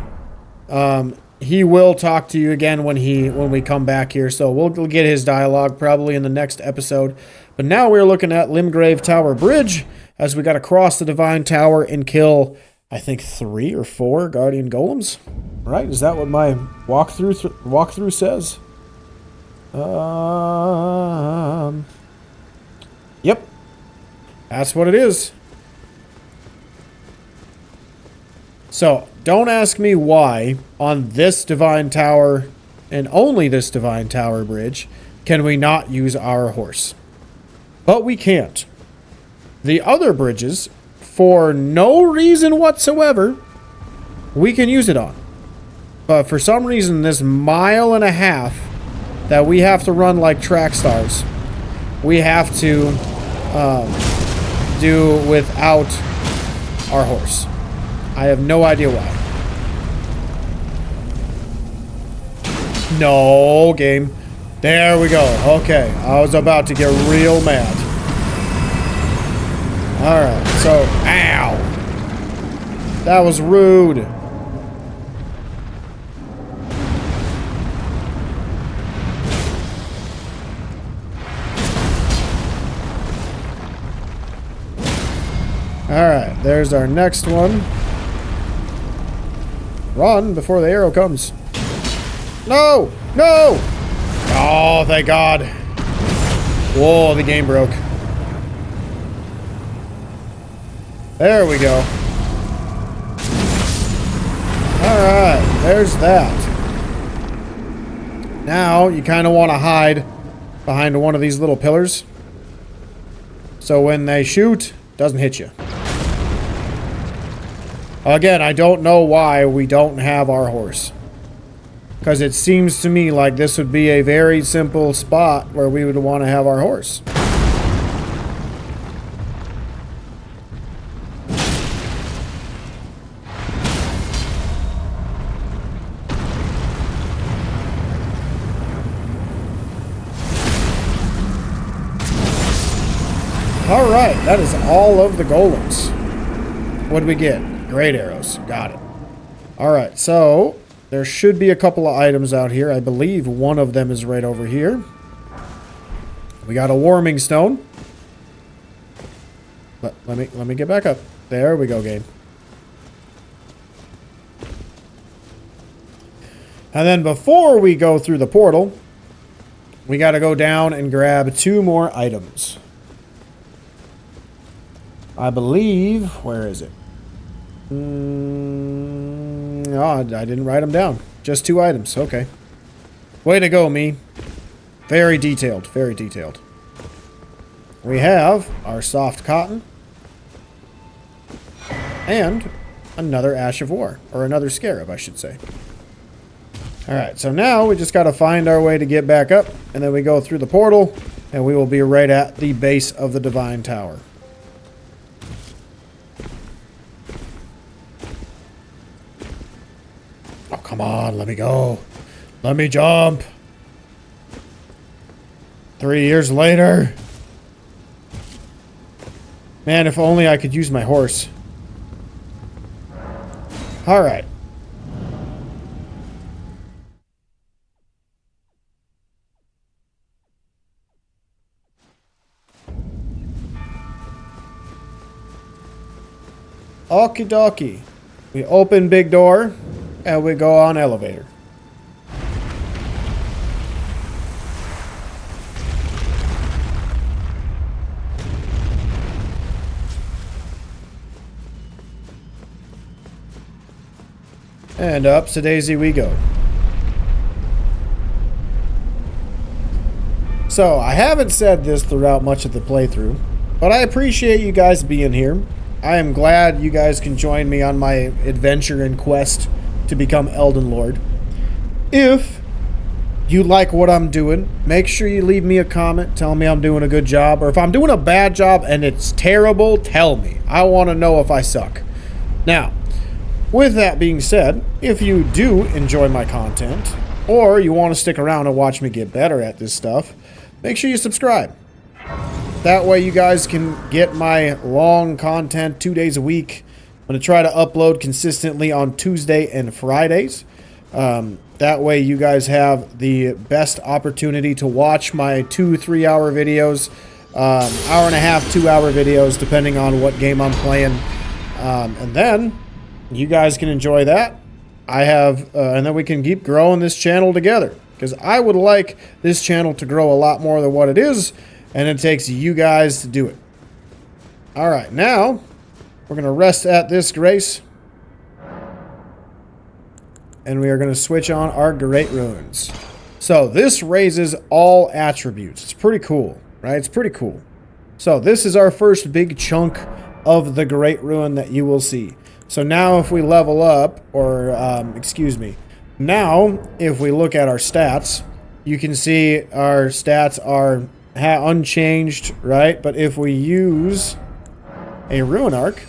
He will talk to you again when we come back here, so we'll get his dialogue probably in the next episode. But now we're looking at Limgrave Tower Bridge, as we got to cross the Divine Tower and kill, I think, 3 or 4 Guardian Golems. Right? Is that what my walkthrough says? Yep. That's what it is. So, don't ask me why on this Divine Tower, and only this Divine Tower bridge, can we not use our horse. But we can't. The other bridges, for no reason whatsoever, we can use it on. But for some reason, this 1.5 miles that we have to run like track stars, we have to do without our horse. I have no idea why. No, game. There we go. Okay, I was about to get real mad. Alright, so, ow. That was rude. Alright, there's our next one. Run before the arrow comes. No! No! Oh, thank God. Whoa, the game broke. There we go. Alright, there's that. Now, you kind of want to hide behind one of these little pillars. So when they shoot, it doesn't hit you. Again, I don't know why we don't have our horse. Because it seems to me like this would be a very simple spot where we would want to have our horse. Alright, that is all of the golems. What did we get? Great arrows. Got it. Alright, so there should be a couple of items out here. I believe one of them is right over here. We got a warming stone. Let me get back up. There we go, game. And then before we go through the portal, we got to go down and grab 2 more items. I believe... Where is it? Oh, I didn't write them down. Just 2 items. Okay. Way to go, me. Very detailed. Very detailed. We have our soft cotton. And another Ash of War. Or another Scarab, I should say. Alright, so now we just got to find our way to get back up. And then we go through the portal. And we will be right at the base of the Divine Tower. Oh, come on, let me go. Let me jump. 3 years later. Man, if only I could use my horse. Alright. Okie dokie. We open big door. And we go on elevator. And up to Daisy we go. So, I haven't said this throughout much of the playthrough, but I appreciate you guys being here. I am glad you guys can join me on my adventure and quest to become Elden Lord. If you like what I'm doing, make sure you leave me a comment, tell me I'm doing a good job, or if I'm doing a bad job and it's terrible, tell me. I want to know if I suck. Now, with that being said, if you do enjoy my content, or you want to stick around and watch me get better at this stuff, make sure you subscribe. That way you guys can get my long content 2 days a week. I'm going to try to upload consistently on Tuesday and Fridays. That way you guys have the best opportunity to watch my 2-3 hour videos, hour and a half, 2 hour videos, depending on what game I'm playing. And then you guys can enjoy that. And then we can keep growing this channel together, because I would like this channel to grow a lot more than what it is, and it takes you guys to do it. All right, now we're going to rest at this grace, and we are going to switch on our Great Ruins. So this raises all attributes. It's pretty cool, right? It's pretty cool. So this is our first big chunk of the Great Ruin that you will see. So now if we level up, or now if we look at our stats, you can see our stats are unchanged, right? But if we use a Ruin Arc,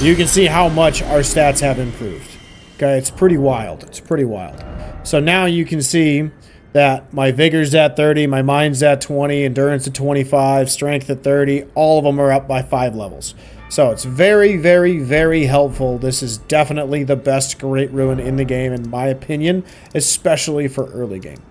you can see how much our stats have improved. Okay, it's pretty wild. It's pretty wild. So now you can see that my Vigor's at 30, my Mind's at 20, Endurance at 25, Strength at 30. All of them are up by 5 levels. So it's very, very, very helpful. This is definitely the best Great Ruin in the game, in my opinion, especially for early game.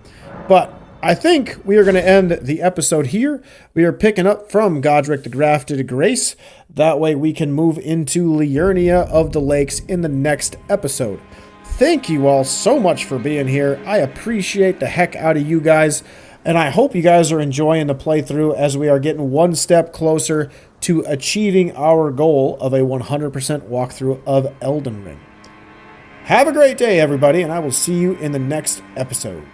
But I think we are going to end the episode here. We are picking up from Godric the Grafted Grace. That way we can move into Liurnia of the Lakes in the next episode. Thank you all so much for being here. I appreciate the heck out of you guys. And I hope you guys are enjoying the playthrough as we are getting one step closer to achieving our goal of a 100% walkthrough of Elden Ring. Have a great day, everybody, and I will see you in the next episode.